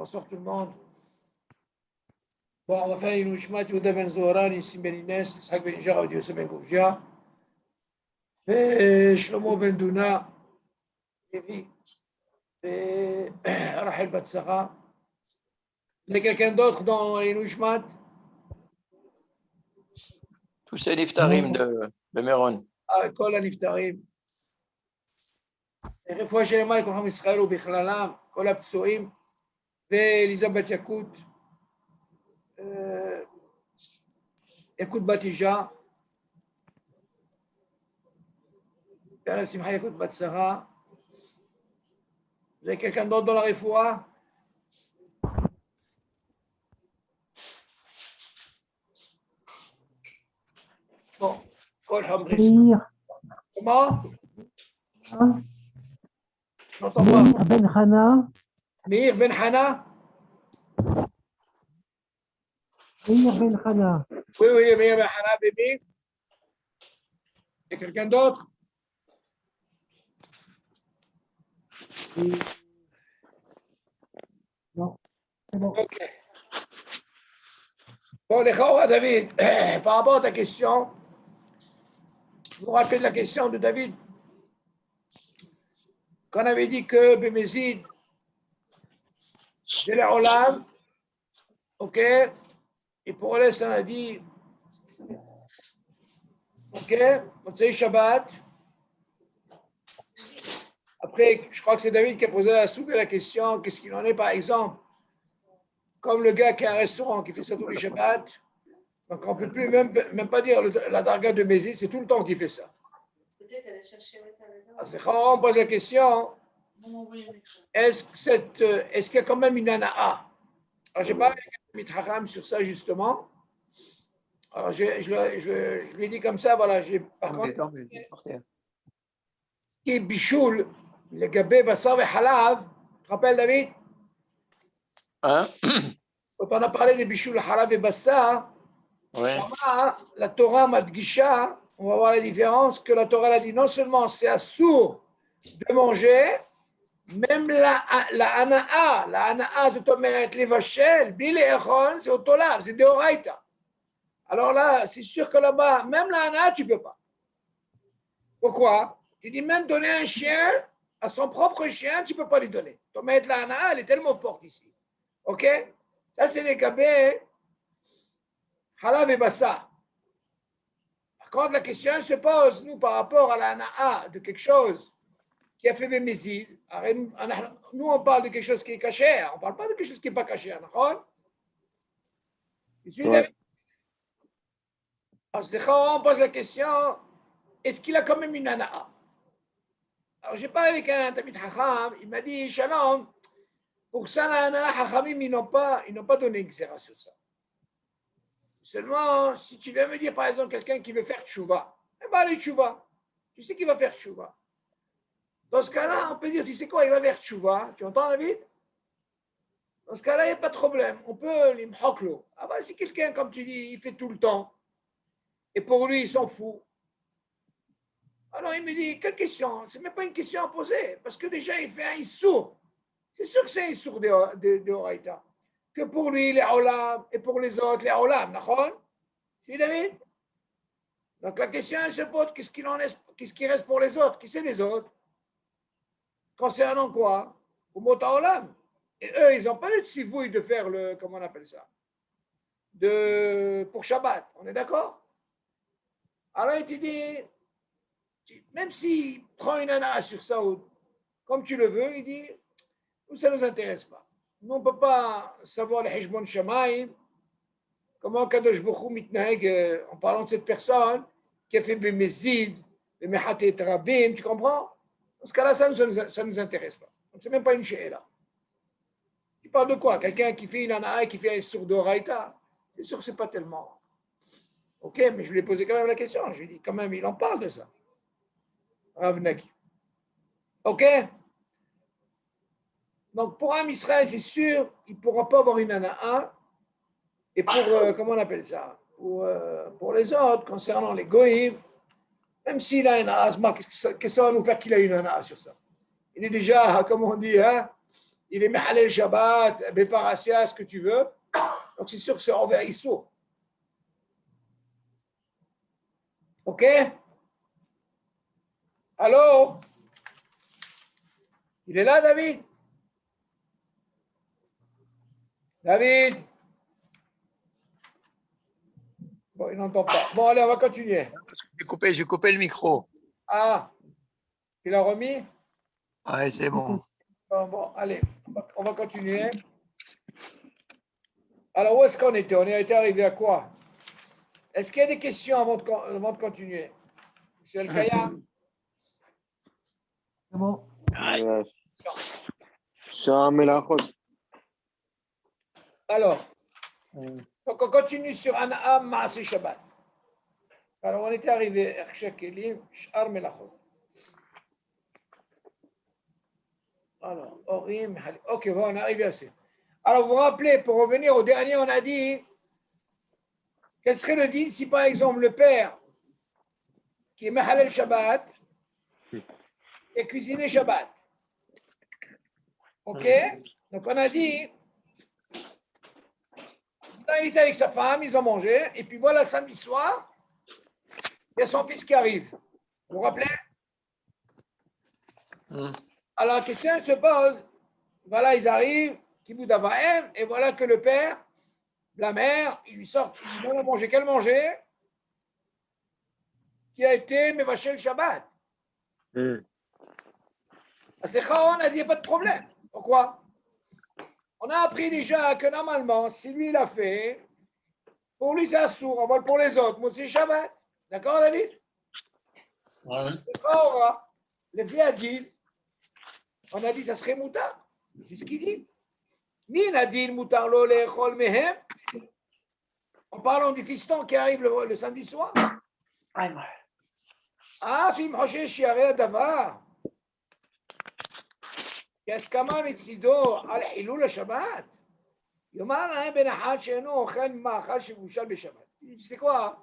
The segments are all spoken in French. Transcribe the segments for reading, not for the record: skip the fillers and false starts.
Bonsoir tout le monde. Bon, on va faire une Ushmat Yehuda Ben Zohran, Nissim Ben Inès, Yitzhak Ben Ija, Rabbi Yosef Ben Gourgia, et Shlomo Ben Douna, Lévi, et Rachel Bat Sarah. Il y a quelqu'un d'autre dans une Ushmat? Tous ces niftarim de Méron. Ah, Kol HaNiftarim. רפואה שלמה לכל עם ישראל ובכללם, כל הפצועים, ואליזה בת יקות, יקות בת אישה, יאללה שמחה יקות בת שרה. זה quelqu'un d'autre dans la רפואה? bon, כל חמרי. comment? Meir Ben Hana. Meir Ben Hana? Meir Ben Hana. Oui, oui, Meir Ben Hana, bébé. Il y a quelqu'un d'autre? Non, c'est bon. Ok. Bon, les Chora, David, par rapport à ta question, je vous rappelle la question de David. Qu'on avait dit que Bémézid, c'est l'Olam, ok? Et pour l'Est, on a dit, ok, Motzei Shabbat. Après, je crois que c'est David qui a posé la question, qu'est-ce qu'il en est, par exemple, comme le gars qui a un restaurant qui fait ça tous les Shabbats, donc on ne peut plus même pas dire la darga de Bémézid, c'est tout le temps qu'il fait ça. Peut-être aller chercher ta maison. C'est quand on pose la question, est-ce qu'il y a quand même une ana'a? Alors, j'ai parlé avec Mithacham sur ça justement. Alors, je lui ai dit comme ça, voilà, par contre, qui est bichoul, le gabé, bassar et halav, tu te rappelles, David? Hein? Quand on a parlé de bichoul, halav et bassar, Ouais. la Torah Madgisha, on va voir la différence, que la Torah a dit non seulement c'est assourd de manger, même la ana'a, c'est omeret levachel, bile echon, c'est otolav, c'est deoraita. Alors là, c'est sûr que là-bas, même la ana'a, tu ne peux pas. Pourquoi? Tu dis même donner un chien à son propre chien, tu ne peux pas lui donner. Omeret la ana'a, elle est tellement forte ici. Ok? Ça, c'est les gabés, halav et bassa. Par contre, la question se pose, nous, par rapport à la ana'a de quelque chose qui a fait Bémézid. Nous, on parle de quelque chose qui est caché, on ne parle pas de quelque chose qui n'est pas caché. Alors, on pose la question, est-ce qu'il a quand même une ana'a? Alors, j'ai parlé avec un Tamid Chacham, il m'a dit, Shalom, pour ça, la ana'a, Chachamim, ils n'ont pas donné une xéra sur ça. Seulement, si tu viens me dire, par exemple, quelqu'un qui veut faire tchouva, eh bien, allez, tchouva. Tu sais qu'il va faire tchouva. Dans ce cas-là, on peut dire, tu sais quoi, il va vers tchouva. Tu entends, David? Dans ce cas-là, il n'y a pas de problème. On peut l'imhoklo. Ah ben, si quelqu'un, comme tu dis, il fait tout le temps, et pour lui, il s'en fout. Alors, il me dit, quelle question? Ce n'est même pas une question à poser, parce que déjà, il fait un issour. C'est sûr que c'est un issour de Horaïta. Que pour lui, les olam, et pour les autres, les olam, d'accord? Si, David? Donc, la question, elle se pose, qu'est-ce qui reste pour les autres? Qui c'est les autres? Concernant quoi? Au mot olam. Et eux, ils n'ont pas eu de sivouille de faire le, comment on appelle ça? Pour Shabbat. On est d'accord? Alors, il te dit, même s'il prend une ana'a sur ça, comme tu le veux, il dit, nous, ça ne nous intéresse pas. Nous, on ne peut pas savoir les hijbon shamaim, comment Kadosh Bokhu mitnaheg en parlant de cette personne qui a fait Bémézid, Béméhatet Rabim, tu comprends? Dans ce cas-là, ça ne nous intéresse pas. Ce n'est même pas une she'ela. Tu parles de quoi? Quelqu'un qui fait une ana'a et qui fait un sourd d'oraïta? C'est sûr que ce n'est pas tellement. Ok, mais je lui ai posé quand même la question. Je lui ai dit, quand même, il en parle de ça. Rav Naki. Ok? Donc, pour un Israël, c'est sûr, il ne pourra pas avoir une ana'a. Et pour, comment on appelle ça? Pour les autres, concernant les goïms, même s'il a une asma, qu'est-ce que ça va nous faire qu'il a une ana'a sur ça? Il est déjà, comme on dit, hein? il est Mehalel Shabbat, Befarassia, ce que tu veux. Donc c'est sûr que c'est envers Issour. Ok? Allô? Il est là, David? David? Bon, il n'entend pas. Bon, allez, on va continuer. J'ai coupé le micro. Ah, tu l'as remis? Ouais, c'est bon. Bon, allez, on va continuer. Alors, où est-ce qu'on était? On était arrivé à quoi? Est-ce qu'il y a des questions avant de continuer? Monsieur El-Kaya? C'est bon. Alors, donc on continue sur An'am Ma'aseh Shabbat. Alors, on était arrivé à Kelim, Sh'ar Melachot. Alors, Orim, ok, bon, on est arrivé à ça. Alors, vous vous rappelez, pour revenir au dernier, on a dit, quel serait le din si, par exemple, le père, qui est Mahalel Shabbat, est cuisiné Shabbat. Ok? Donc, on a dit, il était avec sa femme, ils ont mangé, et puis voilà, samedi soir, il y a son fils qui arrive. Vous vous rappelez? Alors, la question se pose, voilà, ils arrivent, Kibbout Avahem, et voilà que le père, la mère, il lui sort, il lui donne à manger. Quel manger? Qui a été Mevachel Shabbat. À Secha, on a dit, il n'y a pas de problème. Pourquoi? On a appris déjà que normalement, si lui l'a fait, pour lui c'est assourd, on vole pour les autres, moi c'est Shabbat. D'accord, David? Ouais. Les filles a dit, on a dit ça serait moutard. C'est ce qu'il dit. Min a dit moutar lo lechol mehem. En parlant du fiston qui arrive le samedi soir. Ah, fim hoshesh yareh davar. כהסכמה מצידו על חילול השבת, יאמר להם בן אחד שאינו אוכל מאכל שבושל בשבת. C'est quoi?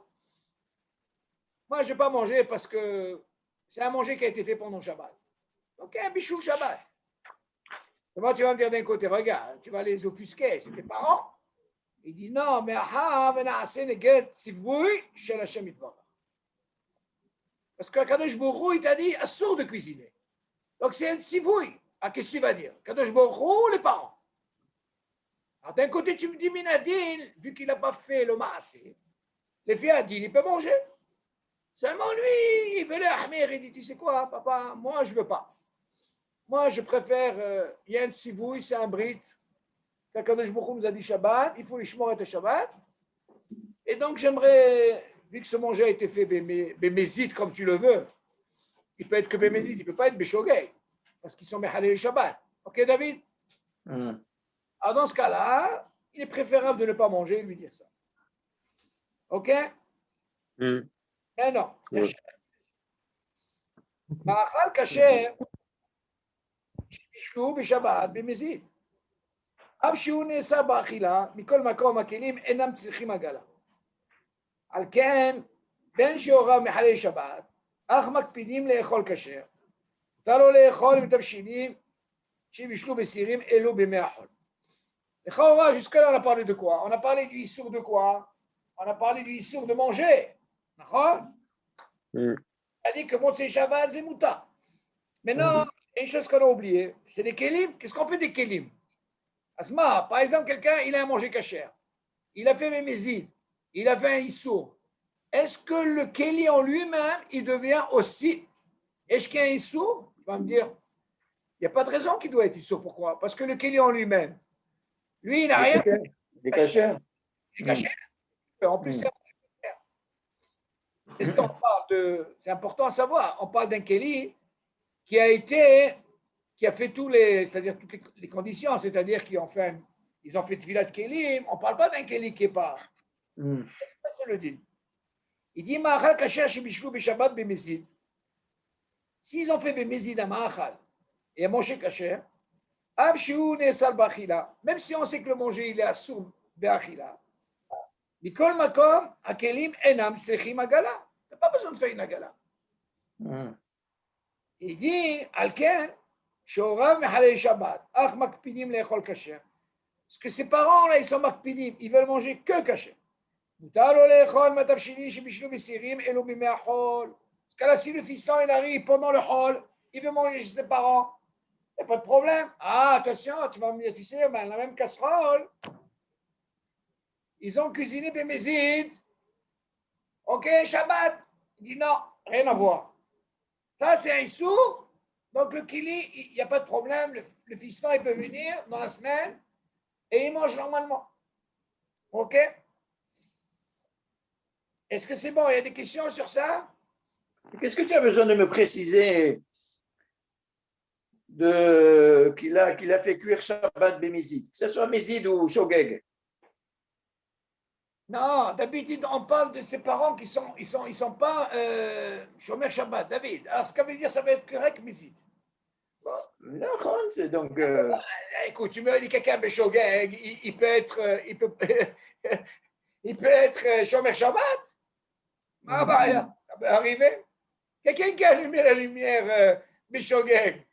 Moi, je ne vais pas manger parce que c'est un manger qui a été fait pendant Shabbat. Ok, un bichou Shabbat. Comment tu vas me dire d'un côté, regarde, tu vas les offusquer, c'est tes parents. Il dit non, mais parce que Kadosh Baruch Hu, il t'a dit assourd de cuisiner. Donc c'est un sivouille. Ah, qu'est-ce qu'il va dire? Kadosh Baruch Hu, les parents. Alors d'un côté, tu me dis Minadin, vu qu'il n'a pas fait le maasé, les filles a dit, il peut manger. Seulement lui, il veut l'ahmir, il dit, tu sais quoi, papa, moi je ne veux pas. Moi je préfère, il y a un sivouille, c'est un brit. Quand Kadosh Baruch Hu nous a dit Shabbat, il faut les shmor et Shabbat. Et donc j'aimerais, vu que ce manger a été fait bémézite comme tu le veux, il peut être que bémézite, il ne peut pas être béchogay. Parce qu'ils sont Mehalel Shabbat. Ok, David? Alors, dans ce cas-là, il est préférable de ne pas manger et lui dire ça. Ok? Mais non. Ma'achal kasher, shishlu b'Shabbat b'mezid. אף שהוא נעשה באכילה, מכל מקום הכלים אינם צריכים עגלה. על כן, בין שהוריו מחלל שבת, אך מקפידים לאכול כשר. מותר לו לאכול עם תבשילים שיבשלו בסירים אלו בימי החול. לכאורה, jusque-là, on a parlé de quoi? On a parlé du issour de quoi? On a parlé du issour de manger. D'accord? On a dit que Motzei Shabbat, c'est mouta. Maintenant, une chose qu'on a oubliée, c'est les kélim. Qu'est-ce qu'on fait des kélim? Asma, par exemple, quelqu'un, il a mangé kasher. Il a fait mémézid. Il a fait un issour. Est-ce que le kéli en lui-même, il devient aussi... Est-ce qu'il y a un issour? Tu vas me dire, il n'y a pas de raison qu'il doit être issour. Pourquoi? Parce que le kéli en lui-même, lui, il n'a rien fait. Des cachers. Il est caché. En plus, c'est est-ce qu'on parle de... C'est important à savoir. On parle d'un kéli qui a fait tous les, c'est-à-dire toutes les conditions, c'est-à-dire qu'ils ont fait, ils ont fait tfilat kélim. On ne parle pas d'un kéli qui n'est pas. Ça, c'est le dit. Il dit ma'achal kasher shebishlu b'Shabbat b'mezid. S'ils ont fait b'mezid à ma'achal et à manger kasher, av shiu ne'sal b'achila, même si on sait que le manger il est assoum b'achila, mikol makom hakelim enam sechim agala. Tu n'as pas besoin de faire une agala. Il dit alken שהוריו מחלל שבת, אך מקפידים לאכול כשר. Parce que ses parents, là, ils sont makpidim, ils veulent manger que כשר. מותר לו לאכול מהתבשילים שבישלו בסירים, אלו בימי החול. Parce que là, si le fiston, il arrive pendant le hall, il veut manger chez ses parents, il n'y a pas de problème. Ah, attention, tu vas me dire, tu sais, ben, la même casserole, ils ont cuisiné bémézid. Ok, Shabbat. Il dit non, rien à voir. Ça, c'est un sou. Donc, le kili, il n'y a pas de problème. Le fiston, il peut venir dans la semaine et il mange normalement. Ok? Est-ce que c'est bon? Il y a des questions sur ça? Qu'est-ce que tu as besoin de me préciser qu'il a fait cuire Shabbat Bémézid, que ce soit Mézid ou Shogeg? Non, d'habitude, on parle de ses parents qui sont pas Shomer Shabbat, David. Alors, ce que ça veut dire, ça va être correct, Mézid. Non, c'est donc. Écoute, tu me dis quelqu'un Beshogeg, il peut être, il peut être Shomer Shabbat. Ah bah, ça peut arriver. Quelqu'un qui a allumé la lumière Beshogeg.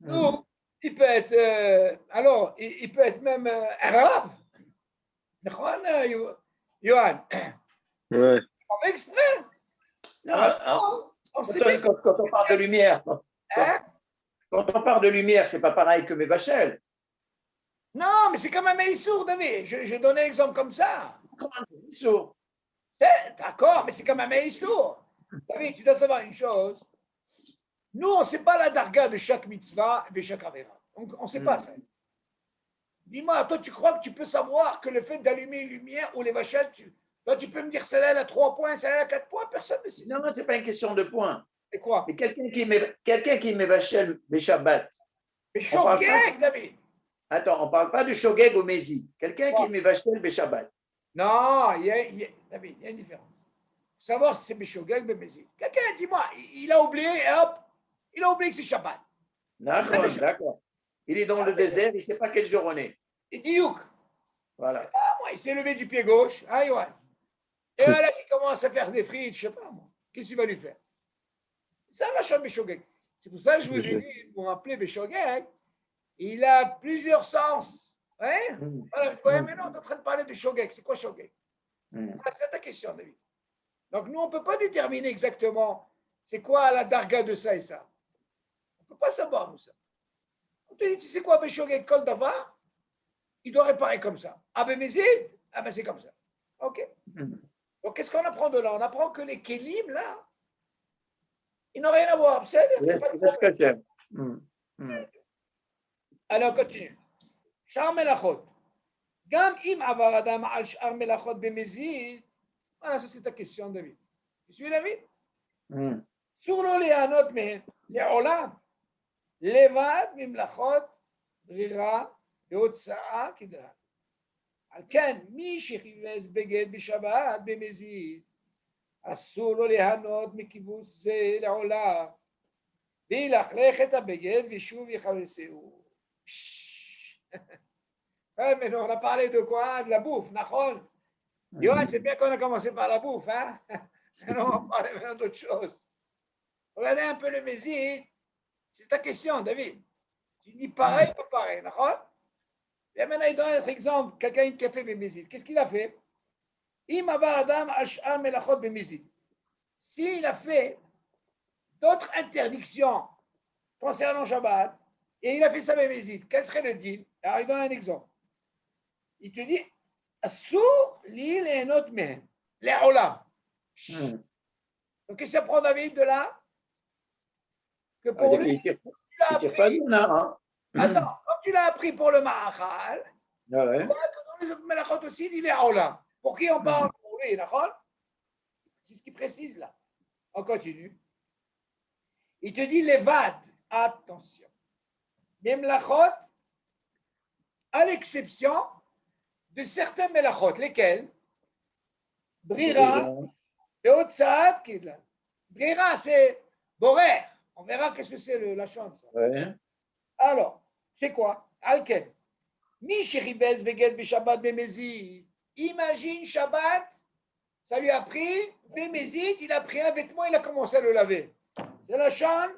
Ou il peut être, alors, il peut être même un rave. Johan. Ouais. On fait exprès. Non, quand on parle de lumière, quand on parle de lumière, c'est pas pareil que mes vachelles. Non, mais c'est quand même un sourd, David. Je donnais l'exemple comme ça. Sourd. D'accord, mais c'est quand même un sourd. David, tu dois savoir une chose. Nous, on ne sait pas la darga de chaque mitzvah et de chaque avéra. On ne sait pas ça. Dis-moi, toi, tu crois que tu peux savoir que le fait d'allumer une lumière ou les vachelles, toi, tu peux me dire celle-là a 3 points, celle-là a 4 points, personne ne sait. Non, ce n'est pas une question de points. C'est quoi? Mais quelqu'un qui met vachel des Shabbat. Mais Shogeg, David. Attends, on ne parle pas de Shogeg ou Mézid. Quelqu'un qui met vachel des Shabbat. Non, David, il y a une différence. Il faut savoir si c'est Beshogeg ou Mézid. Quelqu'un, dis-moi, il a oublié, et hop, il a oublié que c'est Shabbat. D'accord. Il est dans le désert, il ne sait pas quel jour on est. Il dit Youk. Voilà. Ah, moi, il s'est levé du pied gauche. Ah, Yohan. Et là, il commence à faire des frites, je ne sais pas, moi. Qu'est-ce qu'il va lui faire? Ça, la chambre Beshogeg. C'est pour ça que je vous ai dit, vous vous rappelez Beshogeg, il a plusieurs sens. Hein? Voilà, ouais, mais non, on est en train de parler de Shogeg. C'est quoi Shogeg? C'est ta question, David. Donc, nous, on ne peut pas déterminer exactement c'est quoi la darga de ça et ça. On ne peut pas savoir, nous, ça. On te dit, tu sais quoi, Beshogeg Kol Davar, il doit réparer comme ça. Ah ben Mézid, ah ben c'est comme ça. Ok. Donc, qu'est-ce qu'on apprend de là? On apprend que les kélim, là, ils n'ont rien à voir. C'est ce que j'aime. Alors, on continue. Shar melachot. Gam im avar adam al shar melachot bemezid. Voilà, ça c'est ta question, David. Tu suis, David? Sur le lehanot mehen, le'olam, levad mimlachot, rira, והוצאה כדלהלן. על כן, מי שחיפש בגד בשבת במזיד, אסור לו ליהנות מכיבוס זה לעולם, וילכלך את הבגד ושוב יכבסהו. Mais on a parlé de quoi? De la bouffe, נכון? Yoann, c'est bien qu'on a commencé par la bouffe, hein? On va parler maintenant d'autre chose. Regardez un peu le Mézid. C'est ta question, David. Tu dis pareil, pas pareil, d'accord? Et maintenant, il donne un autre exemple. Quelqu'un qui a fait Bémézid. Qu'est-ce qu'il a fait? S'il a fait d'autres interdictions concernant Shabbat, et il a fait ça Bémézid, quel serait le deal? Alors, il donne un exemple. Il te dit, Assur l'île et un autre mehen, les olam. Donc, qu'est-ce que ça prend David de là? Que pour lui, tu l'as appris. Attends, quand tu l'as appris pour le Ma'achal, dans les autres Melachot aussi, il est Olam. Pour qui on parle? Pour lui, d'accord? C'est ce qu'il précise là. On continue. Il te dit Levad, attention. Les Melachot, à l'exception de certains Melachot, lesquels? Brira et Otsaat Kidlan. Brira, c'est Borer. On verra qu'est-ce que c'est la chance. Ouais. Alors, c'est quoi? Alken. Mi shiribez veged b'Shabbat b'mezid. Imagine Shabbat, ça lui a pris b'mezid, il a pris un vêtement, il a commencé à le laver. C'est la chambre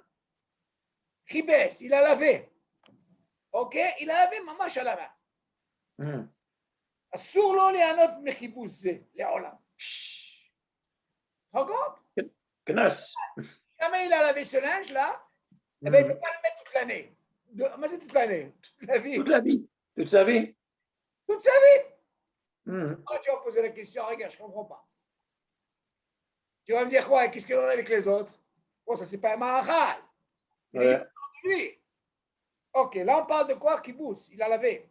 Chibes, il a lavé. Ok? Il a lavé mamash à la main. אסור לו ליהנות מחיבוס זה לעולם. regarde. Knas. Jamais il a lavé ce linge-là, eh ben, il ne peut pas le mettre toute l'année. Mais c'est toute l'année, toute la vie. Toute la vie. Toute sa vie. Toute sa vie. Mm. Tu vas me poser la question, regarde, je ne comprends pas. Tu vas me dire quoi? Qu'est-ce qu'il en a avec les autres? Bon, ça, c'est pas un mahal. Il est de lui. Ok, là, on parle de quoi? Kibbutz, il a lavé.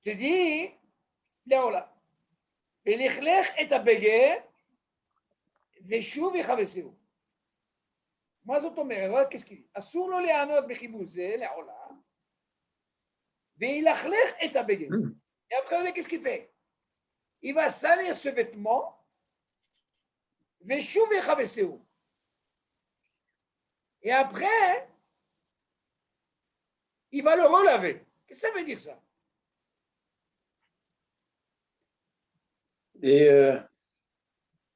Je dis, là, ולכלך את הבגד ושוב יכבסהו. מה זאת אומרת? אסור לו ליהנות בחיבוס זה לעולם וילכלך את הבגד. Et après, qu'est-ce qu'il fait? Il va salir ce vêtement ושוב יכבסהו. Et après, il va le relaver. Qu'est-ce que ça veut dire ça? Et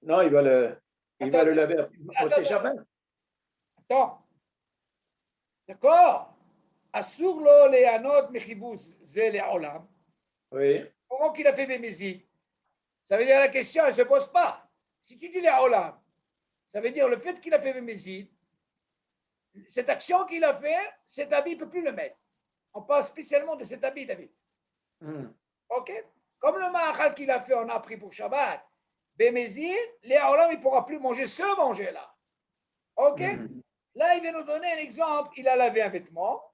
non, il va le laver au Shabbat. Attends. D'accord? אסור לו ליהנות מחיבוס זה לעולם. Oui. Comment qu'il a fait Bémézi? Ça veut dire la question, elle ne se pose pas. Si tu dis לעולם, ça veut dire le fait qu'il a fait Bémézi, cette action qu'il a fait, cet habit ne peut plus le mettre. On parle spécialement de cet habit, David. Ok? Comme le ma'achal qu'il a fait, on a pris pour Shabbat, Bémézid, Léaolam, il ne pourra plus manger ce manger-là. Ok? Là, il vient nous donner un exemple. Il a lavé un vêtement.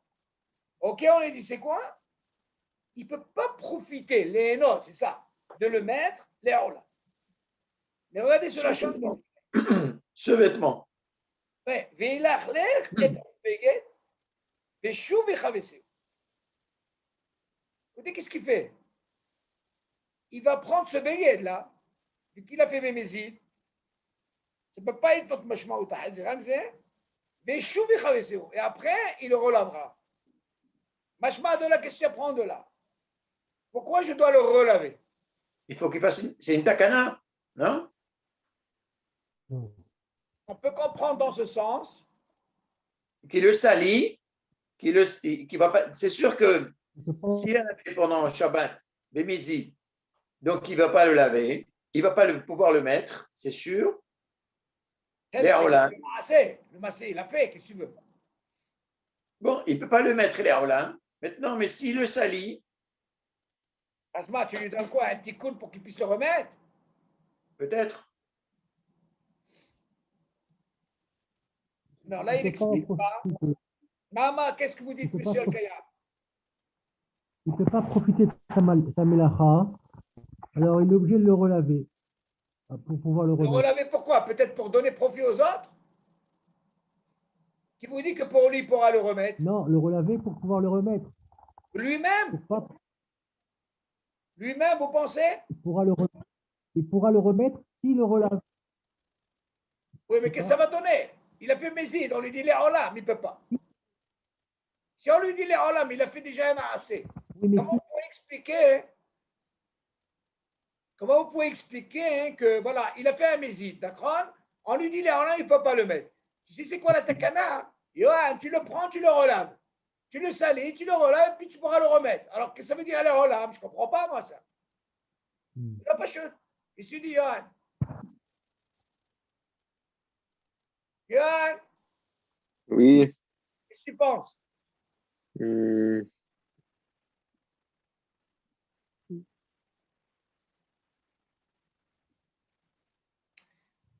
Ok, on lui dit, c'est quoi? Il ne peut pas profiter, les notes, c'est ça, de le mettre, Léaolam. Mais regardez sur la chose. Ce vêtement. Oui. Veilachlech et beged, veshuv vechaveseu. Écoutez, qu'est-ce qu'il fait? Il va prendre ce beged là, vu qu'il a fait Bémézid, ça ne peut pas être notre mashma ou tahazir, et après, il le relavera. Mashma de la question prend de là. Pourquoi je dois le relaver? Il faut qu'il fasse, c'est une takana, non? On peut comprendre dans ce sens. Qu'il le salit, qu'il va pas, c'est sûr que s'il en a fait pendant Shabbat, Bémézid, donc il ne va pas le laver, il ne va pas pouvoir le mettre, c'est sûr. Le massé, il a fait, qu'est-ce que tu veux? Bon, il ne peut pas le mettre, l'Éolam. Maintenant, mais s'il le salit. Asma, tu lui donnes quoi? Un petit coup pour qu'il puisse le remettre? Peut-être. Non, là, il n'explique pas. Maman, qu'est-ce que vous dites, monsieur Kayab? Il ne peut pas profiter de sa mélacha, alors il est obligé de le relaver pour pouvoir le remettre. Le relaver pourquoi? Peut-être pour donner profit aux autres? Qui vous dit que pour lui, il pourra le remettre? Non, le relaver pour pouvoir le remettre. Lui-même? Lui-même, vous pensez? Il pourra le remettre s'il le relave. Oui, mais qu'est-ce que ça va donner? Il a fait Mézid, on lui dit les Olam, il ne peut pas. Si on lui dit les Olam, il a fait déjà un assez. Oui, Comment vous pouvez expliquer que voilà, il a fait un Mézid, d'accord? On lui dit les Olam, il ne peut pas le mettre. Tu sais c'est quoi la takana? Yohan, tu le prends, tu le relaves. Tu le salis, tu le relaves, puis tu pourras le remettre. Alors, qu'est-ce que ça veut dire les Olam? Je ne comprends pas, moi, ça. Il n'a pas chute. Il se dit, Yohan. Yohan? Oui. Qu'est-ce que tu penses?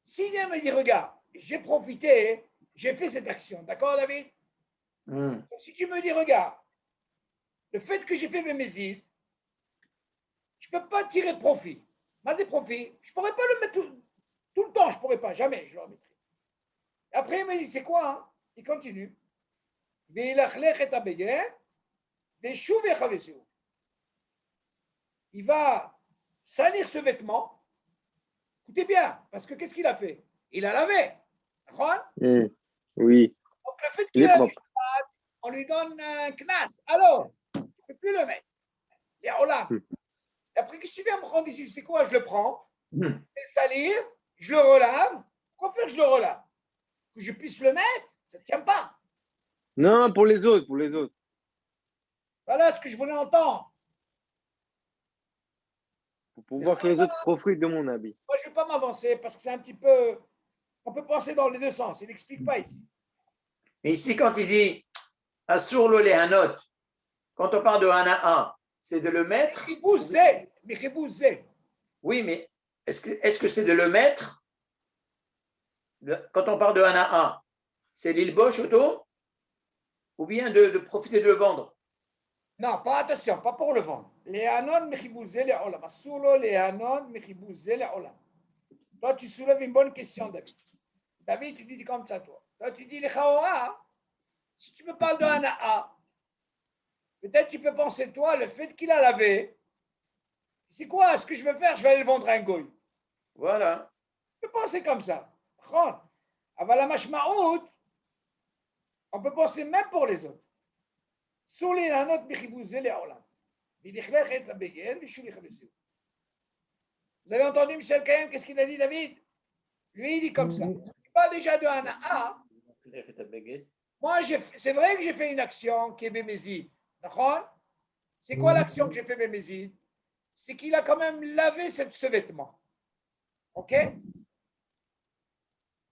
S'il vient me dire, regarde, j'ai profité, j'ai fait cette action, d'accord, David? Donc, si tu me dis, regarde, le fait que j'ai fait mes mésides, je ne peux pas tirer profit. Mais c'est profit, je ne pourrais pas le mettre tout le temps, je ne pourrais pas, jamais, je le remettrai. Après, il me dit, c'est quoi? Hein? Il continue. Il va salir ce vêtement. Écoutez bien, parce que qu'est-ce qu'il a fait? Il a lavé. Oui. Donc, le fait qu'il a lavé, on lui donne un knas. Alors, tu ne peux plus le mettre. Il y a Olam. Et après, qu'est-ce que tu viens me prendre ici? C'est quoi? Je le prends, je vais salir, je le relave. Pourquoi faire que je le relave? Que je puisse le mettre? Ça ne tient pas. Non, pour les autres, pour les autres. Voilà ce que je voulais entendre. Pour pouvoir que les autres profitent de mon habit. Moi, je ne vais pas m'avancer parce que c'est un petit peu. On peut penser dans les deux sens. Il n'explique pas ici. Mais ici, quand il dit Asur lo lehanot, quand on parle de hana'a, c'est de le mettre. Mechibouze. Oui, mais est-ce que c'est de le mettre? Quand on parle de hana'a, c'est l'ilbosh auto ou bien de profiter de le vendre? Non, pas attention, pas pour le vendre. Les hanon mechibouze les olam. Asuro les hanon mechibouze les olam. Toi, tu soulèves une bonne question, David. David, tu dis comme ça, toi. Toi, tu dis les chaora. Si tu me parles de hana'a, peut-être tu peux penser, toi, le fait qu'il a lavé, c'est quoi? Ce que je veux faire, je vais aller le vendre à un goy. Voilà. Tu peux penser comme ça. Avant la mashmaout, on peut penser même pour les autres. Sur les hanot bichibouzé les olam. Vous avez entendu Michel Kayen, qu'est-ce qu'il a dit, David? Lui, il dit comme ça. Tu parles déjà de hana'a. Moi, c'est vrai que j'ai fait une action qui est bémézide. D'accord? C'est quoi l'action que j'ai fait bémézide? C'est qu'il a quand même lavé ce vêtement. OK?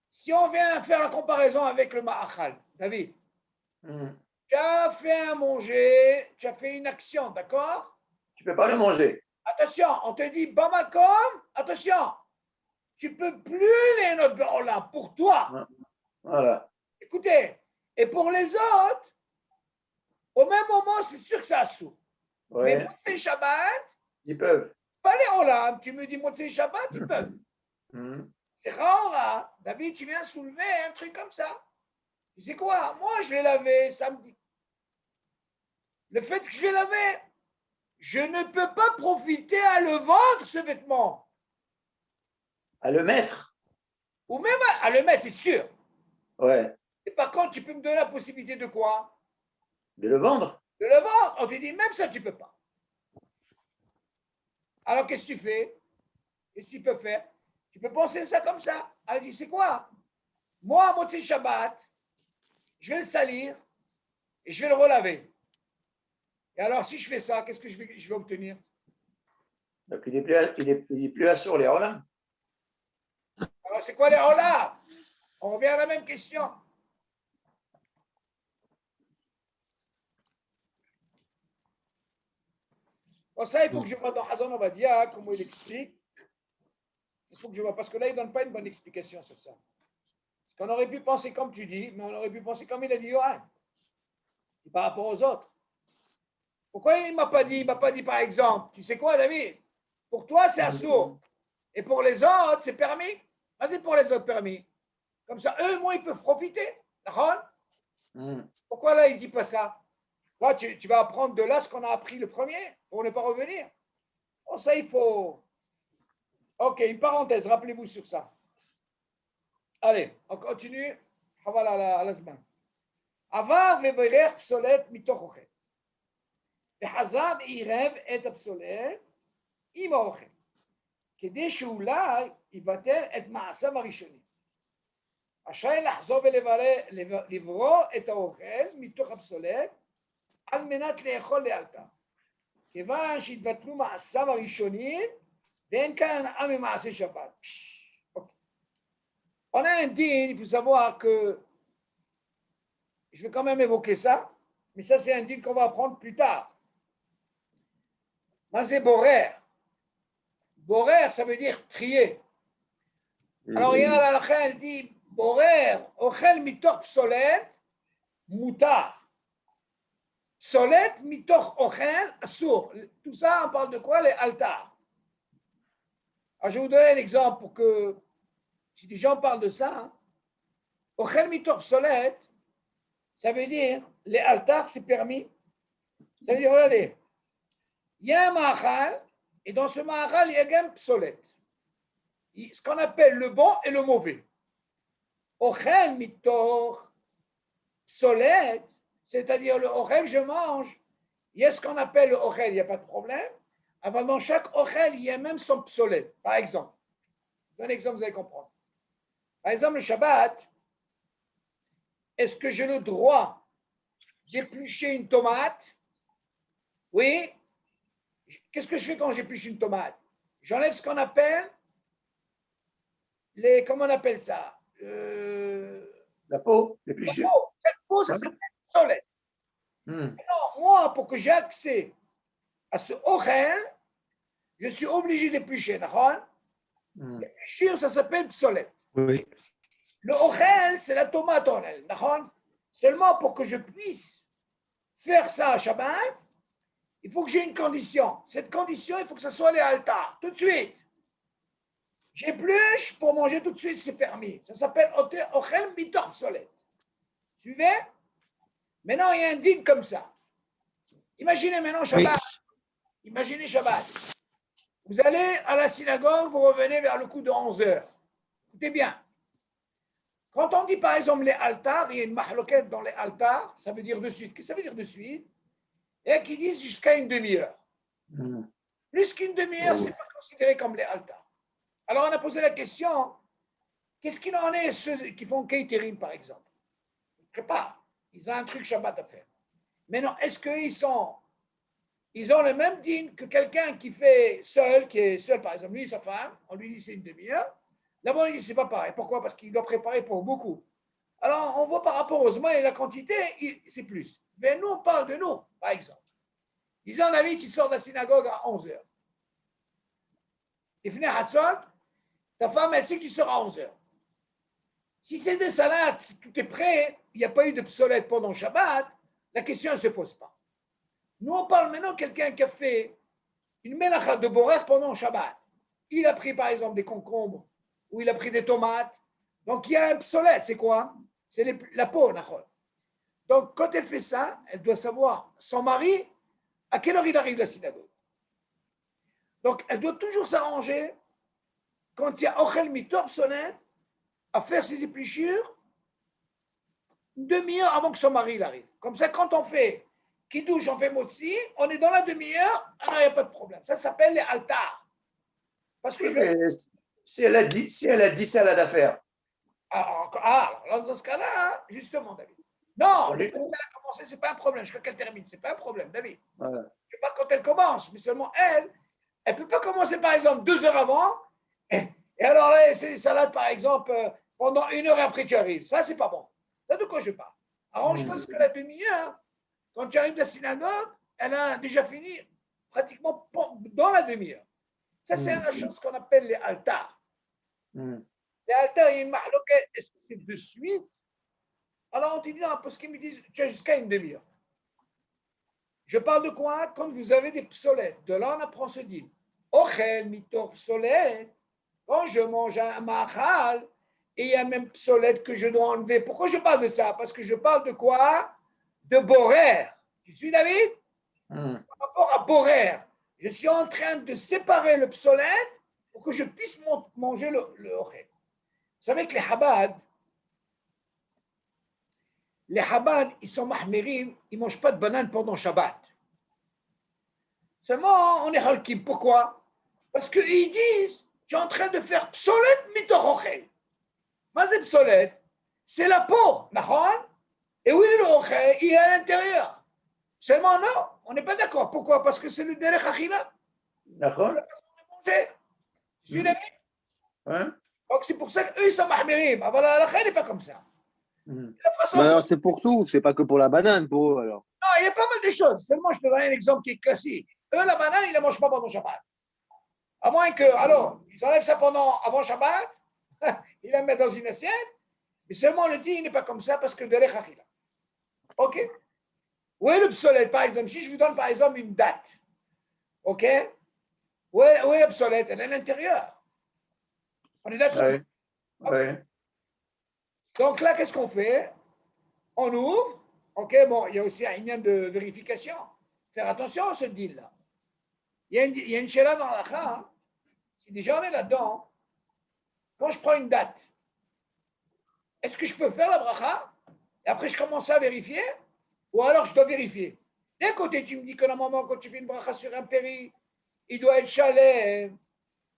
Si on vient faire la comparaison avec le ma'achal, David, tu as fait un manger, tu as fait une action, d'accord? Tu ne peux pas le manger. Attention, on te dit, Bamakom, attention, tu ne peux plus les notes là pour toi. Voilà. Écoutez, et pour les autres, au même moment, c'est sûr que ça assout. Ouais. Mais Motsei Shabbat, Ils peuvent. pas les olam, tu me dis Motsei Shabbat, ils peuvent. C'est rare, David, tu viens soulever un truc comme ça. Tu sais quoi? Moi, je l'ai lavé samedi. Le fait que je l'ai lavé, je ne peux pas profiter à le vendre, ce vêtement. À le mettre. Ou même à le mettre, c'est sûr. Ouais. Et par contre, tu peux me donner la possibilité de quoi? De le vendre. De le vendre. On te dit, même ça, tu ne peux pas. Alors, qu'est-ce que tu fais? Qu'est-ce que tu peux faire? Tu peux penser ça comme ça. Alors, tu sais quoi? Moi, Motsei Shabbat, je vais le salir et je vais le relaver. Et alors, si je fais ça, qu'est-ce que je vais obtenir? Donc, il est plus assourd les olam. Alors, c'est quoi les olam? On revient à la même question. Pour ça, il faut que je vois dans Hazan Ovadia comment il explique. Il faut que je vois, parce que là, il ne donne pas une bonne explication sur ça. Parce qu'on aurait pu penser comme tu dis, mais on aurait pu penser comme il a dit Yohan. Par rapport aux autres. Pourquoi il ne m'a pas dit? Il ne m'a pas dit, par exemple, tu sais quoi, David? Pour toi, c'est assourd. Et pour les autres, c'est permis. Vas-y pour les autres, permis. Comme ça, eux, moi, ils peuvent profiter. D'accord? Pourquoi là, il ne dit pas ça? Là, tu vas apprendre de là ce qu'on a appris le premier pour ne pas revenir. Bon, ça, il faut. Ok, une parenthèse, rappelez-vous sur ça. Allez, on continue. Havala la semaine. Avar veberer psolet mitoch ochel. וחזר ועירב את הפסולת עם האוכל, כדי שאולי יבטל את מעשיו הראשונים. רשאי לחזור ולברוא את האוכל מתוך הפסולת על מנת לאכול לאלתר, כיוון שהתבטלו מעשיו הראשונים ואין כאן הנאה ממעשה שבת. On a un din, il faut savoir que je vais quand même évoquer ça, mais ça c'est un din qu'on va apprendre plus tard. C'est borer. Borer, ça veut dire trier. Alors, il y a la halakha, elle dit borer, ochel mitoch psolet, mutar. Psolet mitoch ochel, assour. Tout ça, on parle de quoi? Les altars. Alors, je vais vous donner un exemple pour que, si des gens parlent de ça, ochel mitoch psolet, ça veut dire les altars, c'est permis. Ça veut dire, regardez. Il y a un mahal, et dans ce mahal, il y a un psolet. Ce qu'on appelle le bon et le mauvais. Ochel mitor psolet, c'est-à-dire le ochel, je mange. Il y a ce qu'on appelle le ochel, il n'y a pas de problème. Avant, dans chaque ochel, il y a même son psolet. Par exemple, je donne un exemple, vous allez comprendre. Par exemple, le Shabbat, est-ce que j'ai le droit d'éplucher une tomate? Oui. Qu'est-ce que je fais quand j'épluche une tomate? J'enlève ce qu'on appelle comment on appelle ça? La peau, La l'épluchure. peau. Cette peau, ça s'appelle solette. Hmm. Non, moi, pour que j'ai accès à ce ochel, je suis obligé d'éplucher. D'accord? Hmm. L'épluchure, ça s'appelle psolette. Oui. Le ochel, c'est la tomate en elle. D'accord? Seulement pour que je puisse faire ça à Shabbat, il faut que j'ai une condition. Cette condition, il faut que ce soit les altars. Tout de suite. J'épluche pour manger tout de suite, c'est permis. Ça s'appelle ochel mitor psolette. Suivez? Maintenant, il y a un dîme comme ça. Imaginez maintenant Shabbat. Imaginez Shabbat. Vous allez à la synagogue, vous revenez vers le coup de 11 heures. Écoutez bien. Quand on dit par exemple les altars, il y a une mahloquette dans les altars, ça veut dire de suite. Qu'est-ce que ça veut dire de suite? Et qui disent jusqu'à une demi-heure. Hmm. Plus qu'une demi-heure, ce n'est pas considéré comme les altars. Alors on a posé la question, qu'est-ce qu'il en est ceux qui font catering par exemple? Ils préparent, ils ont un truc Shabbat à faire. Mais non, est-ce qu'ils ont le même dîme que quelqu'un qui fait seul, qui est seul par exemple, lui et sa femme, on lui dit c'est une demi-heure. D'abord, il dit c'est pas pareil. Pourquoi? Parce qu'il doit préparer pour beaucoup. Alors, on voit par rapport aux mains et la quantité, c'est plus. Mais nous, on parle de nous, par exemple. Disons, David, tu sors de la synagogue à 11 heures. Il finit à Hatzot, ta femme, elle sait que tu sors à 11 heures. Si c'est des salades, si tout est prêt, il n'y a pas eu de psolette pendant Shabbat, la question ne se pose pas. Nous, on parle maintenant de quelqu'un qui a fait une mélacha de borer pendant Shabbat. Il a pris, par exemple, des concombres ou il a pris des tomates. Donc, il y a un psolette. C'est quoi? C'est la peau. Donc, quand elle fait ça, elle doit savoir, son mari, à quelle heure il arrive à la synagogue. Donc, elle doit toujours s'arranger quand il y a ochel mitor psolette à faire ses épluchures une demi-heure avant que son mari il arrive. Comme ça, quand on fait kidouche, on fait motzi, on est dans la demi-heure, alors il n'y a pas de problème. Ça s'appelle les altars. Parce que Si elle a 10 salades à faire. Alors, dans ce cas-là, justement, David. Non, le fait qu'elle a commencé, ce n'est pas un problème. Jusqu'à qu'elle termine, ce n'est pas un problème, David. Voilà. Je ne sais pas quand elle commence, mais seulement elle ne peut pas commencer, par exemple, 2 heures avant. Et alors, c'est des salades, par exemple, pendant 1 heure et après tu arrives. Ça, c'est pas bon. C'est de quoi je parle. Arrange-toi ce que la demi-heure, quand tu arrives de la synagogue, elle a déjà fini pratiquement dans la demi-heure. Ça, c'est la chose qu'on appelle les altars. Les altars, il y a une mahloquette. Est-ce que c'est de suite? Alors, on te dit, non, parce qu'ils me disent, tu as jusqu'à une demi-heure. Je parle de quoi? Quand vous avez des psolettes. De là, on apprend ce dit. Ochel mitor psolette. Quand je mange un machal, et il y a même psolette que je dois enlever. Pourquoi je parle de ça? Parce que je parle de quoi? De borer. Tu suis, David? Par rapport à borer, je suis en train de séparer le psolette pour que je puisse manger le ochel. Vous savez que les Chabad, ils sont mahmirim, ils ne mangent pas de bananes pendant Shabbat. Seulement, on est halkim. Pourquoi? Parce qu'ils disent, tu es en train de faire psolette mitochochel. Mais c'est psolette, c'est la peau, d'accord? Et oui, le ochel, il est à l'intérieur. Seulement, non, on n'est pas d'accord. Pourquoi? Parce que c'est le derech achila. D'accord. La façon de manger. Tu suis d'accord? Hein? Donc, c'est pour ça qu'eux, ils sont mahmirim. Alors, la halakha n'est pas comme ça. La façon Mais alors, c'est pour tout, c'est pas que pour la banane, pour eux, alors. Non, il y a pas mal de choses. Seulement, je te donne un exemple qui est classique. Eux, la banane, ils ne la mangent pas pendant Shabbat. À moins que, alors, ils enlèvent ça avant Shabbat, ils la mettent dans une assiette, mais seulement le dit, il n'est pas comme ça parce que de l'echachila. OK? Où est le psolette, par exemple? Si je vous donne, par exemple, une date, OK? Où est le psolette? Elle est à l'intérieur. On est d'accord? Oui. Oui. Donc là, qu'est-ce qu'on fait? On ouvre. OK, bon, il y a aussi un lien de vérification. Faire attention à ce deal-là. Il y a une chéla dans la kha. Si déjà on est là-dedans, quand je prends une date, est-ce que je peux faire la bracha? Et après, je commence à vérifier? Ou alors, je dois vérifier? D'un côté, tu me dis que normalement, quand tu fais une bracha sur un péri, il doit être chalet.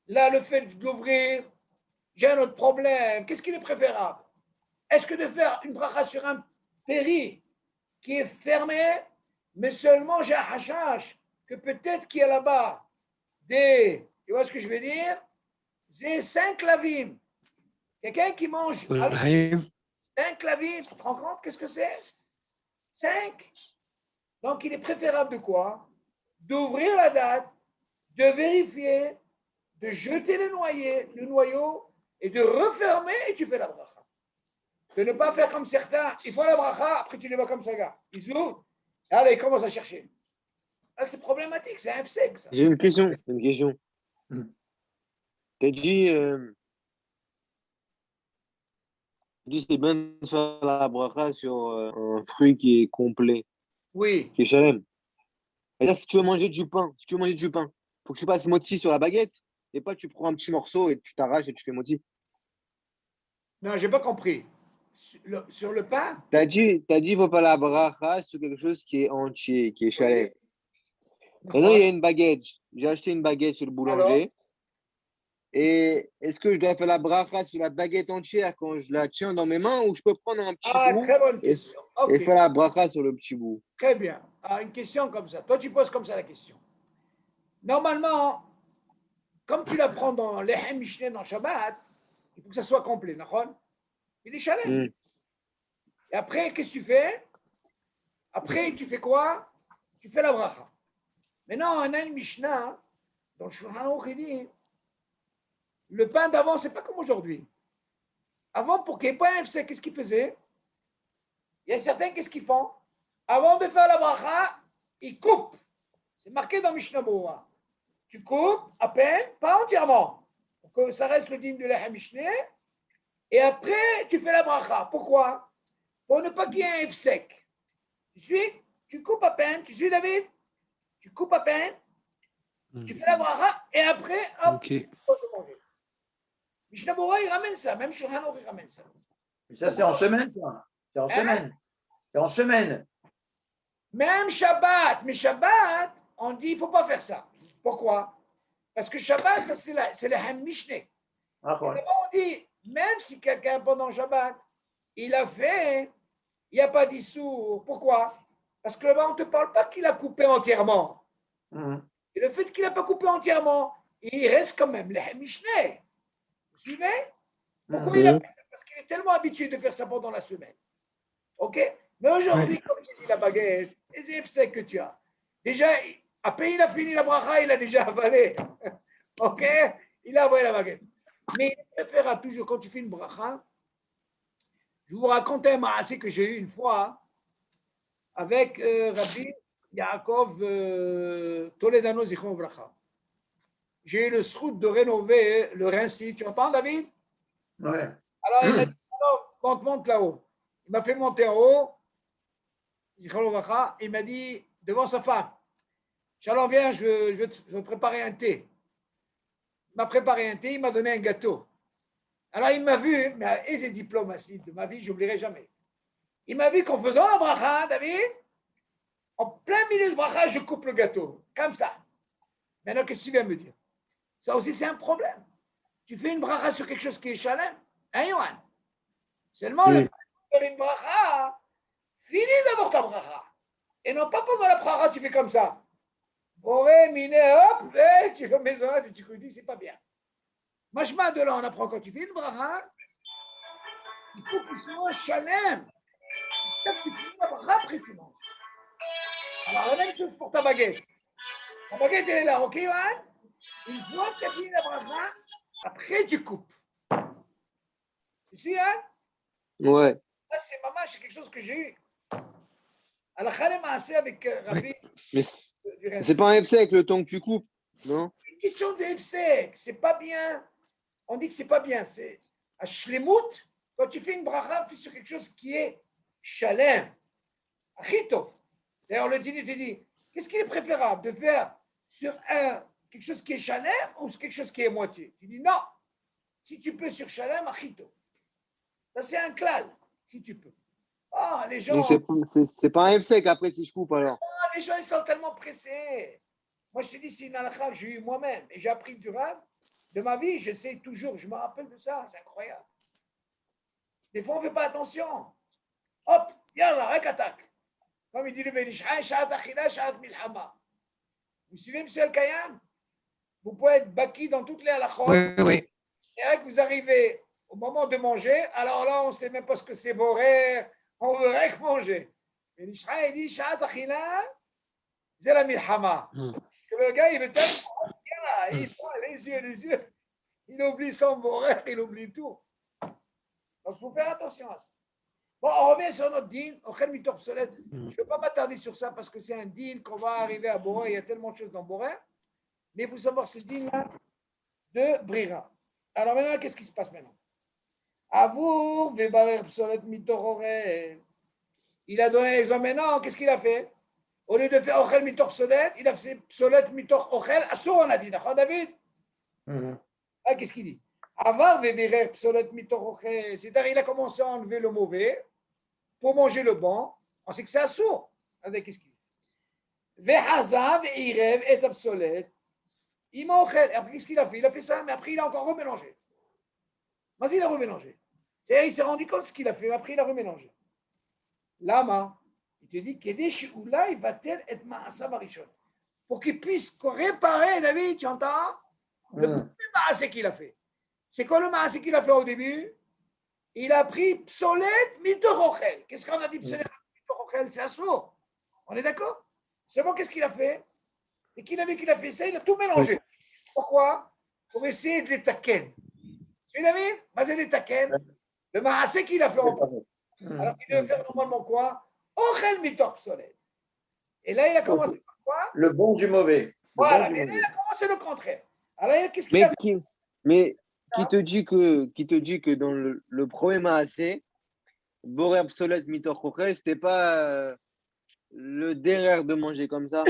Là, le fait de l'ouvrir, j'ai un autre problème. Qu'est-ce qu'il est préférable? Est-ce que de faire une bracha sur un péri, qui est fermé, mais seulement j'ai un hashash, que peut-être qu'il y a là-bas des, tu vois ce que je veux dire? C'est 5 lavim. Quelqu'un qui mange والحقيقة 5 lavim, tu te rends compte qu'est-ce que c'est? 5. Donc il est préférable de quoi? D'ouvrir la date, de vérifier, de jeter le noyau et de refermer et tu fais la bracha. De ne pas faire comme certains, il faut la bracha, après tu les vois comme ça, gars. Ils ouvrent, et allez, ils commencent à chercher. Là, c'est problématique, c'est un FSEC, ça. J'ai une question. Une question. Hmm. T'as dit, c'est bien de faire la bracha sur un fruit qui est complet, Oui. qui est chalem. C'est-à-dire, si tu veux manger du pain, faut que tu passes moti sur la baguette et pas tu prends un petit morceau et tu t'arraches et tu fais moti. Non, j'ai pas compris. Sur le pain? T'as dit, faut pas la bracha sur quelque chose qui est entier, qui est chalem. Oui. Maintenant, il y a une baguette. J'ai acheté une baguette chez le boulanger. Et est-ce que je dois faire la bracha sur la baguette entière quand je la tiens dans mes mains ou je peux prendre un petit bout Très bonne et, question. Ok, et faire la bracha sur le petit bout? très bien. Une question comme ça. Toi, tu poses comme ça la question. Normalement, comme tu la prends dans les Mishneh dans Shabbat, il faut que ça soit complet, d'accord? Il est chalem. Et après, qu'est-ce que tu fais? Après, tu fais quoi? Tu fais la bracha. Maintenant, on a une Mishnah dans le Shulchan Aruch qui dit le pain d'avant, c'est pas comme aujourd'hui. Avant, pour qu'il n'y ait pas un FC, qu'est-ce qu'ils faisaient? Il y a certains, qu'est-ce qu'ils font? Avant de faire la bracha, ils coupent. C'est marqué dans Mishnah Berurah. Tu coupes à peine, pas entièrement, pour que ça reste le digne de la Mishneh. Et après, tu fais la bracha. Pourquoi? Pour ne pas qu'il y ait un F sec. Tu suis? Tu coupes à peine. Tu suis, David? Tu coupes à peine. Tu fais la bracha. Et après, hop, Ok. tu peux manger. Mishnah Berurah, il ramène ça. Même Shulchan Aruch, il ramène ça. Mais ça, c'est en semaine, ça. C'est en semaine. C'est en semaine. Même Shabbat. Mais Shabbat, on dit, il ne faut pas faire ça. Pourquoi? Parce que Shabbat, ça, c'est le Ham Mishneh. Ah, Et ouais. là-bas, on dit, même si quelqu'un pendant Shabbat, il a fait, il n'y a pas d'issour. Pourquoi? Parce que là-bas, on ne te parle pas qu'il a coupé entièrement. Mhm. Et le fait qu'il n'a pas coupé entièrement, il reste quand même le Mishneh. Vous suivez? Pourquoi il a fait ça? Parce qu'il est tellement habitué de faire ça pendant la semaine. OK? Mais aujourd'hui, comme tu dis, la baguette, les FC que tu as, déjà, à peine il a fini la bracha, il a déjà avalé. OK? Il a avalé la baguette. Mais il préfère toujours, quand tu fais une bracha, je vous raconte un maassé que j'ai eu une fois avec Rabbi Yaakov Toledano Zichron Vracha. J'ai eu le srout de rénover le Rincy. Tu entends, David? Ouais. Alors, il m'a dit, alors, monte là-haut. Il m'a fait monter en haut. Zichron Vracha. Il m'a dit, devant sa femme, Shalom, viens, je vais te préparer un thé. Il m'a préparé un thé, il m'a donné un gâteau. Alors, il m'a vu, mais et ses diplomaties de ma vie, je n'oublierai jamais. Il m'a vu qu'en faisant la bracha, David, en plein milieu de bracha, je coupe le gâteau, comme ça. Maintenant, qu'est-ce que tu viens me dire? Ça aussi, c'est un problème. Tu fais une bracha sur quelque chose qui est chalem, hein, Yohan? Seulement, le fait de faire une bracha, finis d'abord ta bracha. Et non pas pendant la bracha, tu fais comme ça. Boré, miné, hop, tu fais maison, tu dis, c'est pas bien. Machma, de là, on apprend quand tu fais une bracha, il faut qu'il soit chalem. Tu finis la bracha, après tu manges. Alors, la même chose pour ta baguette. Ta baguette, elle est là, ok, Yohan? Une fois que tu as fini la bracha, après tu coupes. Tu suis, hein? Ouais. Ça, c'est maman, c'est quelque chose que j'ai eu. À la Khalem assez avec Rabbi Mais du Rincy. c'est pas un F avec le temps que tu coupes, non? Une question de FSEC, c'est pas bien. On dit que c'est pas bien. C'est à Shlemut, quand tu fais une bracha, fais sur quelque chose qui est chalem. Achitov. D'ailleurs, le dîner te dit, qu'est-ce qu'il est préférable de faire sur quelque chose qui est chalem ou sur quelque chose qui est moitié? Tu dis non. Si tu peux sur chalem, achitov. Ça, c'est un klal, si tu peux. Ah, les gens, Donc c'est pas un F sec après si je coupe alors. les gens, ils sont tellement pressés. Moi, je te dis, c'est une halakha que j'ai eue moi-même. Et j'ai appris du Rav. De ma vie, je sais toujours, je me rappelle de ça. C'est incroyable. Des fois, on ne fait pas attention. Hop, Yallah, rek attaque. Comme il dit le Benishraï, Sha'at Achila, Sha'at Milhama. Vous suivez, M. El-Kayam? Vous pouvez être baki dans toutes les halakhot. Oui. Et avec vous arrivez au moment de manger, alors là, on ne sait même pas ce que c'est borer, on veut rien que manger. Mais l'Ishraï dit Sha'at Achila, c'est la milhama. Que le gars, il veut tellement, il voit les yeux, il oublie son borer, il oublie tout. Donc, il faut faire attention à ça. Bon, on revient sur notre dîne, au Khel Mitor obsolète. Je ne vais pas m'attarder sur ça parce que c'est un dîne qu'on va arriver à borer, il y a tellement de choses dans borer. Mais il faut savoir ce dîne-là de Brira. Alors maintenant, qu'est-ce qui se passe maintenant? Avour, Vebarer obsolète Mitor Orel. Il a donné l'exemple maintenant, qu'est-ce qu'il a fait? Au lieu de faire Ochel Mitor obsolète, il a fait obsolète Mitor Ochel. Assur, on a dit, d'accord, David? Ah, qu'est-ce qu'il dit? Avar Vebarer obsolète Mitor Ochel. C'est-à-dire, il a commencé à enlever le mauvais pour manger le bon. On sait que c'est assur. Avec qu'est-ce qu'il dit? Vehazav Irev est obsolète. Il m'a Ochel. Après, qu'est-ce qu'il a fait? Il a fait ça, mais après, il a encore remélangé. Vas-y, il a remélangé. C'est-à-dire, il s'est rendu compte de ce qu'il a fait, mais après, il a remélangé. Lama, il te dit Kedesh Oulai va-t-elle être Maasa Barishon pour qu'il puisse réparer, David, tu entends? Le premier Maasé qu'il a fait. C'est quoi le Maasé qu'il a fait au début? Il a pris Psolet Mitochochel. Qu'est-ce qu'on a dit Psolet Mitochochel? C'est un sourd. On est d'accord? C'est bon, qu'est-ce qu'il a fait? Et qu'il a vu qu'il a fait ça, il a tout mélangé. Pourquoi? Pour essayer de les taquer. Tu l'as vu? Vas-y, les taquer. Le Maasé qu'il a fait en premier. Alors qu'il devait faire normalement quoi? Ochel mitor psolet. Et là, il a commencé par quoi? Le bon du mauvais. Voilà, et là, il a commencé le contraire. Alors, qu'est-ce qu'il a fait? Mais qui te dit que dans le premier Maasé, Boré obsolète Mitochoché, c'était pas le derrière de manger comme ça?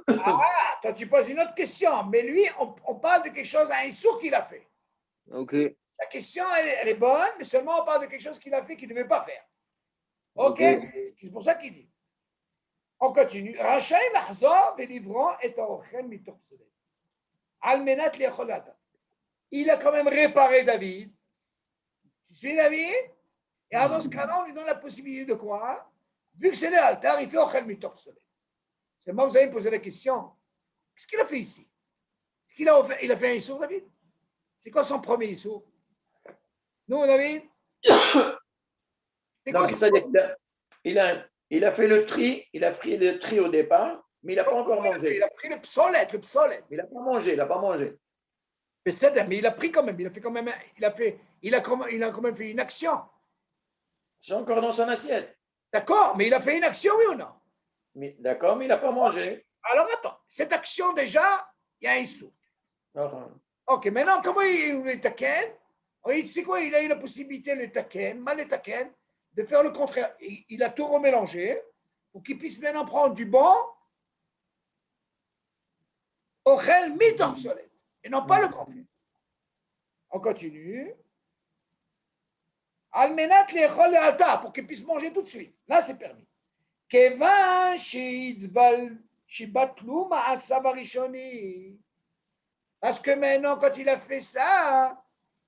Ah, toi, tu poses une autre question. Mais lui, on parle de quelque chose à un sourd qu'il a fait. Ok. La question, elle est bonne, mais seulement on parle de quelque chose qu'il a fait qu'il ne devait pas faire. Ok? C'est pour ça qu'il dit. On continue. Rachaï l'achzor velivrant et aochem mitor psolet. Almenat liacholata. Il a quand même réparé David. Tu suis David? Et dans ce cas-là, on lui donne la possibilité de quoi? Vu que c'est l'altar, il fait ochem mitor psolet. C'est moi, vous allez me poser la question. Qu'est-ce qu'il a fait ici? Il a fait un issour, David? C'est quoi son premier issour? Nous, David? Donc, il a fait le tri au départ, mais il n'a pas encore mangé. Il a pris le psolet. Il n'a pas mangé. Mais il a pris quand même. Il a quand même fait une action. C'est encore dans son assiette. D'accord, mais il a fait une action, oui ou non? D'accord, mais il n'a pas mangé. Alors attends, cette action déjà, il y a un sou. Ok, maintenant, comment il le taquine? Tu sais quoi, il a eu la possibilité, le taquine, mal le taquine, de faire le contraire. Il a tout remélangé pour qu'il puisse maintenant prendre du bon ochel mitor psolet, et non pas le contraire. On continue. Almenat lechol le'ata, pour qu'il puisse manger tout de suite. Là, c'est permis. Kevan shibatlu ma'asa barishoni. Parce que maintenant, quand il a fait ça,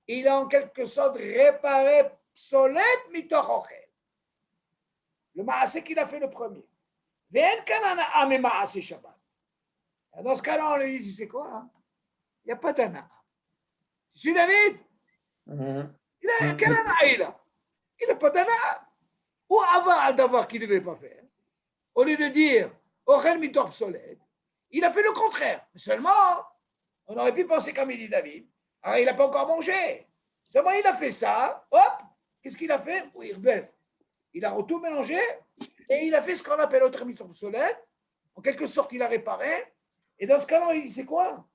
il a en quelque sorte réparé psolet mitor ochel. Le maasé qu'il a fait le premier. Ve'en kanana ame maasé shabbat. Dans ce cas-là, on lui dit, c'est quoi? Il n'y a pas d'ana. Tu suis David? Quel ana il a? Il n'a pas d'ana. Ou avoir un devoir qu'il ne devait pas faire. Au lieu de dire, ochel mitor psolet, il a fait le contraire. Seulement, on aurait pu penser comme il dit David. Alors, il n'a pas encore mangé. Seulement, il a fait ça. Hop, qu'est-ce qu'il a fait? Oui, il a tout mélangé et il a fait ce qu'on appelle ochel mitor psolet. En quelque sorte, il a réparé. Et dans ce cas-là, il dit, c'est quoi?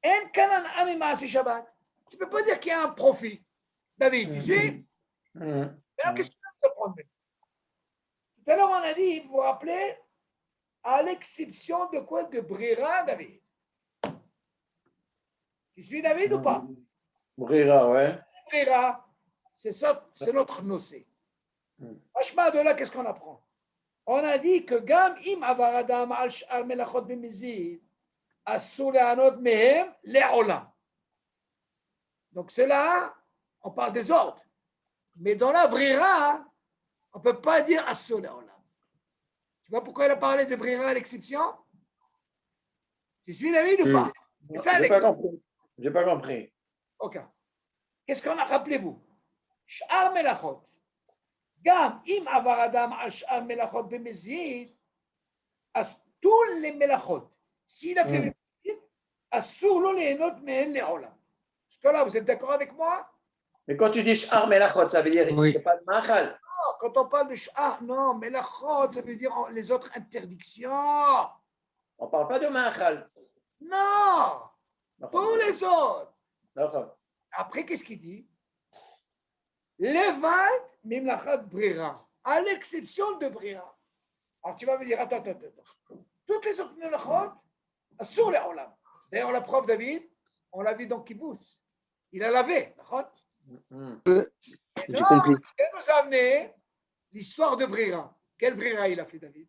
En kanan amima c'est Shabbat. Tu ne peux pas dire qu'il y a un profit. David, tu sais? Alors, qu'est-ce que tu vas te prendre? Tout à l'heure, on a dit, vous vous rappelez, à l'exception de quoi? De Brira, David. Tu suis David ou pas? Brira, ouais. Brira, c'est notre nocé. Franchement, de là, qu'est-ce qu'on apprend? On a dit que Gam im avaradam al melachot b'mizid asur le'anot mehem le'olam. Donc cela, on parle des ordres. Mais dans la brira, On ne peut pas dire Assur Leolam. Tu vois pourquoi il a parlé de Brira à l'exception? Tu suis David ou pas? C'est ça, J'ai pas compris. J'ai pas compris. Ok. Qu'est-ce qu'on a, rappelez-vous? Sh'ar melachot. Gam, im avar adam al sh'ar melachot bemezid, as tous les melachot. S'il a fait bemezid, assur lo lehenot mehen leolam. Jusque là, vous êtes d'accord avec moi? Mais quand tu dis Sh'ar Melachot, ça veut dire Oui. c'est pas le Machal. Non, quand on parle de sh'ar, non, melachot, ça veut dire les autres interdictions. On parle pas de Machal. Non, tous les autres. D'accord. Après, qu'est-ce qu'il dit? Levad mimlachat brira, à l'exception de brira. Alors tu vas me dire, attends. Toutes les autres melachot, sur les olam. D'ailleurs, la preuve, David, on l'a vu dans Kibbutz. Il a lavé, d'accord? J'ai compris. Elle nous a amené l'histoire de brira. Quel brira il a fait, David?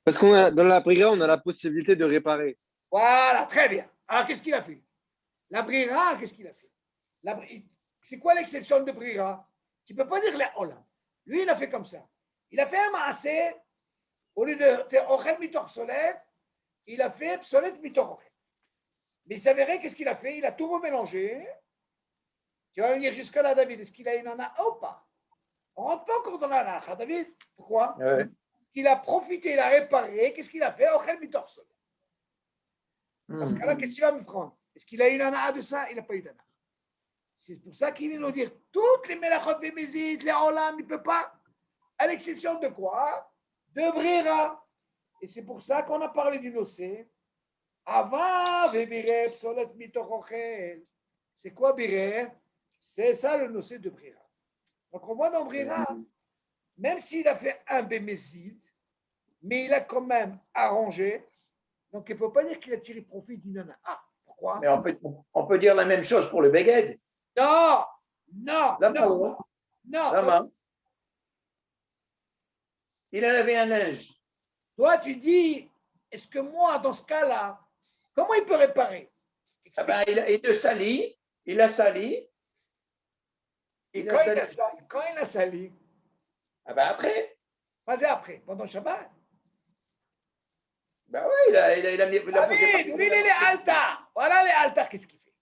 Parce qu'on a, dans la prière, on a la possibilité de réparer. Voilà, très bien. Alors, qu'est-ce qu'il a fait? La brira, qu'est-ce qu'il a fait? C'est quoi l'exception de brira? Tu ne peux pas dire les olam. Lui, il a fait comme ça. Il a fait un maasé, au lieu de faire ochel mitor solet, il a fait psolet mitor ochel. Mais il s'avérait, qu'est-ce qu'il a fait? Il a tout remélangé. Tu vas me dire jusque-là, David, est-ce qu'il a une ana ou pas? On ne rentre pas encore dans la nana, David. Pourquoi? Ouais. Il a profité, il a réparé. Qu'est-ce qu'il a fait? Ochel mitor solet. Parce que là, qu'est-ce qu'il va me prendre? Est-ce qu'il a une ana de ça? Il n'a pas eu d'ana. C'est pour ça qu'il vient nous dire toutes les melachot bémézides, les olam, il ne peut pas. À l'exception de quoi? De brira. Et c'est pour ça qu'on a parlé du nocé. Ava vebire psolet mitochochel. C'est quoi bire? C'est ça le nocé de brira. Donc on voit dans brira, même s'il a fait un bémézide, mais il a quand même arrangé. Donc il ne peut pas dire qu'il a tiré profit d'une nana. Ah, pourquoi? Mais on peut dire la même chose pour le Beged. Non. Lama. Il avait un linge. Toi, tu dis, est-ce que moi, dans ce cas-là, comment il peut réparer? Ah ben, il te salit, il a sali. Et quand il a sali, Ah ben après. pas après, pendant Shabbat. Ben oui, il a mis. Il a posé David, oui, les altas. Voilà les altas, qu'est-ce qu'il fait?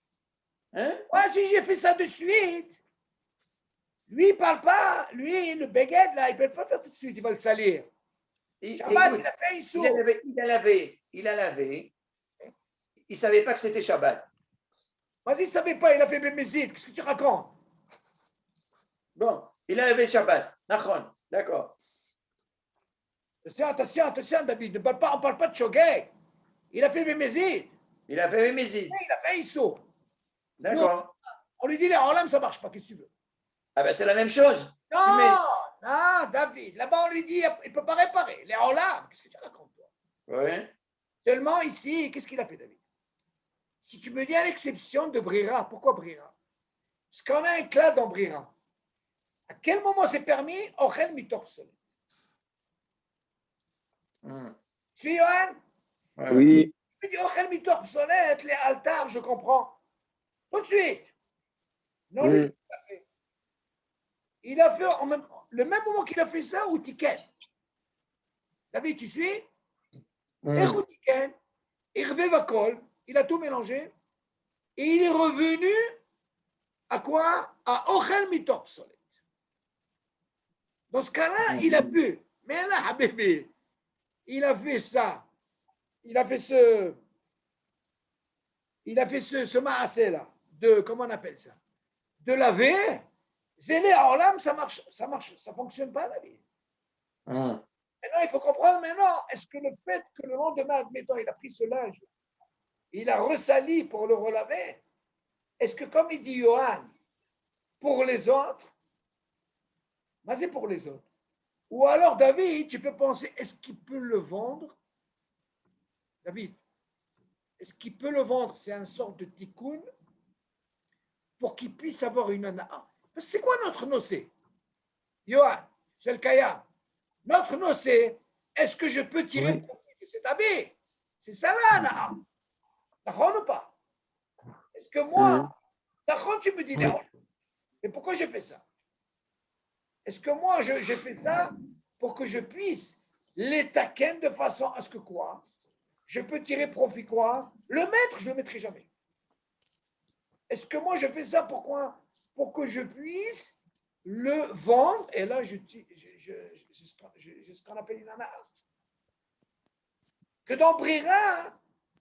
Hein? Moi, si j'ai fait ça de suite, lui, il ne parle pas. Lui, le Beged, là, il ne peut pas faire tout de suite, il va le salir. Shabbat, Écoute, il a fait Issou. il a lavé. Il ne savait pas que c'était Shabbat. Vas-y, il ne savait pas, il a fait Bémézid. Qu'est-ce que tu racontes? Bon, il a lavé Shabbat. Nachon, d'accord. Attention, David, on ne parle pas de Shogeg. Il a fait Bémézid. Il a fait Mézid. Il a fait Issou. D'accord. On lui dit les olam, ça ne marche pas, qu'est-ce que tu veux? Ah ben c'est la même chose. Non, David, là-bas on lui dit, il ne peut pas réparer. Les olam, qu'est-ce que tu racontes, toi? Oui. Seulement ici, qu'est-ce qu'il a fait, David? Si tu me dis à l'exception de Brira, pourquoi Brira? Parce qu'on a un clad dans Brira. À quel moment c'est permis? Ochel mitor solet. Tu es Yohan? Oui. Tu dis Ochel mitor solet, les altars, je comprends. Tout de suite. Non, lui, il a fait le même moment qu'il a fait ça ou Tiken. David, tu suis? Écoute, Tiken, Hervé Vakol, il a tout mélangé et il est revenu à quoi? À Ochel mitor solet. Dans ce cas-là, il a pu. Mais là, Habibi, il a fait ça. Il a fait ce maasé-là. Comment on appelle ça? De laver. Zélé à Olam, ça marche, ça fonctionne pas, la vie. Maintenant, il faut comprendre maintenant, est-ce que le fait que le lendemain, admettons, il a pris ce linge, il a ressali pour le relaver, est-ce que, comme il dit Johan, pour les autres, mais c'est pour les autres. Ou alors, David, tu peux penser, est-ce qu'il peut le vendre? David, est-ce qu'il peut le vendre? C'est une sorte de tikkun pour qu'il puisse avoir une ana'a. C'est quoi notre nocé? Yohan, c'est le Kayam. Notre nocé, est-ce que je peux tirer profit de cet habit? C'est ça là, ana'a. D'accord ou pas? Est-ce que moi, d'accord, tu me dis, mais pourquoi j'ai fait ça? est-ce que moi, j'ai fait ça pour que je puisse les taquiner de façon à ce que quoi? Je peux tirer profit quoi? Le mettre, je ne le mettrai jamais. Est-ce que moi, je fais ça pourquoi? Pour que je puisse le vendre, et là, je ce qu'on appelle une ana. Que dans Brira,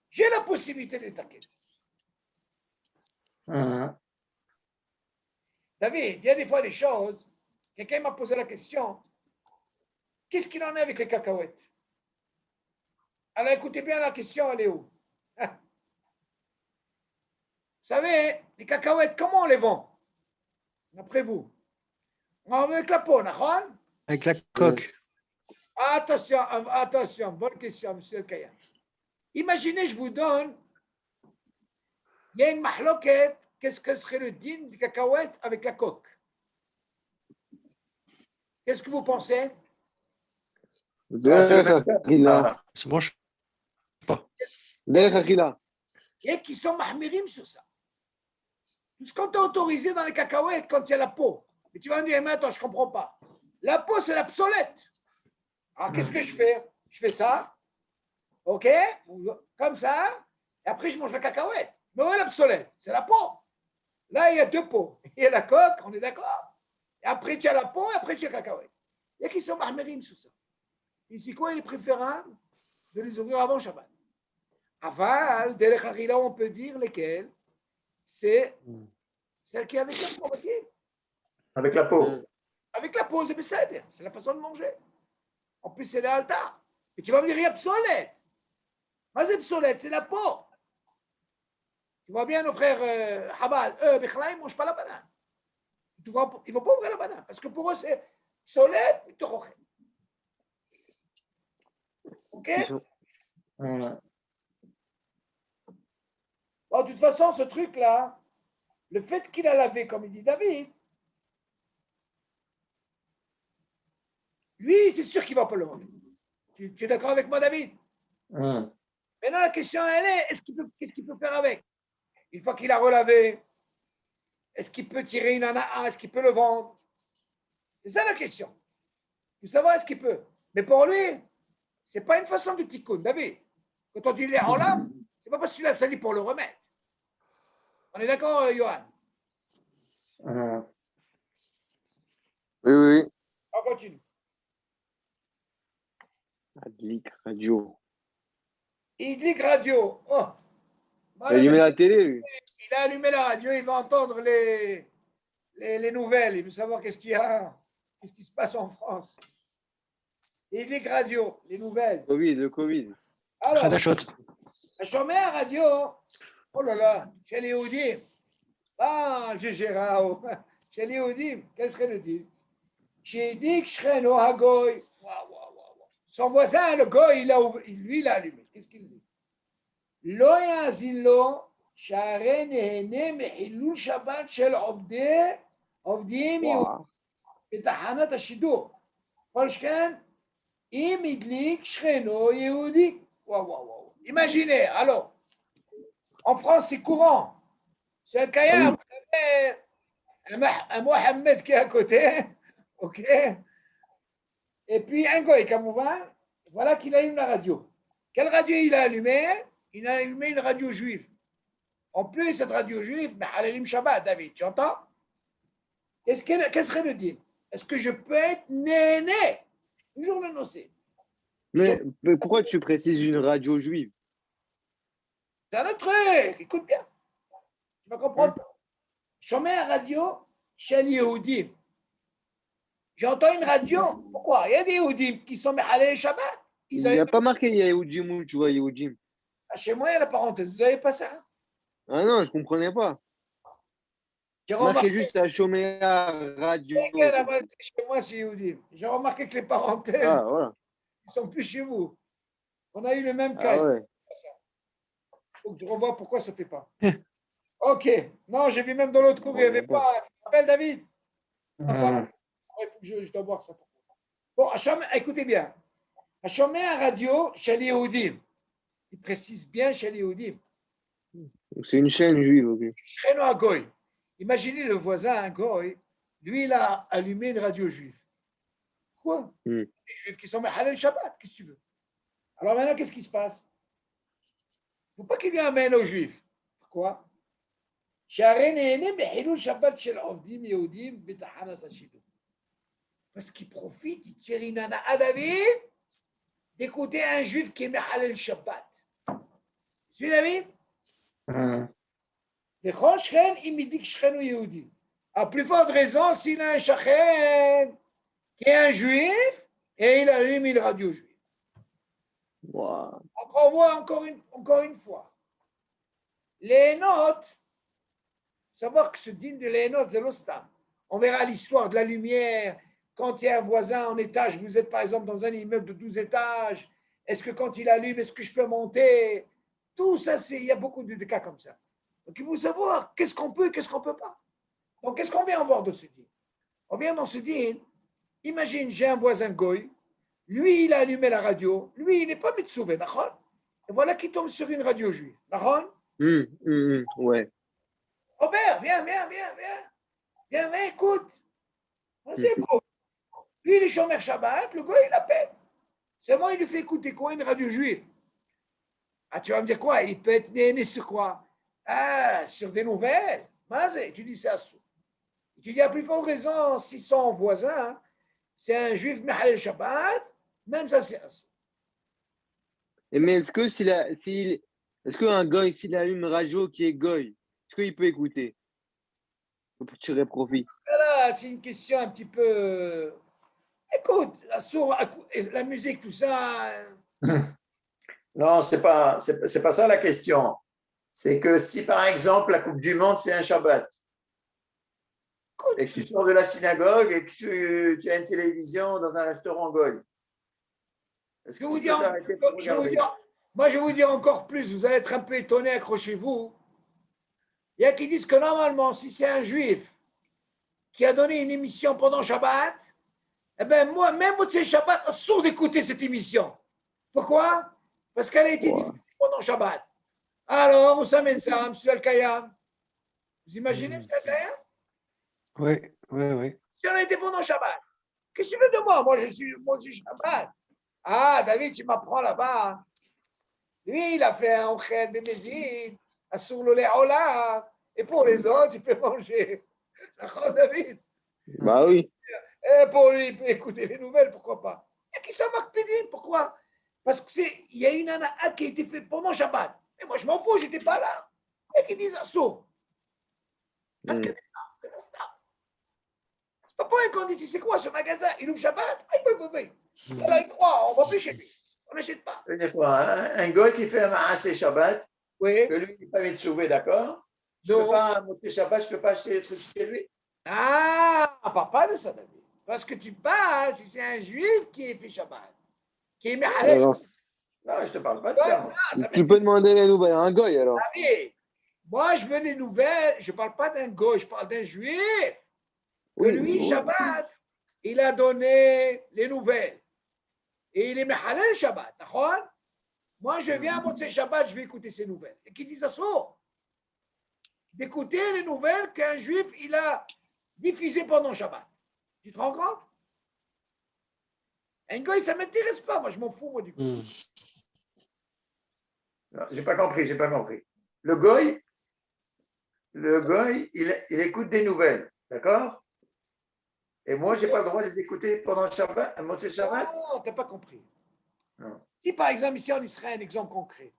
j'ai la possibilité de les taquiner. David, il y a des fois des choses, quelqu'un m'a posé la question, qu'est-ce qu'il en est avec les cacahuètes? Alors écoutez bien la question, elle est où? Vous savez, les cacahuètes, comment on les vend? D'après vous? Avec la peau, d'accord? Avec la coque. Attention, bonne question, monsieur Kaya. Imaginez, je vous donne, il y a une mahloquette, qu'est-ce que serait le dîme du cacahuète avec la coque? Qu'est-ce que vous pensez? Ça mange pas. Il y a qui sont mahmirim sur ça. Tout ce qu'on est autorisé dans les cacahuètes quand il y a la peau. Et tu vas me dire, mais attends, je ne comprends pas. La peau, c'est l'obsolète. Alors, qu'est-ce que je fais? Je fais ça, OK? Comme ça, et après, je mange la cacahuète. Mais où est l'obsolète? C'est la peau. Là, il y a deux peaux. Il y a la coque, on est d'accord? Et après, tu as la peau, et après, tu as la cacahuète. Il y a qui sont mahmirim sur ça. Et c'est quoi, il est préférable de les ouvrir avant Shabbat? Aval, derech harila, on peut dire lesquels? C'est celle qui est avec la peau. Avec la peau. Avec la peau, c'est la façon de manger. En plus, c'est l'altar. Et tu vas me dire, il y a obsolète. Mais c'est obsolète, c'est la peau. Tu vois bien nos frères Habal, eux, Bechla, ils ne mangent pas la banane. Ils ne vont pas ouvrir la banane. Parce que pour eux, c'est obsolète, ils te rochent. OK? Bon, de toute façon, ce truc-là, le fait qu'il a lavé, comme il dit David, lui, c'est sûr qu'il ne va pas le vendre. Tu es d'accord avec moi, David? Maintenant, la question, elle est, qu'est-ce qu'il peut faire avec? Une fois qu'il a relavé, est-ce qu'il peut tirer une ana'a? Est-ce qu'il peut le vendre? C'est ça la question. Vous savez, est-ce qu'il peut? Mais pour lui, ce n'est pas une façon de tikkun, David. Quand on dit les olam, ce n'est pas parce que tu l'as sali pour le remettre. On est d'accord, Johan? Oui. On continue. Adlik Radio. Idlik Radio. Oh. Il a allumé la télé, lui. Il a allumé la radio, il va entendre les nouvelles, il veut savoir qu'est-ce qu'il y a, qu'est-ce qui se passe en France. Idlik Radio, les nouvelles. Le Covid. Alors, Hadashot. je mets à radio, oh là là, chez les Oudim. Ah, Gérard, chez les Oudim, quel serait le dit? Chez Dik Shreno Hagoy. Son voisin, le goy, lui, il a allumé. Qu'est-ce qu'il dit? Lo yazilo share nehene mehilul Shabbat shel עובדים בתחנת השידור. כל שכן, אם הדליק שכנו יהודי. Waouh. Imaginez, alors, en France, c'est courant. C'est un caillard, vous savez, un Mohamed qui est à côté, OK? Et puis un goy, Kamouvan, voilà qu'il allume la radio. Quelle radio il a allumé? Il a allumé une radio juive. En plus, cette radio juive, mais Halalim Shabbat, David, tu entends? Quel serait le dit? Est-ce que je peux être néné? Toujours le nocé. Mais pourquoi tu précises une radio juive? C'est un autre truc. Écoute bien. Tu vas comprendre. Je mets une radio chez les Yehudim. J'entends une radio. Pourquoi? Il y a des Yehudim qui sont Mehalel Shabbat. Il n'y a pas marqué Yehudim où tu vois Yehudim. Chez moi, il y a la parenthèse. Vous n'avez pas ça? Ah non, je ne comprenais pas. J'ai Marqué remarqué juste à Shoméa Radio. chez moi, c'est Yehudim. J'ai remarqué que les parenthèses Voilà. ne sont plus chez vous. On a eu le même cas. Ouais. Il faut que je revoie pourquoi ça ne fait pas. OK. Non, j'ai vu même dans l'autre cours, il n'y avait pas. Tu te rappelles, David? Je dois voir ça. Bon, écoutez bien. Shoméa Radio chez les Yehudim. Il précise bien chez les Yehudim. C'est une chaîne juive. Okay. Shreno Hagoy. Imaginez le voisin, un goy, Lui, il a allumé une radio juive. Quoi? Les juifs qui sont Halal Shabbat, qu'est-ce que tu veux? Alors maintenant, qu'est-ce qui se passe? Il ne faut pas qu'il lui amène aux juifs. Pourquoi? Parce qu'il profite, il tire une nana à David d'écouter un juif qui est Halal Shabbat. Tu suis David? À plus forte raison, s'il a un shachen qui est un juif et il allume une radio juive. Wow. On voit encore une fois. Les notes, savoir que ce dîme de les notes, c'est l'ostam. On verra l'histoire de la lumière. Quand il y a un voisin en étage, vous êtes par exemple dans un immeuble de 12 étages, est-ce que quand il allume, est-ce que je peux monter? Tout ça, il y a beaucoup de cas comme ça. Donc, il faut savoir qu'est-ce qu'on peut et qu'est-ce qu'on ne peut pas. Donc, qu'est-ce qu'on vient voir dans ce dîme? On vient dans ce dîme, imagine, j'ai un voisin goy, lui, il a allumé la radio, lui, il n'est pas mitzouvé, d'accord? Et voilà qu'il tombe sur une radio juive, d'accord? Ouais. Robert, viens, écoute. Vas-y, écoute. Lui, il est chômeur Shabbat, le gars, il appelle. C'est moi, il lui fait écouter quoi? Une radio juive. Ah, tu vas me dire quoi? Il peut être né sur quoi? Ah, sur des nouvelles. Mazé, tu dis ça. Tu dis à plus forte raison, si son voisin, c'est un juif Mehalel Shabbat, même ça, c'est assaut. Mais est-ce qu'un goy, s'il allume une radio qui est goy, est-ce qu'il peut écouter? Pour tirer profit. Là, c'est une question un petit peu. Écoute, la musique, tout ça. Non, c'est pas ça la question. C'est que si, par exemple, la Coupe du Monde, c'est un Shabbat, et que tu sors de la synagogue et que tu as une télévision dans un restaurant goy, est-ce que tu peux t'arrêter pour regarder? Moi, je vais vous dire encore plus. Vous allez être un peu étonnés, accrochez-vous. Il y a qui disent que normalement, si c'est un juif qui a donné une émission pendant Shabbat, eh bien, moi, même c'est Shabbat, sourd d'écouter cette émission. Pourquoi? Parce qu'elle a été diffusée pendant Shabbat. Alors, où ça mène ça, M. Al-Kayam? Vous imaginez, M. Al-Kayam? Oui. Si on a été pendant Shabbat, qu'est-ce que tu veux de moi? Moi, je suis Shabbat. Ah, David, tu m'apprends là-bas. Lui, il a fait un Ochet Bémézid, un Sourlolé Ola, et pour les autres, il peut manger. D'accord, David? Bah oui. Et pour lui, il peut écouter les nouvelles, pourquoi pas? Et qui ça marque Pédine, pourquoi? Parce qu'il y a une nana qui a été faite pendant Shabbat. Et moi, je m'en fous, je n'étais pas là. Et qui disent assaut. C'est pas pour un qu'on dit, tu sais quoi, ce magasin, il ouvre Shabbat, alors il croit, on va plus chez lui. On n'achète pas. Un gars qui fait un Maaseh Shabbat, Oui. que lui, il n'est pas mitzouvé, d'accord? Je ne peux pas monter Shabbat, je ne peux pas acheter des trucs chez lui. Ah, on ne parle pas de ça, David. Parce que tu parles, si c'est un juif qui est fait Shabbat, qui est Mehalel. Non, je ne te parle pas de ça. Tu peux demander les nouvelles à un goy alors. David, moi, je veux les nouvelles, je ne parle pas d'un goy, je parle d'un juif. Que lui, Shabbat, il a donné les nouvelles. Et il est Mehalel Shabbat, d'accord? Moi, je viens à Motzei Shabbat, je vais écouter ces nouvelles. Et qui disent ça sort d'écouter les nouvelles qu'un juif, il a diffusées pendant Shabbat. Tu te rends compte? Un goy, ça ne m'intéresse pas. Moi, je m'en fous, moi, du coup. Je n'ai pas compris. Le goy, il écoute des nouvelles, d'accord? Et moi, je n'ai pas le droit de les écouter pendant Shabbat, Motzei Shabbat? Non, tu n'as pas compris. Non. Si, par exemple, ici en Israël, un exemple concret.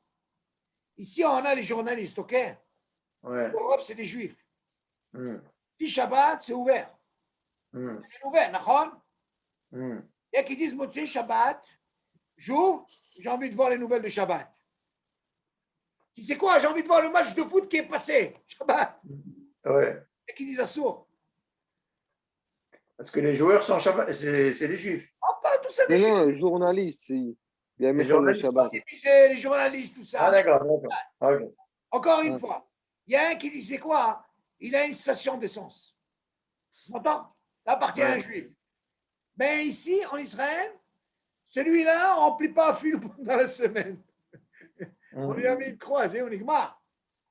Ici, on a les journalistes, OK? Ouais. L'Europe, c'est des juifs. Si Shabbat, c'est ouvert. C'est des nouvelles, d'accord? Il y a qui disent, Motzei Shabbat, j'ouvre, j'ai envie de voir les nouvelles de Shabbat. Tu sais quoi? J'ai envie de voir le match de foot qui est passé, Shabbat. Ouais. Il y a qui disent assourd. Parce que les joueurs sont Shabbat, c'est des juifs. Ah, pas tout ça des Non, les journalistes, il y a Les journalistes, Shabbat. c'est les journalistes, tout ça. Ah, d'accord. Okay. Encore une fois, il y a un qui dit, c'est quoi? Il a une station d'essence. Tu m'entends? Ça appartient à un juif. Mais ici, en Israël, celui-là, on ne remplit pas à fil dans la semaine. On lui a mis une croisée, on est marre.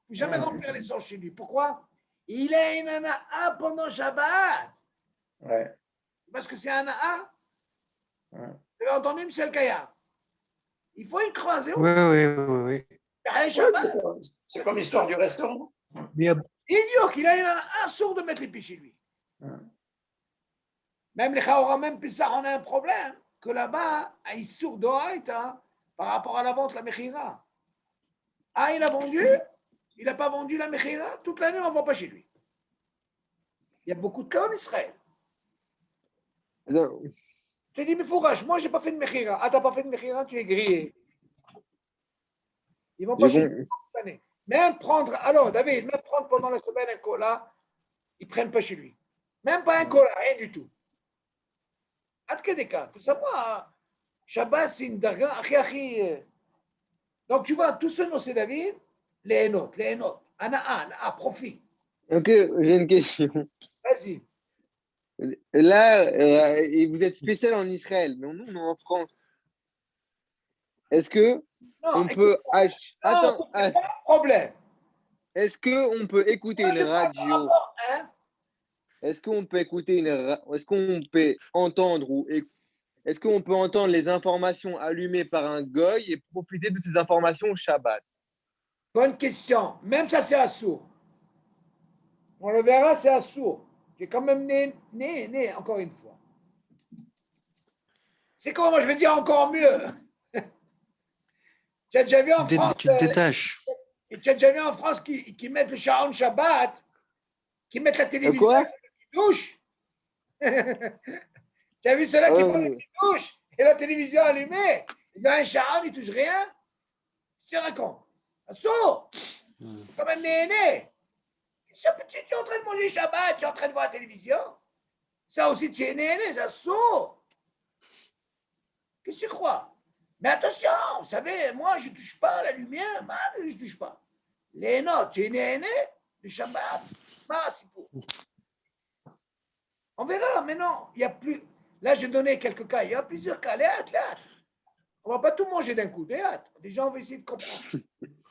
Il ne faut jamais remplir l'essence chez lui. Pourquoi? Il a une nana pendant Shabbat. Ouais. Parce que c'est un A. Ouais. Vous avez entendu, M. Kaya? Il faut une croisée. Oui, oui, oui, oui. C'est comme l'histoire du restaurant. Mais il y a- Idiot qu'il a un sourd de mettre les pieds chez lui. Ouais. Même les Khaora, même plus ça, on a un problème. Que là-bas, il est sourd d'Oaïta par rapport à la vente, la Mechira. Ah, il a vendu, il n'a pas vendu la Mechira, toute l'année, on ne vend pas chez lui. Il y a beaucoup de cas en Israël. Non. Je te dis, mais Fourage, moi, je n'ai pas fait de Mechira. Ah, tu n'as pas fait de Mechira, tu es grillé. Ils ne vont pas chez lui toute l'année. Même prendre, alors, David, même prendre pendant la semaine un cola, ils ne prennent pas chez lui. Même pas un cola, rien du tout. À quel des cas, il faut savoir, Shabbat, c'est une darga, Donc, tu vois, tous ceux dont c'est David, les notes, Ana, profit. Ok, j'ai une question. Vas-y. Là, et vous êtes spécial en Israël, mais nous, on est en France. Est-ce que Non, on écoute, peut non, c'est pas un problème. est-ce que on peut écouter Moi, une je parle par radio? rapport, hein. Est-ce qu'on peut écouter est-ce qu'on peut entendre est-ce qu'on peut entendre les informations allumées par un goy et profiter de ces informations au Shabbat? Bonne question. Même ça, c'est assourd. On le verra, c'est assourd. J'ai quand même né, encore une fois. C'est comment, moi, je vais dire encore mieux. Tu as déjà vu en France, Tu te détaches. tu as déjà vu en France qui mettent le Sharon Shabbat, qui mettent la télévision Quoi? qui douche. Tu as vu ceux-là qui font les douches et la télévision allumée? Ils ont un Sharon, ils ne touchent rien. C'est raconte. Assourd. Quand même né. Tu es en train de manger Shabbat, tu es en train de voir la télévision. Ça aussi, tu es né, ça saut. Qu'est-ce que tu crois? Mais attention, vous savez, moi, je ne touche pas la lumière, je ne touche pas. Les notes, tu es né, le Shabbat, c'est pour. On verra, mais non, il n'y a plus. Là, je donnais quelques cas, il y a plusieurs cas. Les hâtes. On ne va pas tout manger d'un coup, des hâtes. Déjà, on va essayer de comprendre.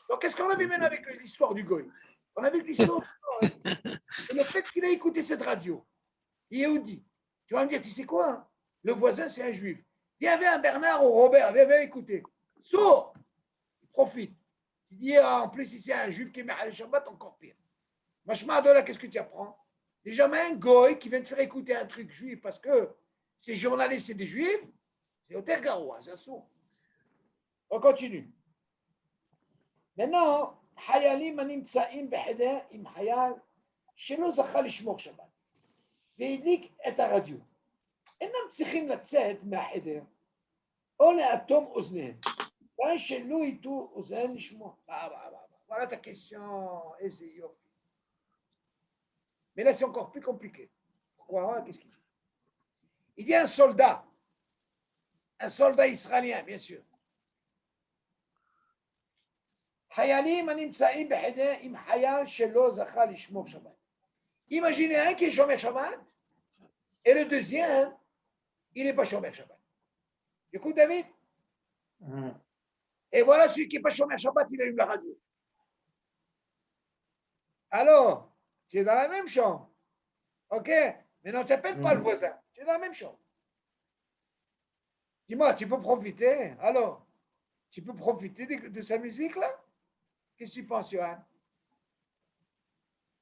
Donc, qu'est-ce qu'on a vu maintenant avec l'histoire du goy? On a vu que l'histoire du goy, et le fait qu'il a écouté cette radio, Yehudi, tu vas me dire, tu sais quoi? Le voisin, c'est un juif. Viens, Bernard ou Robert, viens écouter. Sourd, il profite. Il dit, en plus, si c'est un juif qui met à Shabbat, encore pire. Machma là, qu'est-ce que tu apprends? Déjà, mais un goy qui vient te faire écouter un truc juif parce que ces journalistes, c'est des juifs, c'est au tergaroua, c'est sourd. On continue. Maintenant, חיילים הנמצאים בחדר עם חייל שלא זכה לשמור שבת והדליק את הרדיו. אינם צריכים לצאת מהחדר או לאטום אוזניהם. כדי שלא ייתו אוזניהם לשמוע. Voilà ta question. איזה יופי. Mais là, c'est encore plus compliqué. Pourquoi? Qu'est-ce qu'il dit? Il dit un soldat israélien, bien sûr. חיילים הנמצאים בחדר עם חייל שלא זכה לשמור שבת. Imaginez un qui est shomer Shabbat et le deuxième, il n'est pas shomer Shabbat. Écoute, David. Et voilà celui qui n'est pas shomer Shabbat, il allume la radio. Alors, tu es dans la même chambre. OK? Mais non, tu n'appelles pas le voisin. Tu es dans la même chambre. Dis-moi, tu peux profiter? Alors, tu peux profiter de sa musique là? Qu'est-ce que tu penses, Johan?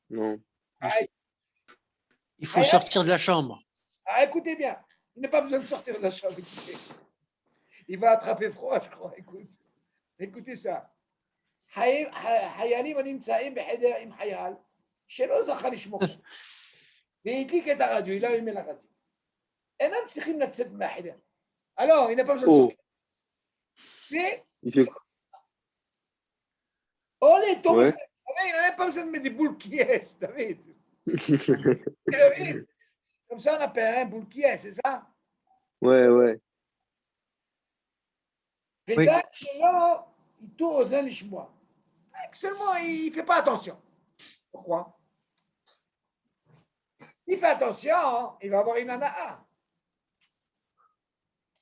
Non. Il faut sortir de la chambre. Ah, écoutez bien. Il n'a pas besoin de sortir de la chambre. Écoutez. Il va attraper froid, je crois. Écoutez ça. חיילים הנמצאים בחדר עם חייל שלא זכה לשמור והדליק את הרדיו, il a allumé la radio. אינם צריכים לצאת מהחדר. Alors, il n'a pas besoin de sortir. Mais, oh, les tombes, il n'a même pas besoin de mettre des boules qui est, David. Comme ça, on appelle un boule qui est, c'est ça? Ouais. Oui. Il tourne aux Lishmois. Seulement, il ne fait pas attention. Pourquoi? S'il fait attention, il va avoir une ana'a.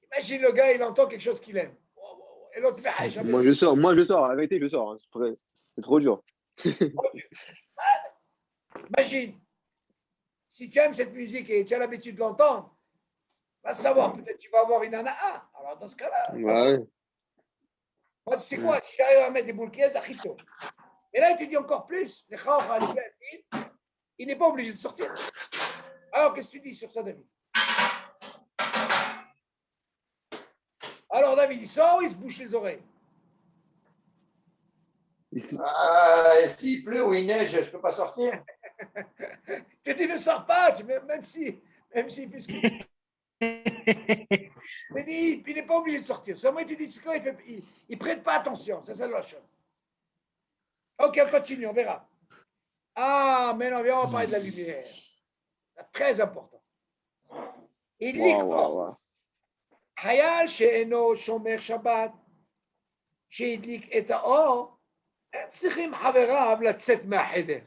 Imagine le gars, il entend quelque chose qu'il aime. Et l'autre, Moi, je sors. La vérité, je sors. C'est trop dur. Imagine. si tu aimes cette musique et tu as l'habitude de l'entendre, va savoir, peut-être tu vas avoir une ana'a. Alors dans ce cas-là, Ouais. moi, tu sais quoi, si j'arrive à mettre des boules qui achito. Et là, il te dit encore plus, il n'est pas obligé de sortir. Alors, qu'est-ce que tu dis sur ça, David? Alors, David, il sort, il se bouche les oreilles. S'il pleut ou il neige, je ne peux pas sortir. Je te dis, ne sors pas, même s'il fait ce que tu veux. Il n'est pas obligé de sortir. Seulement, il te dit, c'est quoi, il ne prête pas attention. C'est ça la chose. Ok, on continue, on verra. Ah, maintenant, on va parler de la lumière. C'est très important. Il dit quoi? חייל שאינו שומר שבת, שהדליק את האור, הם צריכים חבריו לצאת מהחדר.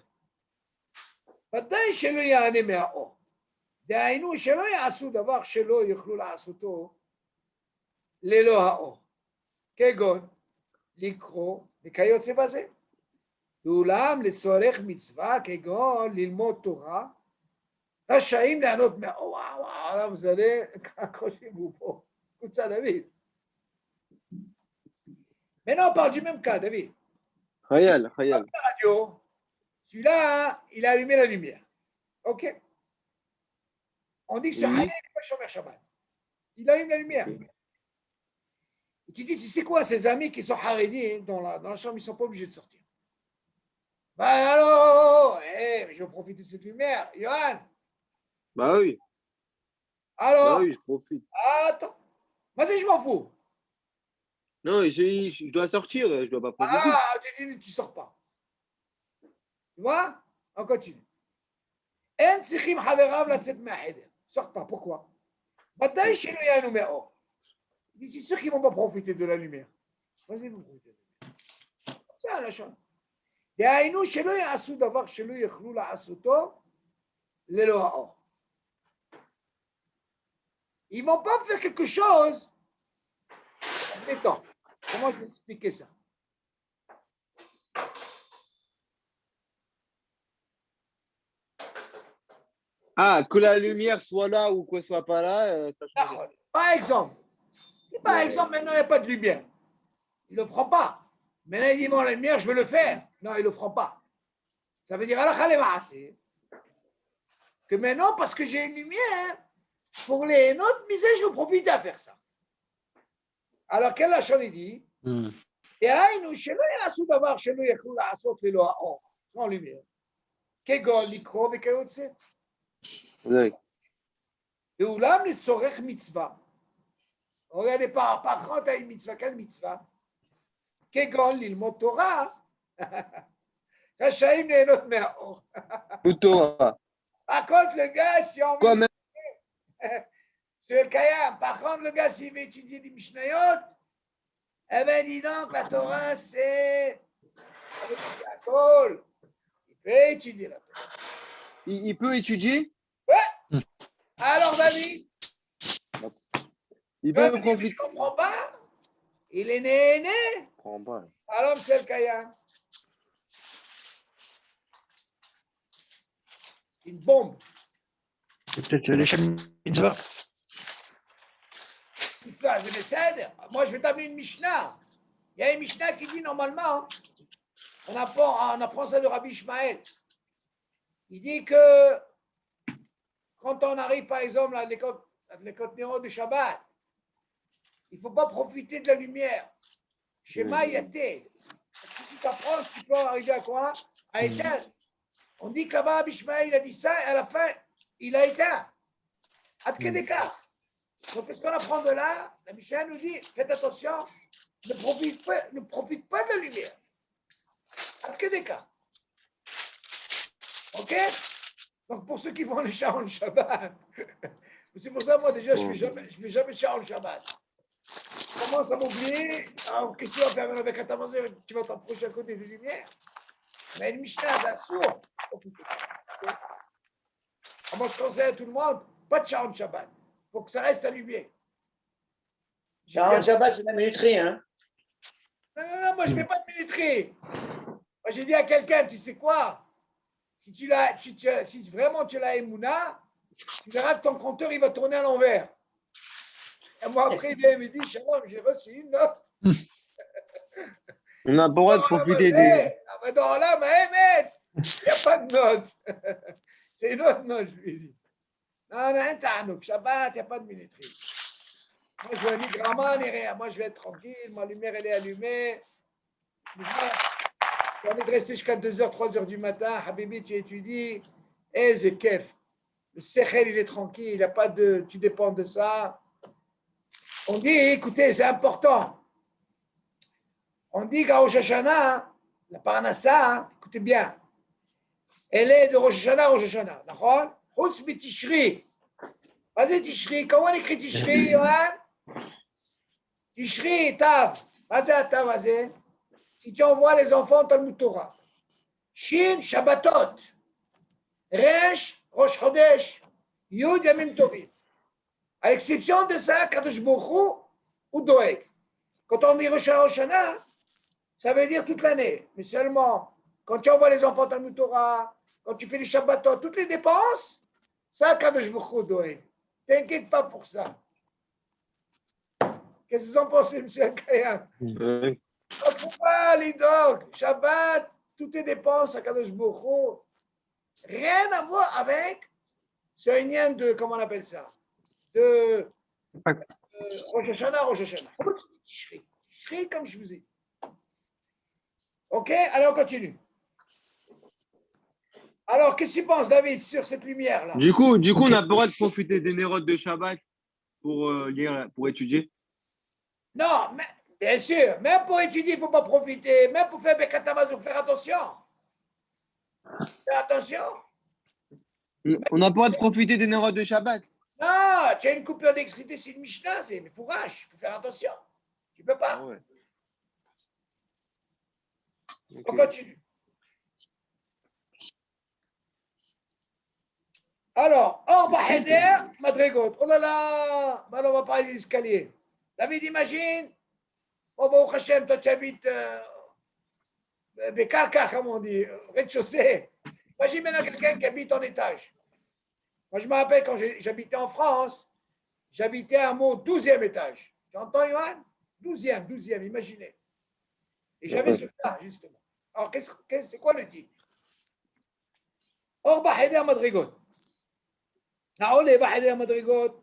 ודאי שלא יענה מהאור. דהיינו שלא יעשו דבר שלא יוכלו לעשותו ללא האור. כגון לקרוא וכיוצא בזה. ואולם לצורך מצווה כגון ללמוד תורה, רשאים ליהנות מהאור. וואו, vous allez accrochez-vous פה. Écoute ça, David. Maintenant, on parle du même cas, David. Khayal. La radio, celui-là, il a allumé la lumière. OK? On dit que ce Hayal n'est pas Shomer Shabbat. Il allume la lumière. Et tu dis, tu sais quoi, ses amis qui sont harédis dans la chambre, ils ne sont pas obligés de sortir. Ben alors, mais je vais profiter de cette lumière. Johan. Bah oui. Alors, bah oui, je profite. Attends. Vas-y, je m'en fous. Non, je dois sortir, je dois pas profiter. Ah, tu dis, tu sors pas. Tu vois? On continue. En tsikhim haverav latzet ma'heder. Sors pas. Pourquoi? Bataille chez lui, nous met or. Il dit, c'est sûr qu'ils vont pas profiter de la lumière. Vas-y, vous profitez de la lumière. C'est la chose. דהיינו שלא יעשו דבר שלא יוכלו לעשותו ללא האור. Ils ne vont pas faire quelque chose. Attends, comment je vais expliquer ça? Ah, que la lumière soit là ou qu'elle soit pas là, ça change. Par exemple, si par exemple maintenant il n'y a pas de lumière, ils ne le feront pas. Maintenant ils disent, bon, la lumière, je vais le faire. Non, ils ne le feront pas. Ça veut dire, que maintenant, parce que j'ai une lumière, pour les autres misères, je vais profiter à faire ça. Alors, quelle lachon il dit? דהיינו שלא יעשו דבר שלא יכלו לעשות ללא האור, sans lumière. כגון לקרוא וכיוצא. ואולם לצורך מצווה. Regardez, par contre, à une mitzvah, quelle mitzvah? כגון ללמוד תורה. רשאים ליהנות מהאור. Torah. Par contre, le gars, si on Quoi, même? C'est le Kayam. Par contre, le gars, s'il veut étudier des Mishnayot, eh bien, dis donc, la Torah, c'est la Tôle. Il peut étudier la Torah. Il peut étudier? Ouais. Alors, David, Il peut je profiter. ne comprends pas. Il est né. Je comprends pas. Alors, c'est le Kayam. Une bombe. Peut-être les mitzvah. Moi, je vais t'amener une Mishnah. Il y a une Mishnah qui dit normalement, on apprend ça de Rabbi Ishmael. Il dit que quand on arrive, par exemple, à l'écoute numéro de Shabbat, il ne faut pas profiter de la lumière. Shema Yaté. Si tu t'apprends, tu peux arriver à quoi? À éteindre. On dit que là-bas, Rabbi Ishmael, il a dit ça, et à la fin, il a éteint. À quel écart? Donc, qu'est-ce qu'on apprend de là? La Mishnah nous dit, faites attention, ne profite pas de la lumière. À quel écart? OK? Donc, pour ceux qui vont aller Sharon Shabbat, c'est pour ça, moi, déjà, je ne fais jamais Sharon Shabbat. Je commence à m'oublier. Alors, qu'est-ce qu'on va faire avec un tamazé? Tu vas t'approcher à côté des lumières. Mais une Mishnah, c'est sourd. Moi, je conseille à tout le monde, pas de Sharon Shabbat. Il faut que ça reste allumé. Sharon Shabbat, c'est la minuterie, hein? Non, moi, je ne fais pas de minuterie. Moi, j'ai dit à quelqu'un, tu sais quoi? Si vraiment tu l'as Emouna, tu verras que ton compteur il va tourner à l'envers. Un mois après, il vient et me dit Shalom, j'ai reçu une note. On n'a pas le droit de profiter des. Dans là, Mahémet, il n'y a pas de note. C'est une autre note, je lui ai dit. Non, non, un Tanouk, Shabbat, il n'y a pas de minuterie. Moi, je veux ni gramma, ni rien. Moi, je vais être tranquille, ma lumière, elle est allumée. On est resté jusqu'à 2h, 3h du matin. Habibi, tu étudies. Et c'est kef. Le Sechel, il est tranquille, il n'y a pas de. Tu dépends de ça. On dit, écoutez, c'est important. On dit qu'à Rosh Hashanah, la Parnassa, écoutez bien, elle est de Rosh Hashanah à Rosh Hashanah. D'accord? Hous Tishri. Vas-y, Tishri. Comment on écrit Tishri, Yohan? Tishri, Tav. Vas-y, Tav, vas-y. Si tu envoies les enfants, Talmud Torah. Shin, Shabbatot. Resh, Rosh Chodesh. Yud, Yamim Tovim. À l'exception de ça, Kadosh Baruch Hu ou Doeg. Quand on dit Rosh Hashanah, ça veut dire toute l'année. Mais seulement, quand tu envoies les enfants Talmud Torah, quand tu fais les Shabbatot, toutes les dépenses, ça, Kadosh Baruch Hu Doeg. T'inquiète pas pour ça. Qu'est-ce que vous en pensez, M. Al-Kayam? On ne peut pas, les dogs. Shabbat, toutes les dépenses à Kadosh Baruch Hu. Rien à voir avec ce lien de, comment on appelle ça? De Rosh Hashanah, Rosh Hashanah. Shri, comme je vous ai dit. Ok, alors on continue. Alors, qu'est-ce que tu penses, David, sur cette lumière-là? Du coup, on n'a pas le droit de profiter des nérotes de Shabbat pour lire, pour étudier. Non, mais, bien sûr, même pour étudier, il ne faut pas profiter. Même pour faire Bekatamazou, faire attention. Faire attention. On n'a pas le droit de profiter des nérotes de Shabbat. Non, tu as une coupure d'électricité, c'est une Mishnah, c'est mais fourrage, il faut faire attention. Tu ne peux pas. Ah ouais. Okay. On continue. Alors, Orba Heder, Madrigot. Oh là là, on va parler des escaliers. David, imagine, oh, Baruch Hashem, toi tu habites Bekarka, comme on dit, rez-de-chaussée. Imagine maintenant quelqu'un qui habite en étage. Moi, je me rappelle quand j'habitais en France, j'habitais à mon 12e étage. Tu entends, Yohan? 12e, imaginez. Et j'avais ce cas, justement. Alors, c'est quoi le titre? Orba Heder Madrigot. העולה בחדר המדרגות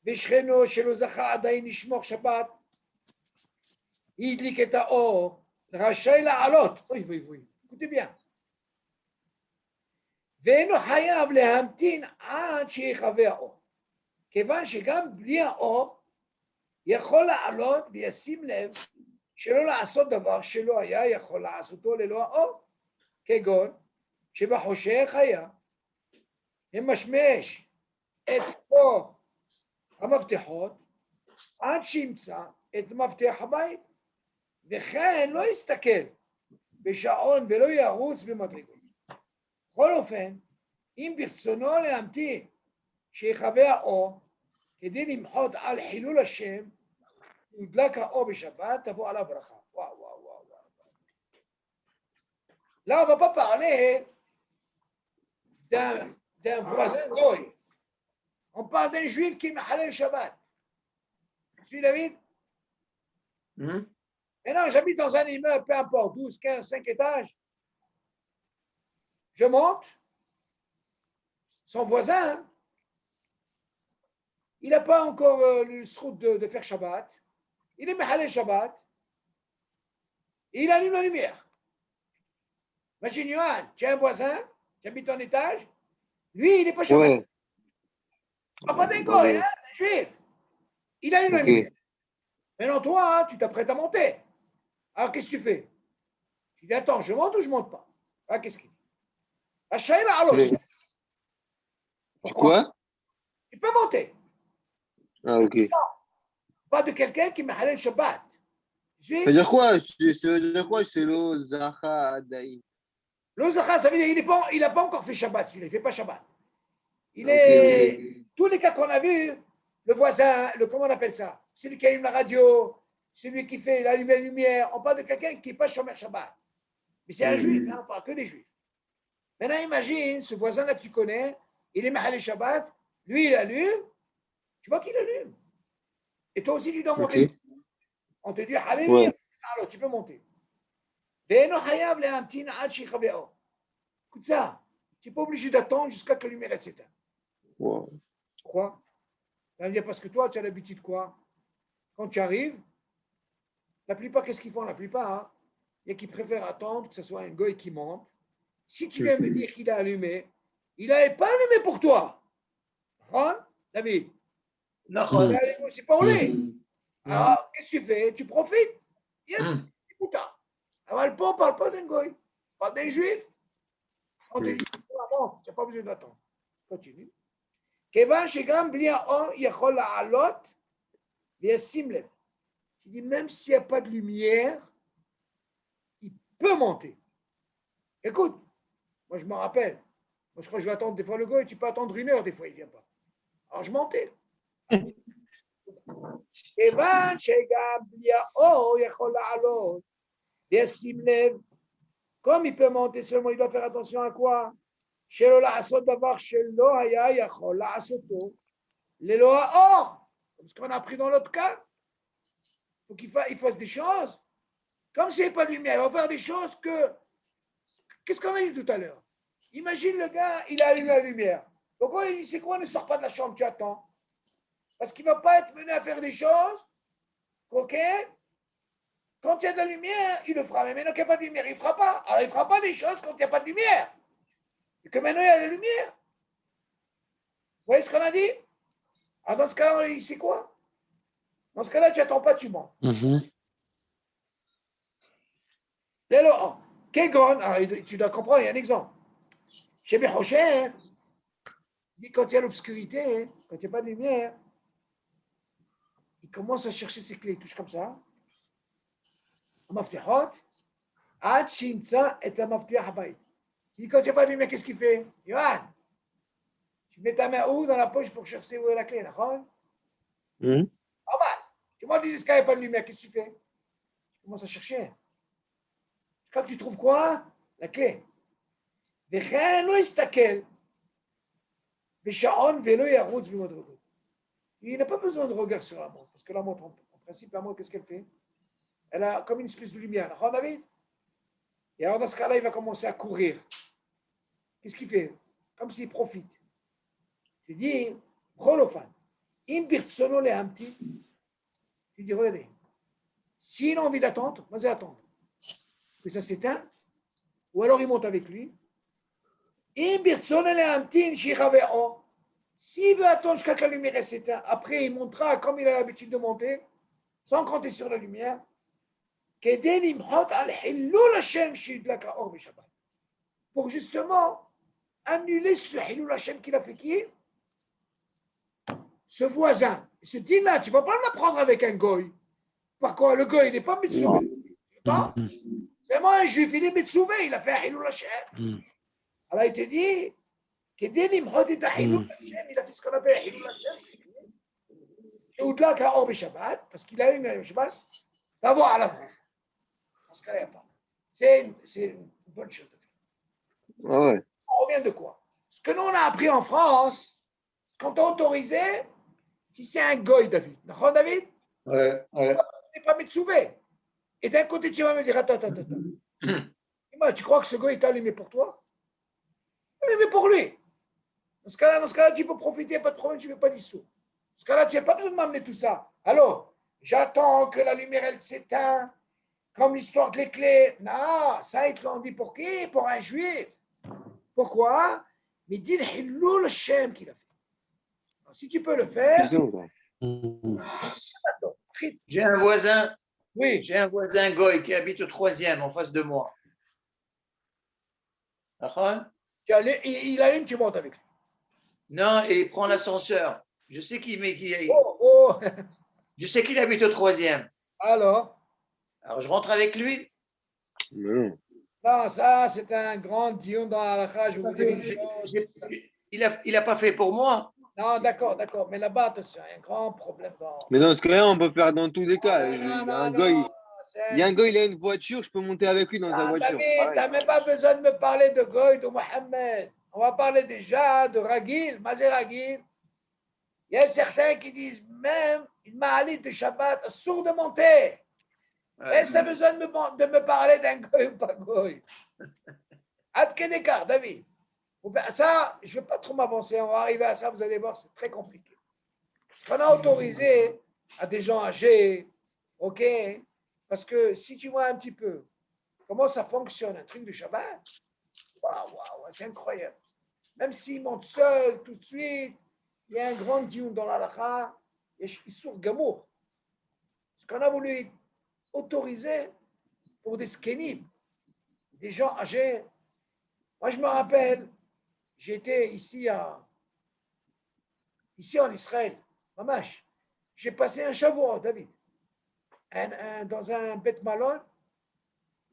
ושכנו שלא זכה עדיין לשמור שבת הדליק את האור רשאי לעלות, אוי, écoutez bien, ואינו חייב להמתין עד שיכבה האור, כיוון שגם בלי האור יכול לעלות וישים לב שלא לעשות דבר שלא היה יכול לעשותו ללא האור, כגון שבחושך היה משמש את כל המפתחות עד שימצא את מפתח הבית, וכן לא יסתכל בשעון ולא ירוץ במדרגות. בכל אופן, אם ברצונו להמתין שיכבה האור כדי למחות על חילול השם, יודלק האור בשבת, תבוא עליו ברכה. וואו. Là, on ne va pas parler d'un voisin goy. On parle d'un juif qui est Mahalel Shabbat. Tu suis, David? Maintenant, j'habite dans un immeuble, peu importe, 12, 15, 5 étages. Je monte. Son voisin, il n'a pas encore le srout de faire Shabbat. Il est Mahalel Shabbat. Et il allume la lumière. Imagine, Yohan, tu as un voisin qui habite en étage. Lui, il n'est pas Shabbat. Ouais. Pas d'un goy, un juif. Il allume la lumière. Maintenant, toi, tu t'apprêtes à monter. Alors, qu'est-ce que tu fais? Tu dis, attends, je monte ou je ne monte pas? Ah, qu'est-ce qu'il dit? Achaïla à l'autre. Pourquoi? Tu peux monter. Ah, ok. Non, pas de quelqu'un qui m'a halal Shabbat. Ça veut dire quoi? C'est le Zacha Adaï. Le Zacha, ça veut dire qu'il n'a pas encore fait Shabbat, celui-là. Il ne fait pas Shabbat. Il est. Okay. Tous les cas qu'on a vus, le voisin, comment on appelle ça? Celui qui allume la radio, celui qui fait la lumière. On parle de quelqu'un qui n'est pas Shomer Shabbat. Mais c'est un juif, hein, on parle que des juifs. Maintenant, imagine, ce voisin-là que tu connais, il est Mahal Shabbat, lui, il allume, tu vois qu'il allume. Et toi aussi, tu dois monter. Ok. On te dit, Habibi, Ouais. alors tu peux monter. Ve'eno hayav lehamtin ad sheychaveo. Écoute ça, tu n'es pas obligé d'attendre jusqu'à que la lumière elle s'éteint. Wow. Pourquoi? Ça veut dire parce que toi, tu as l'habitude quoi? Quand tu arrives, la plupart, qu'est-ce qu'ils font? La plupart, hein, il y a qui préfèrent attendre que ce soit un goy qui monte. Si tu viens me dire qu'il a allumé, il n'avait pas allumé pour toi. Hein, David? Non, Il a allumé aussi pour lui. Alors, qu'est-ce que tu fais? Tu profites. C'est tout tard. Alors, le pont ne parle pas d'un goy, parle d'un juif. On te dit, bon, tu n'as pas besoin d'attendre. Continue. כיוון שגם בלי האור יכול לעלות וישים לב. Il dit, même s'il n'y a pas de lumière, il peut monter. Écoute, moi je me rappelle, moi je crois que je vais attendre des fois le gars, et tu peux attendre 1 heure, des fois il ne vient pas. Alors je montais. כיוון שגם בלי האור יכול לעלות וישים לב, comme il peut monter seulement, il doit faire attention à quoi? שלא לעשות דבר שלא היה יכול לעשותו ללא האור. C'est ce qu'on a appris dans l'autre cas. Il faut qu'il fasse des choses. Comme s'il n'y avait pas de lumière, il va faire des choses que... Qu'est-ce qu'on a dit tout à l'heure? Imagine le gars, il a allumé la lumière. Donc il dit, c'est quoi, ne sors pas de la chambre, tu attends. Parce qu'il ne va pas être mené à faire des choses. Ok? Quand il y a de la lumière, il le fera. Mais maintenant qu'il n'y a pas de lumière, il ne fera pas. Alors il ne fera pas des choses quand il n'y a pas de lumière. Et que maintenant il y a la lumière. Vous voyez ce qu'on a dit? Alors dans ce cas-là, on dit, c'est quoi? Dans ce cas-là, tu n'attends pas, tu mens. Alors, Kegon, tu dois comprendre, il y a un exemple. Chez Bechocher, quand il y a l'obscurité, quand il n'y a pas de lumière, il commence à chercher ses clés, il touche comme ça. Maftihot, Ad Shimtsa et Maftih Habayit. Quand il n'y a pas de lumière, qu'est-ce qu'il fait? Yohan, tu mets ta main où dans la poche pour chercher où est la clé, d'accord? Pas mal. Tu m'as dit qu'il n'y a pas de lumière, qu'est-ce que tu fais? Tu commences à chercher. Quand tu trouves quoi? La clé. וכן לא יסתכל בשעון ולא ירוץ במדרגות. Il n'a pas besoin de regard sur la montre, parce que la montre, en principe, la montre, qu'est-ce qu'elle fait? Elle a comme une espèce de lumière. D'accord, David? Et alors, dans ce cas-là, il va commencer à courir. Qu'est-ce qu'il fait? Comme s'il profite. Tu dis, Cholofan, im birtsono le hamti. Tu dis, regardez, s'il a envie d'attendre, vas-y attendre. Que ça s'éteint, ou alors il monte avec lui. Im birtsono le hamti, shichaveo. S'il veut attendre jusqu'à que la lumière s'éteint, après il montera comme il a l'habitude de monter, sans compter sur la lumière. Pour justement annuler ce Hilul Hashem qu'il a fait qui? Ce voisin. Ce din-là, tu ne vas pas l'apprendre avec un goy. Par contre, le goy, il n'est pas Mitsouvé. C'est moi un juif, il est Mitsouvé, il a fait un Hilul Hashem. Alors il te dit, il a fait ce qu'on appelle Hilul Hashem. Et au-delà qu'à Or Shabbat, parce qu'il a eu un Shabbat, d'avoir à la bracha. Parce qu'il n'y a pas. C'est une bonne chose. Ah ouais. On revient de quoi? Ce que nous on a appris en France, quand on autorisé, si c'est un goy, David. D'accord, David? Ouais. Ce n'est pas Mitsouvé. Et d'un côté, tu vas me dire, attends. Moi, tu crois que ce goy est allumé pour toi? Il est allumé pour lui. Dans ce cas-là, tu peux profiter, pas de problème, tu ne veux pas dissous. Dans ce cas-là, tu n'as pas besoin de m'amener tout ça. Alors, j'attends que la lumière, elle s'éteint, comme l'histoire de les clés. Non, ça, ils te l'ont dit pour qui? Pour un juif. Pourquoi? Mais dis le Hilul Hashem qu'il a fait. Alors, si tu peux le faire, J'ai un voisin oui. goy qui habite au 3e en face de moi. D'accord? Il allume, tu montes avec lui. Non, et il prend l'ascenseur. Je sais qu'il Oh. Je sais qu'il habite au 3e. Alors, je rentre avec lui. Non. non, ça, c'est un grand dion dans la halakha. Je vous dis une chose. Il a pas fait pour moi. Non, d'accord. Mais là-bas, attention, il y a un grand problème. Mais dans ce cas-là, on peut faire dans tous les cas. Non, Un goy, Il y a un gars, il a une voiture, je peux monter avec lui dans sa voiture. David, tu n'as même pas besoin de me parler de Goy, de Mohamed. On va parler déjà de Ragil, Mazé Ragil. Il y a certains qui disent même une ma'alit de Shabbat, sourd de monter. Est-ce que tu as besoin de me parler d'un Goy ou pas Goy? À quel écart, David? Ça, je ne vais pas trop m'avancer. On va arriver à ça, vous allez voir, c'est très compliqué. On a autorisé à des gens âgés, ok? Parce que si tu vois un petit peu comment ça fonctionne, un truc de Shabbat, waouh, c'est incroyable. Même s'ils montent seuls tout de suite, il y a un grand dioun dans l'halakha, il sourd gamour. Ce qu'on a voulu autoriser pour des skénibles, des gens âgés. Moi, je me rappelle, j'étais ici en Israël, mamash. J'ai passé un Shavuot, David, dans un bête malone,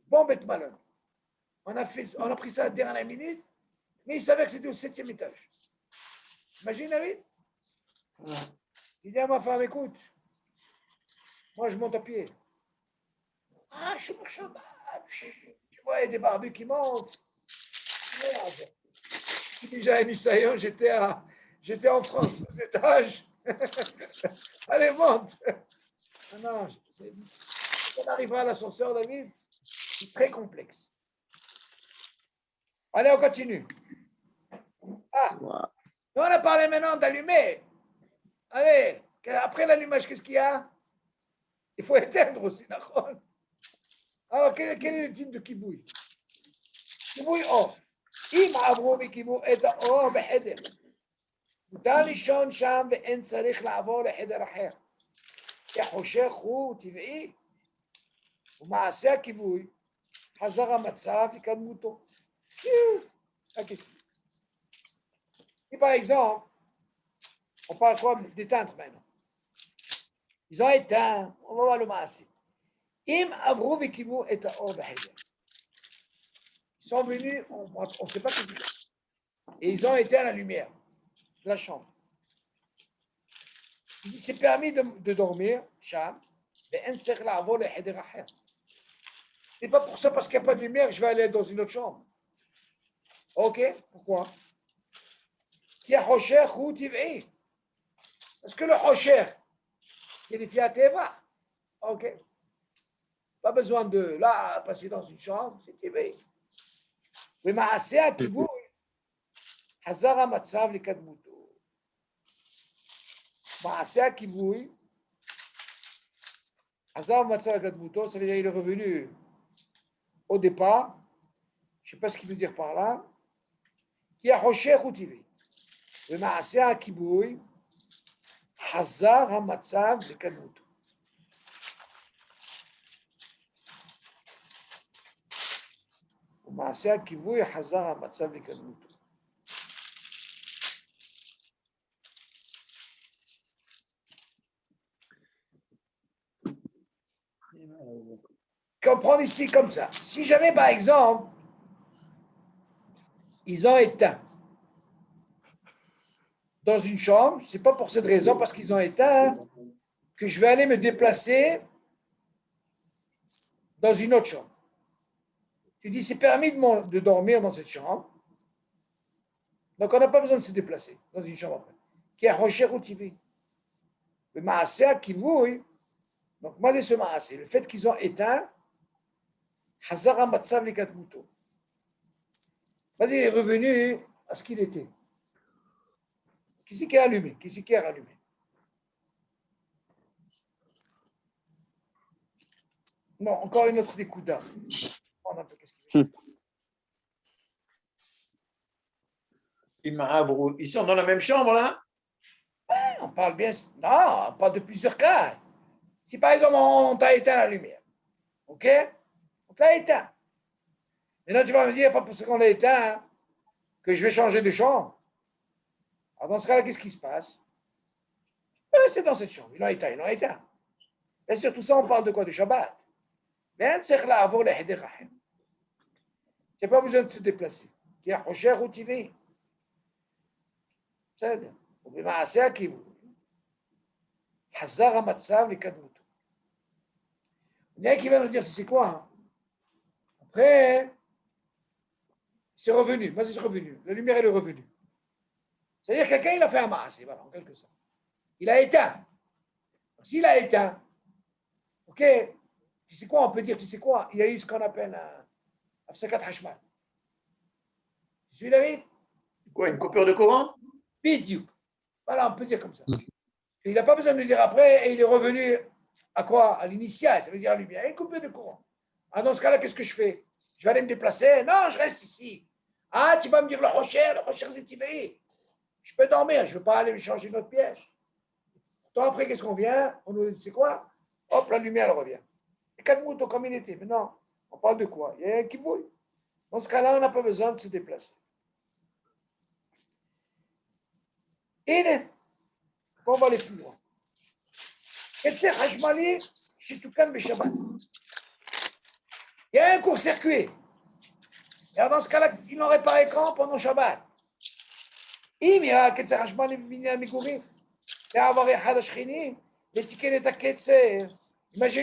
bon bête malone. On a pris ça à la dernière minute, mais il savait que c'était au 7e étage. Imagine, David. Il dit à ma femme, écoute, moi je monte à pied. Ah, je suis pour Shabbat. Tu vois, il y a des barbus qui montent. Déjà, Nisayon, j'étais en France, aux étages. Allez, monte. Non, on arrivera à l'ascenseur, David, c'est très complexe. Allez, on continue. Ah, nous, on a parlé maintenant d'allumer. Allez, après l'allumage, qu'est-ce qu'il y a? Il faut éteindre aussi, d'accord? Alors, quel est le type de kibouy? Kibouy or. אם עברו מכיוון את האור בחדר, מותר לישון שם ואין צריך לעבור לחדר אחר. כי החושך הוא טבעי, ומעשה הכיבוי חזר המצב לקדמותו. Et par exemple, on parle quoi d'éteindre maintenant? Ils ont éteint, on va voir le maasé. Im avru v'kivu et ha'or b'heder. Ils sont venus, on ne sait pas ce qu'ils ont. Et ils ont éteint la lumière de la chambre. Il dit, c'est permis de dormir, Sham, mais c'est pas pour ça, parce qu'il n'y a pas de lumière, que je vais aller dans une autre chambre. Ok, pourquoi? Parce que le Hosher, c'est les Fiateva. Ok. Pas besoin de là passer dans une chambre, c'est Tivé. Mais Maaseh Akibouy, Hazara Matzav Likadmuto. Maaseh Akibouy, Hazara Matzav Likadmuto, ça veut dire qu'il est revenu au départ, je ne sais pas ce qu'il veut dire par là, qui a Hosher ou Tivé. Mais Maaseh Akibouy, Hazara Matzav Likadmuto. מעשה הכיווי חזר המצב לקדמותו. Comprendre ici comme ça. Si jamais, par exemple, ils ont éteint dans une chambre, c'est pas pour cette raison, parce qu'ils ont éteint, que je vais aller me déplacer dans une autre chambre. Tu dis, c'est permis de dormir dans cette chambre. Donc, on n'a pas besoin de se déplacer dans une chambre après. Qui a Hosher ou Tivi. Le Maaseh Kivouy. Donc, moi, c'est ce Maaseh. Le fait qu'ils ont éteint, Hazara Matzav Likadmuto. Vas-y, il est revenu à ce qu'il était. Qui c'est qui a allumé? Qui c'est qui a rallumé? Non, encore une autre découda. Ils sont dans la même chambre, là? On parle bien. Non, on parle de plusieurs cas. Si par exemple, on t'a éteint la lumière, ok? On t'a éteint. Maintenant, tu vas me dire, pas parce qu'on l'a éteint, que je vais changer de chambre. Alors, dans ce cas-là, qu'est-ce qui se passe? C'est dans cette chambre. Ils l'ont éteint, ils l'ont éteint. Et sur tout ça, on parle de quoi? De Shabbat. Mais c'est là, avant les Heder Rahim. Tu n'as pas besoin de se déplacer. Il y a Hosher ou Tivi. בסדר, ובמעשה הכיוון, חזר המצב לקדמותו. Il y en a qui va nous dire, tu sais quoi? Après, c'est revenu. Vas-y, c'est revenu. La lumière, elle est revenue. C'est-à-dire, quelqu'un, il a fait un masse, voilà, en quelque sorte. Il a éteint. S'il a éteint, ok, tu sais quoi, on peut dire, tu sais quoi, il y a eu ce qu'on appelle un Afsakat Hashmal. Tu suis David? Quoi, une coupure de courant? Bidiouk. Voilà, on peut dire comme ça. Et il n'a pas besoin de le dire après, et il est revenu à quoi? À l'initial, ça veut dire à la lumière. Il y a une coupure de courant. Ah, dans ce cas-là, qu'est-ce que je fais? Je vais aller me déplacer? Non, je reste ici. Ah, tu vas me dire le rocher c'est Tivéi. Je peux dormir, je ne veux pas aller me changer une autre pièce. Tant après, qu'est-ce qu'on vient? On nous dit, c'est quoi? Hop, la lumière, elle revient. Et 4 moutons comme il était. Mais non, on parle de quoi? Il y a un qui bouille. Dans ce cas-là, on n'a pas besoin de se déplacer. Et on va aller plus loin. Il y a un court-circuit. Et dans ce cas-là, ils l'ont réparé quand? Pendant Shabbat. Imagine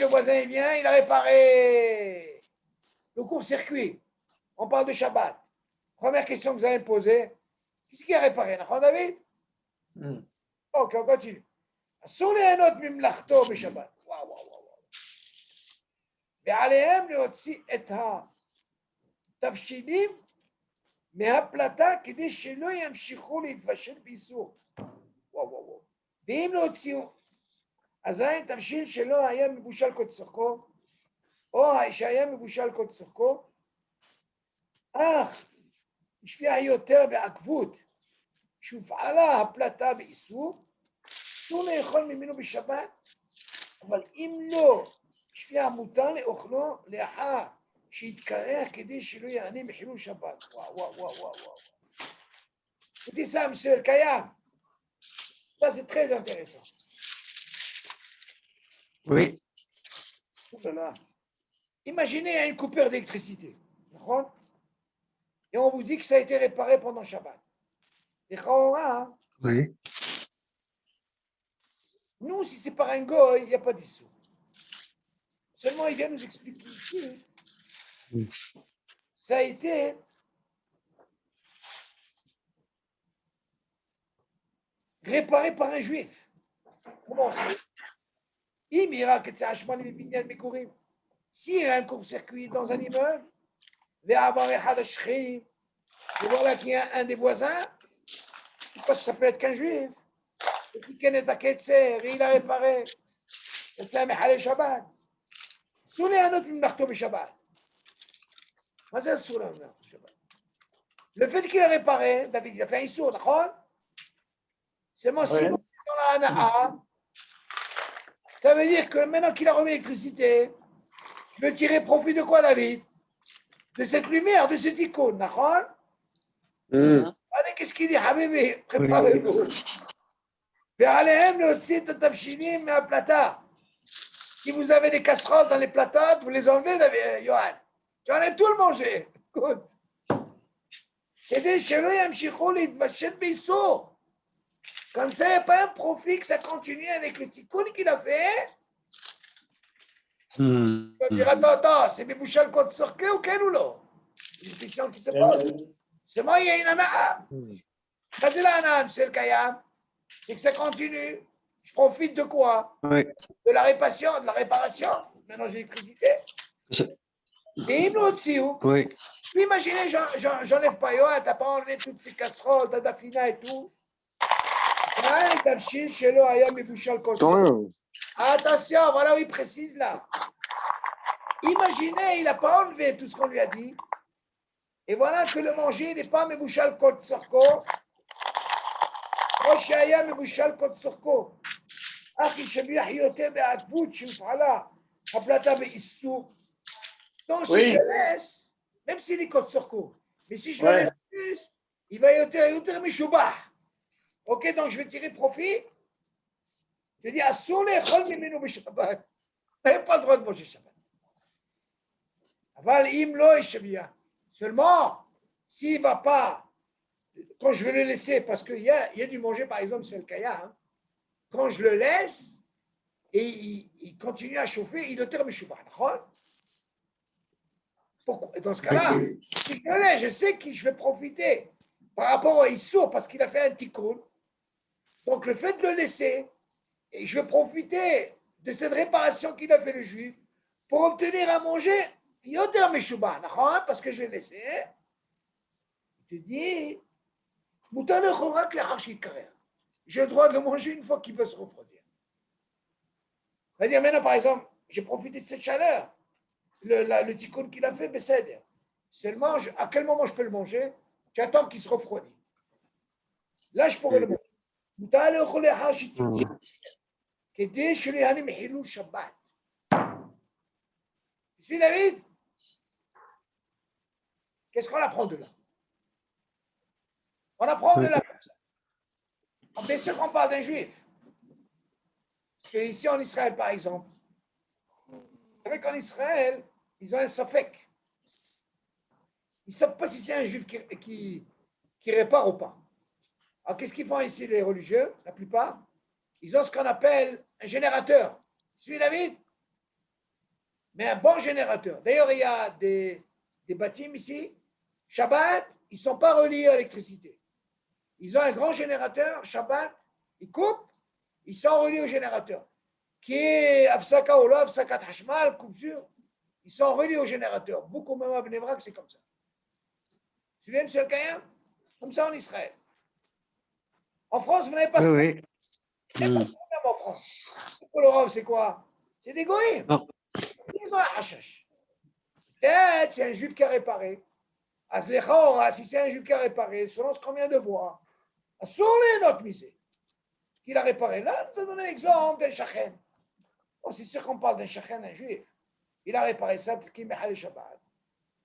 le voisin, il vient, il a réparé le court-circuit. On parle de Shabbat. Première question que vous allez me poser. Qu'est-ce qui a réparé? David? Ok, on continue. אסור ליהנות ממלאכתו בשבת. וואו, וואו, וואו. ועליהם להוציא את התבשילים מהפלטה כדי שלא ימשיכו להתבשל באיסור. וואו, וואו, וואו. ואם לא הוציאו, אזי תבשיל שלא היה מבושל כל צורכו, או שהיה מבושל כל צורכו, אך השפיע יותר בעקבות שהופעלה הפלטה באיסור, אסור לאכול ממנו בשבת, אבל אם לא, שפיע מותר לאוכלו לאחר שיתקרח כדי שלא יענה מחילול שבת. וואו, וואו, וואו, וואו, וואו. Écoutez ça, monsieur El Kayam. Ça, c'est très intéressant. Oui. Oh là là. Imaginez une coupure d'électricité. Et on vous dit que ça a été réparé pendant Shabbat. Et hein? Oui. Nous, si c'est par un goy, il n'y a pas d'issue. Seulement, il vient nous expliquer ici. Ça a été réparé par un juif. Comment c'est? Il y a un court-circuit dans un immeuble, et voilà qu'il y a un des voisins, parce que ça peut être qu'un juif. Il a réparé. Le fait qu'il a réparé, David, il a fait un issour, c'est mon signe dans la hana'a. Ça veut dire que maintenant qu'il a remis l'électricité, je veux tirer profit de quoi, David? De cette lumière, de cette icône, d'accord? Allez, qu'est-ce qu'il dit, Habibi? Préparez-vous. Si vous avez des casseroles dans les platates, vous les enlevez, Johan. Tu enlèves tout le manger. Écoute. Comme ça, il n'y a pas un profit que ça continue avec le tikkun qu'il a fait. Tu vas dire, attends, c'est mes bouchons contre sorquet ou quel ou là? C'est une question qui se pose. C'est moi, il y a une ana'a. C'est la ana'a, monsieur le Kayam. C'est que ça continue. Je profite de quoi? Oui. De la réparation, Maintenant, j'ai l'électricité. Et il aussi, Oui. imaginez, j'enlève pas, tu n'as pas enlevé toutes ces casseroles, t'as d'afina et tout. Attention, voilà où il précise là. Imaginez, il n'a pas enlevé tout ce qu'on lui a dit. Et voilà que le manger n'est pas מבושל כל צורכו. או שהיה מבושל כל צורכו. אך ישביח יותר בעקבות שהופעלה הפלטה באיסור. Donc si je le laisse, même s'il est כל צורכו, mais si je le laisse plus, il va יותר משובח. Ok, donc je vais tirer profit. Je dis, אסור לאכול ממנו בשבת. n'avez pas le droit de manger Shabbat. אבל אם לא ישביח, seulement, s'il ne va pas, quand je vais le laisser, parce qu'il y a du manger, par exemple, sur le kaya, quand je le laisse, et il continue à chauffer, il le terme Meshubah. Pourquoi? Dans ce cas-là, si je l'ai, je sais que je vais profiter par rapport à Issour parce qu'il a fait un tikkun. Donc le fait de le laisser, et je vais profiter de cette réparation qu'il a fait le juif pour obtenir à manger Yoter Meshubah, parce que je l'ai laissé. Tu dis, j'ai le droit de le manger une fois qu'il veut se refroidir. C'est-à-dire maintenant, par exemple, j'ai profité de cette chaleur, le tikkun qu'il a fait, Besséder. Seulement, à quel moment je peux le manger? J'attends qu'il se refroidit. Là, je pourrais le manger. Tu suis, David? Qu'est-ce qu'on apprend de là? On apprend de là comme ça. Bien sûr qu'on parle d'un juif. Parce qu'ici en Israël, par exemple, vous savez qu'en Israël, ils ont un safek. Ils ne savent pas si c'est un juif qui répare ou pas. Alors, qu'est-ce qu'ils font ici, les religieux, la plupart? Ils ont ce qu'on appelle un générateur. Suis David? Mais un bon générateur. D'ailleurs, il y a des bâtiments ici. Shabbat, ils ne sont pas reliés à l'électricité. Ils ont un grand générateur. Shabbat, ils coupent, ils sont reliés au générateur. Qui est Afsaka ou Afsaka Hashmal, coupure, ils sont reliés au générateur. Beaucoup même à Bnei Brak, c'est comme ça. Vous suivez, M. Elkaïm? Comme ça en Israël. En France, vous n'avez pas ça. Oui. Il n'y a pas de problème en France. C'est quoi? C'est des goïms. Ils ont un hashash. Peut-être c'est un juif qui a réparé. Si c'est un juif qui a réparé, selon ce qu'on vient de voir, sur les notes misées, qu'il a réparé. Là, je vais donner l'exemple d'un shachen. Bon, c'est sûr qu'on parle d'un shachen, un juif. Il a réparé ça pour qu'il mette le Shabbat.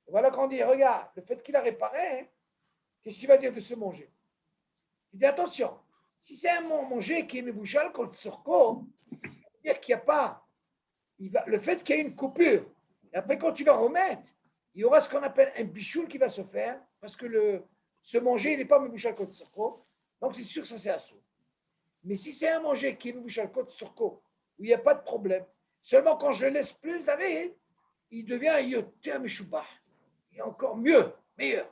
Et voilà qu'on dit, regarde, le fait qu'il a réparé, qu'est-ce que tu vas dire de ce manger? Il dit, attention, si c'est un manger qui est mebouchal contre surco, c'est-à-dire qu'il n'y a pas, le fait qu'il y ait une coupure, et après quand tu vas remettre, il y aura ce qu'on appelle un bichoul qui va se faire, parce que ce manger, il n'est pas mebouchal contre surco, donc c'est sûr que ça c'est assaut. Mais si c'est un manger qui est mebouchal contre surco, où il n'y a pas de problème, seulement quand je le laisse plus, David, il devient yoter meshubah. Il est encore mieux, meilleur.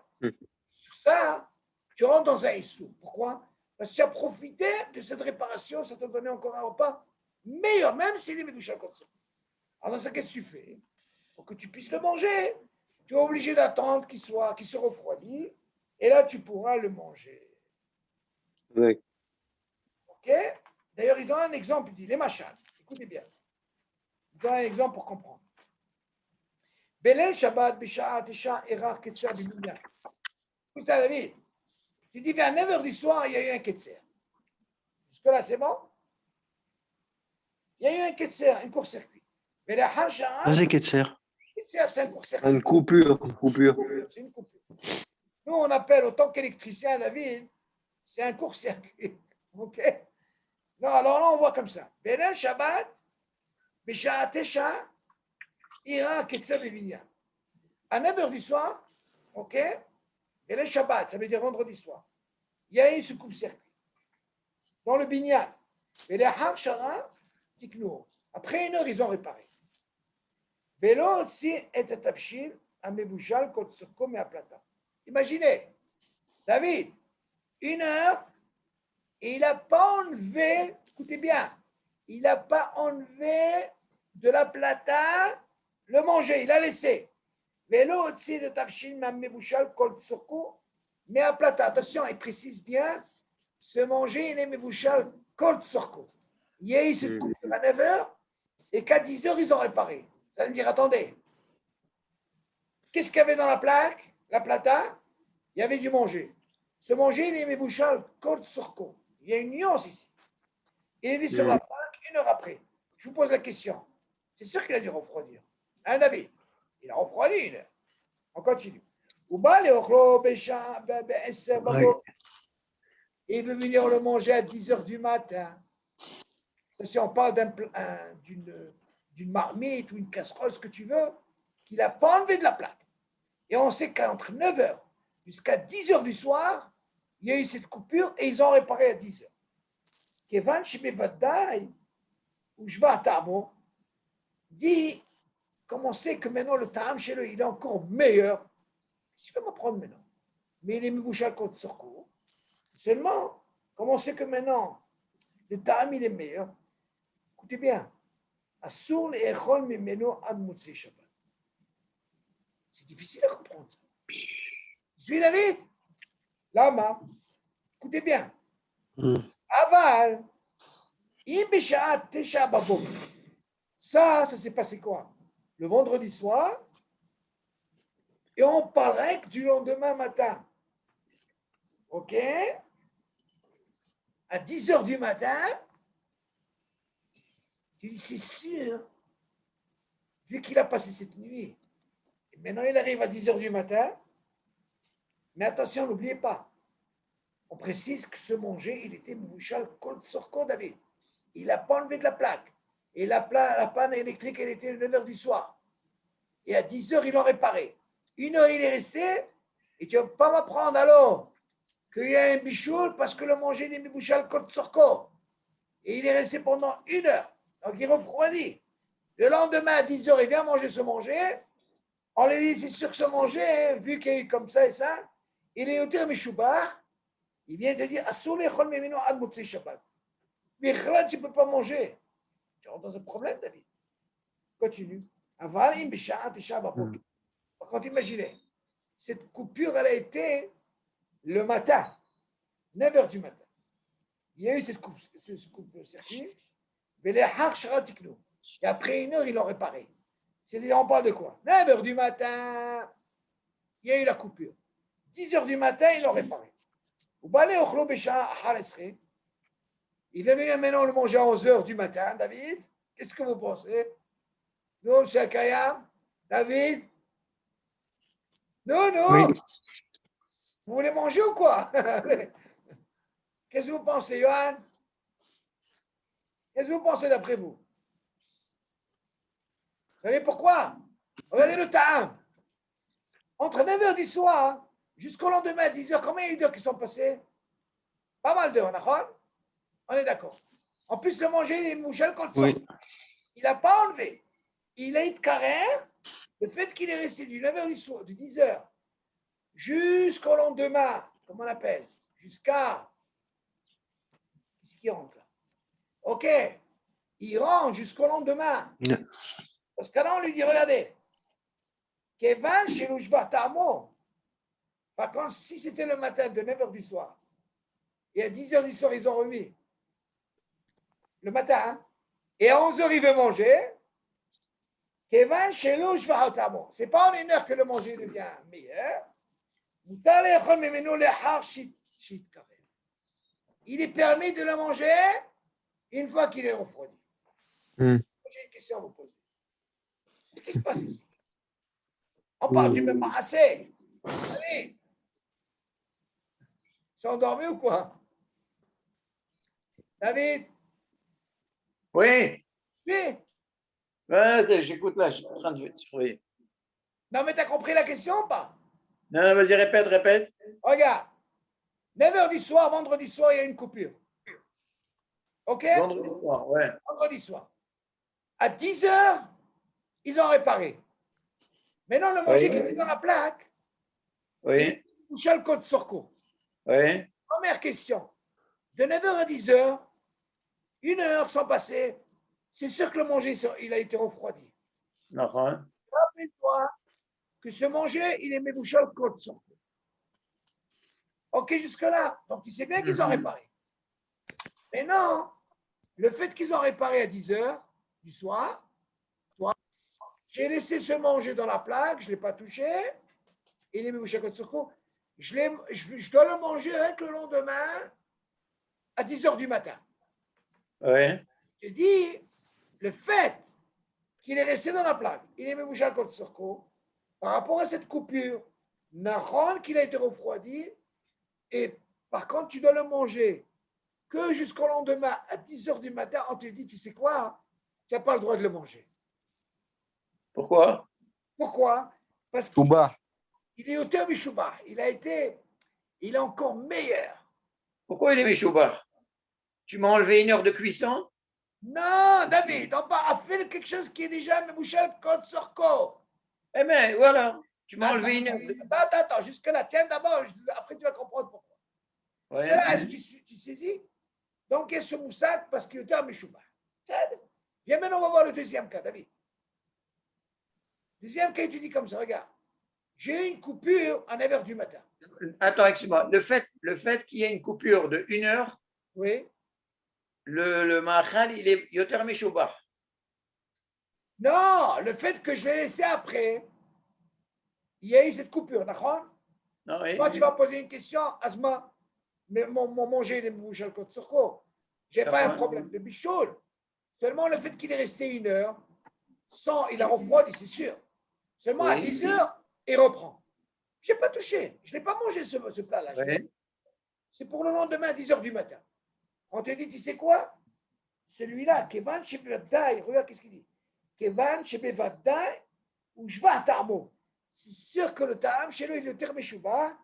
Sur ça, tu rentres dans un issou. Pourquoi? Parce que tu as profité de cette réparation, ça t'a donné encore un repas meilleur, même s'il est mebouchal contre surco. Alors, ça, qu'est-ce que tu fais? Pour que tu puisses le manger, tu es obligé d'attendre qu'il se refroidit, et là, tu pourras le manger. Oui. Ok? D'ailleurs, il donne un exemple, il dit, les machins, écoutez bien. Il donne un exemple pour comprendre. Belel Shabbat, Bisha'a, Tisha, Erar, Ketzer, Bimounia. Écoute ça, David. Tu dis, vers 9h du soir, il y a eu un Ketzer. Jusque-là, c'est bon? Il y a eu un Ketzer, un court-circuit. Mais la Harsha'a, Vas-y, Ketser. Ketzer, c'est un court-circuit. Une coupure. C'est une coupure. Nous, on appelle, autant qu'électricien, David, c'est un court-circuit. OK? Non, alors là, on voit comme ça. Belel Shabbat, Bisha'a, Tisha, Ira, Ketzer, Bimounia. À 9h du soir, OK? Et le Shabbat, ça veut dire vendredi soir. Il y a eu ce coupe-circuit dans le binyan. Et les Harshara, Tiknou. Après 1 heure, ils ont réparé. Vélo aussi est un tafshil à Mebouchal, Kotsurkom et à Plata. Imaginez, David, 1 heure, et il n'a pas enlevé, écoutez bien, il n'a pas enlevé de la plata le manger, il a laissé. Vélo aussi de tafshil à Mebouchal, Kotsurkom, mais à Plata. Attention, il précise bien, ce manger, il est Mebouchal, Kotsurkom. Il y a eu cette coupure à 9h, et qu'à 10h, ils ont réparé. Ça veut me dire, attendez, qu'est-ce qu'il y avait dans la plaque, la plata? Il y avait du manger. Ce manger, il est mebouchal, côte sur côte. Il y a une nuance ici. Il est dit sur la plaque 1 heure après. Je vous pose la question. C'est sûr qu'il a dû refroidir. Hein, David? Il a refroidi 1 heure. On continue. Il veut venir le manger à 10h du matin. Si on parle d'une marmite ou une casserole, ce que tu veux, qu'il n'a pas enlevé de la plaque. Et on sait qu'entre 9h jusqu'à 10h du soir, il y a eu cette coupure et ils ont réparé à 10h. Kevan Shibevadai, ou je vais à Tamo, dit comment c'est que maintenant le Ta'am chez lui, il est encore meilleur. Qu'est-ce qu'il va m'apprendre maintenant? Mais il est Mivouchal contre Sorko. Seulement, comment c'est que maintenant le Ta'am il est meilleur? Écoutez bien. Assour le Echol Mimeno Ad Motzei Shabbat. C'est difficile à comprendre. Je suis David. Lama. Écoutez bien. Aval. Im Bishat Tesha Babok. Ça s'est passé quoi? Le vendredi soir. Et on parlerait que du lendemain matin. OK? À 10h du matin, tu dis, c'est sûr, vu qu'il a passé cette nuit, et maintenant il arrive à 10h du matin, mais attention, n'oubliez pas, on précise que ce manger, il était Mouchal Kol Sorko David. Il n'a pas enlevé de la plaque. Et la panne électrique, elle était 9h du soir. Et à 10h, il l'a réparé. 1h, il est resté, et tu ne vas pas m'apprendre alors qu'il y a un bichoul parce que le manger n'est Mouchal Kol Sorko. Et il est resté pendant 1h. Donc il refroidit. Le lendemain à 10h, il vient manger ce manger. On lui dit, c'est sûr que ce manger, vu qu'il est comme ça et ça, il est au terme Meshoubar. Il vient te dire, Assour lechol mimeno ad motzei Shabbat. Mais tu ne peux pas manger. Tu rentres dans un problème, David. Continue. Aval im b'sha'a tesha b'boker. Par contre, imaginez, cette coupure, elle a été le matin, 9h du matin. Il y a eu cette coupe-circuit. Et après 1h, ils l'ont réparé. C'est-à-dire, on parle de quoi? 9h du matin, il y a eu la coupure. 10h du matin, ils l'ont réparé. Il va venir maintenant le manger à 11h du matin, David. Qu'est-ce que vous pensez? Non, M. Akayam? David? Non. Oui. Vous voulez manger ou quoi? Qu'est-ce que vous pensez, Johan? Qu'est-ce que vous pensez d'après vous? Vous savez pourquoi? Regardez le Ta'am. Entre 9h du soir jusqu'au lendemain à 10h, combien il y a eu d'heures qui sont passées? Pas mal d'heures, on est d'accord. En plus, le manger, il est mouchal contre Oui. il n'a pas enlevé. Il a eu de carrière. Le fait qu'il est resté du 9h du soir, du 10h, jusqu'au lendemain, comment on appelle? Jusqu'à. Qu'est-ce qui rentre là? OK. Il rentre jusqu'au lendemain. Non. Parce que là, on lui dit, regardez, Kevan chez Louchba Tamo. Par contre, si c'était le matin de 9h du soir, et à 10h du soir, ils ont remis le matin, hein, et à 11h, il veut manger, Kevan chez Louchba Tamo. Ce n'est pas en 1h que le manger devient meilleur. Il est permis de le manger une fois qu'il est refroidi. J'ai une question à vous poser. Qu'est-ce qui se passe ici? On parle du même assez. Allez. Ils sont endormis ou quoi? David? Oui. Oui. J'écoute là, je suis en train de surveiller. Non, mais tu as compris la question ou pas? Non, vas-y, répète. Regarde. 9h du soir, vendredi soir, il y a une coupure. OK? Vendredi soir, ouais. Vendredi soir. À 10h, ils ont réparé. Maintenant, le manger qui était dans la plaque, Oui, Mouchal Côte Sorko. oui. Première question. De 9h à 10h, 1h sans passer, c'est sûr que le manger, il a été refroidi. D'accord. Rappelle-toi que ce manger, il est Mouchal Côte Sorko. OK, jusque-là. Donc, tu sais bien qu'ils ont réparé. Mais non, le fait qu'ils ont réparé à 10h du soir, j'ai laissé ce manger dans la plaque, je ne l'ai pas touché. Il est Mouchal Côte Sorko. Je dois le manger avec le lendemain à 10h du matin. Oui. J'ai dit, le fait qu'il est resté dans la plaque, il est Mouchal Côte Sorko, par rapport à cette coupure, Nahon qu'il a été refroidi, et par contre, tu dois le manger que jusqu'au lendemain à 10h du matin, on te dit, tu sais quoi, tu n'as pas le droit de le manger. Pourquoi? Pourquoi? Parce qu'il est au terme Meshouba. Il est encore meilleur. Pourquoi il est Meshouba? Tu m'as enlevé 1 heure de cuisson? Non, David, on a fait quelque chose qui est déjà Mebouchel Kod Sorko. Eh bien, voilà, tu m'as enlevé une heure. Attends, jusque-là, tiens d'abord, après tu vas comprendre pourquoi. Jusque-là, est-ce que tu saisis? Donc, il y a ce moussac parce qu'il est un Meshouba. Viens maintenant, on va voir le deuxième cas, David. Deuxième cas, tu dis comme ça, regarde. J'ai une coupure à 9h du matin. Attends, excuse-moi. Le fait qu'il y ait une coupure de 1 heure, Oui. le Mahal, il est Yoter Meshubah. Non, le fait que je l'ai laissé après, il y a eu cette coupure, d'accord? Non, oui. Toi, tu vas poser une question, Asma, mais mon manger les bouches à côte sur quoi? Je n'ai pas un problème de bichoul. Seulement le fait qu'il est resté 1 heure, sans, il a refroidi, c'est sûr. Seulement à 10h, il reprend. Je n'ai pas touché. Je n'ai pas mangé ce plat-là. Oui. C'est pour le lendemain à 10h du matin. On te dit, tu sais quoi? Celui-là, Kevan Shebevadai, regarde qu'est-ce qu'il dit. Kevan Shebevadai ou Jva Tarmo. C'est sûr que le Ta'am, chez lui, il est le terme Shouba.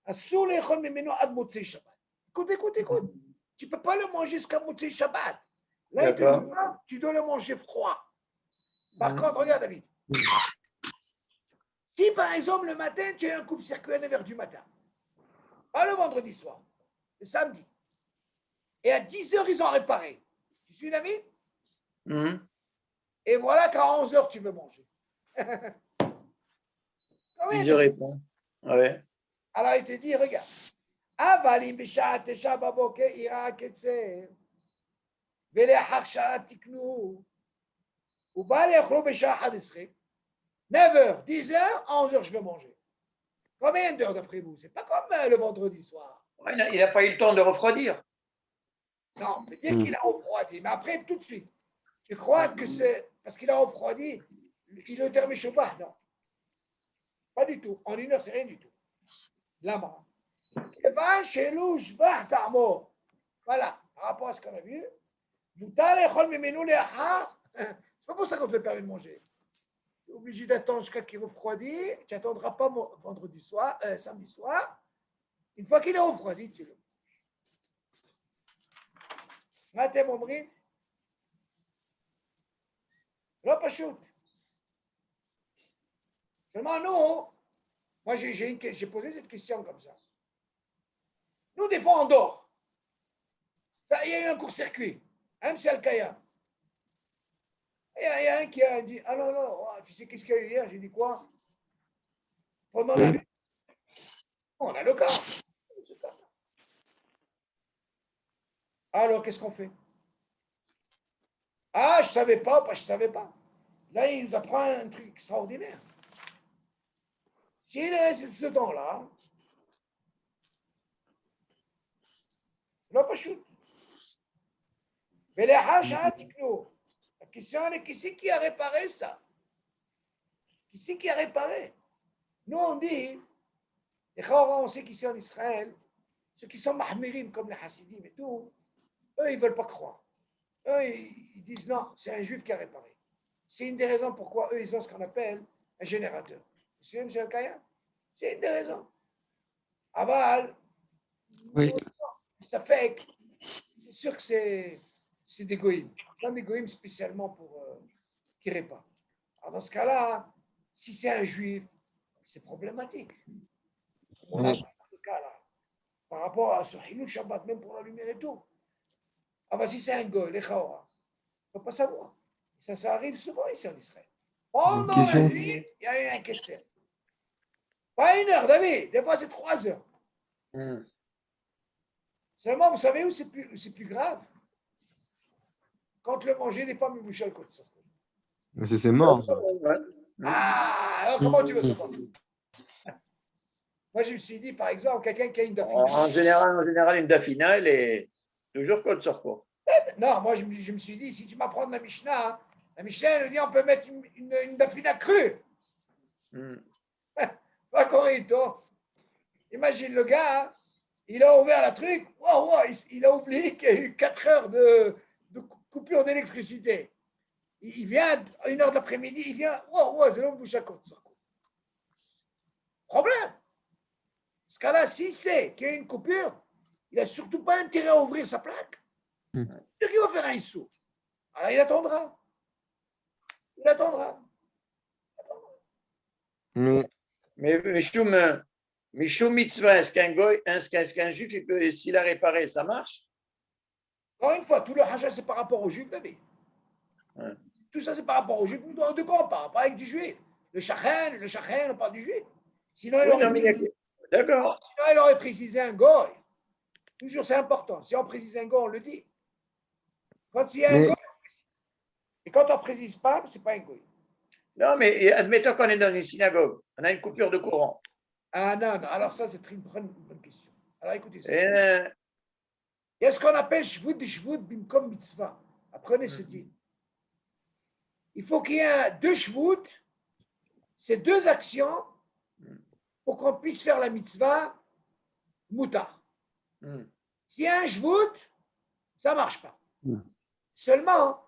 Assour les Chol Memeno Ad Motzei Shabbat. Écoute. Tu ne peux pas le manger jusqu'à Motzei Shabbat. Là, il te dit pas, tu dois le manger froid. Par contre, regarde, David. Si par exemple le matin, tu as un coupe-circuit à 9h du matin, pas le vendredi soir, le samedi, et à 10h, ils ont réparé. Tu suis, David? Et voilà qu'à 11h, tu veux manger. 10h répond. Ouais. Alors, il te dit, regarde. Avalim bishat tesha baboke ira ketzer. ולאחר שעה תקנו, הוא בא לאכלו בשעה 11, 9h, 10h, 11h, je vais manger. Combien d'heures d'après vous? C'est pas comme le vendredi soir. Ouais, il n'a pas eu le temps de refroidir. Non, on peut dire qu'il a refroidi, mais après, tout de suite. Tu crois que c'est parce qu'il a refroidi, il est terminé Shabbat? Non. Pas du tout. En 1 heure, c'est rien du tout. Là-bas. Voilà, par rapport à ce qu'on a vu. C'est pas pour ça qu'on te permet de manger. Tu es obligé d'attendre jusqu'à qu'il refroidit. Tu n'attendras pas vendredi soir, samedi soir. Une fois qu'il est refroidi, tu le manges. Matem Omrim. Là, pas shoot. Seulement, nous, moi, j'ai posé cette question comme ça. Nous, des fois, on dort. Il y a eu un court-circuit. Un monsieur Al-Kaya. Il y a un qui a dit, ah non, tu sais qu'est-ce qu'il y a eu hier? J'ai dit quoi? Pendant la nuit. On a le cas. Alors, qu'est-ce qu'on fait? Ah, je ne savais pas, je ne savais pas. Là, il nous apprend un truc extraordinaire. S'il est ce temps-là, il n'a pas shoot. Mais les hachas, la question est qui c'est qui a réparé ça? Qui c'est qui a réparé? Nous, on dit, les Chora, on sait qu'ici en Israël, ceux qui sont mahmirim comme les Hasidim et tout, eux, ils ne veulent pas croire. Eux, ils disent non, c'est un juif qui a réparé. C'est une des raisons pourquoi eux, ils ont ce qu'on appelle un générateur. Vous savez, M. Al-Kaya? C'est une des raisons. Aval, Oui. ça fait que c'est sûr que c'est des goïms. Plein des goïms spécialement pour qui réparent. Alors dans ce cas-là, si c'est un juif, c'est problématique. Oui. Par rapport à ce Hilul Shabbat, même pour la lumière et tout. Ah bah si c'est un goy, les Chaora, il ne faut pas savoir. Ça arrive souvent ici en Israël. Pendant la nuit, il y a eu un kesser. Pas 1 heure, David, des fois c'est 3 heures. Seulement, vous savez où c'est plus grave? Quand le manger n'est pas mis bouché le côté. Mais c'est mort. Ah, alors comment tu veux savoir? Moi, je me suis dit, par exemple, quelqu'un qui a une dafina. En général, une dafina, elle est toujours code sur quoi? Non, moi, je me suis dit, si tu m'apprends de la Mishnah, elle nous dit on peut mettre une dafina crue. Pas correcto. Imagine le gars, il a ouvert la truc, il a oublié qu'il y a eu 4 heures de coupure d'électricité. Il vient, à 1 heure de l'après-midi, il vient, c'est l'homme bouche à côte. Problème. Ce cas-là, s'il sait qu'il y a une coupure, il n'a surtout pas intérêt à ouvrir sa plaque. C'est-à-dire qu'il va faire un issou. Alors il attendra. Il attendra. Mais Mais Mishum Mitzvah, est-ce qu'un juif, s'il a réparé, ça marche? Encore une fois, tout le hachas, c'est par rapport aux juifs, David. Ouais. Tout ça, c'est par rapport aux juifs. De quoi on parle? Pas avec du juif. Le shachen, on parle du juif. Sinon, Oui, non, mais d'accord. il aurait précisé un goy. Toujours, c'est important. Si on précise un goy, on le dit. Quand il y a un Mais- goy, on précise. Et quand on ne précise pas, ce n'est pas un goy. Non, mais admettons qu'on est dans une synagogue, on a une coupure de courant. Ah non, non. Alors ça, c'est une bonne question. Alors écoutez, ça. Et, Il y a ce qu'on appelle shvut de shvut bimkom mitzvah. Apprenez ce dit. Il faut qu'il y ait deux shvut, ces deux actions, pour qu'on puisse faire la mitzvah moutar. S'il y a un shvut, ça ne marche pas. Seulement,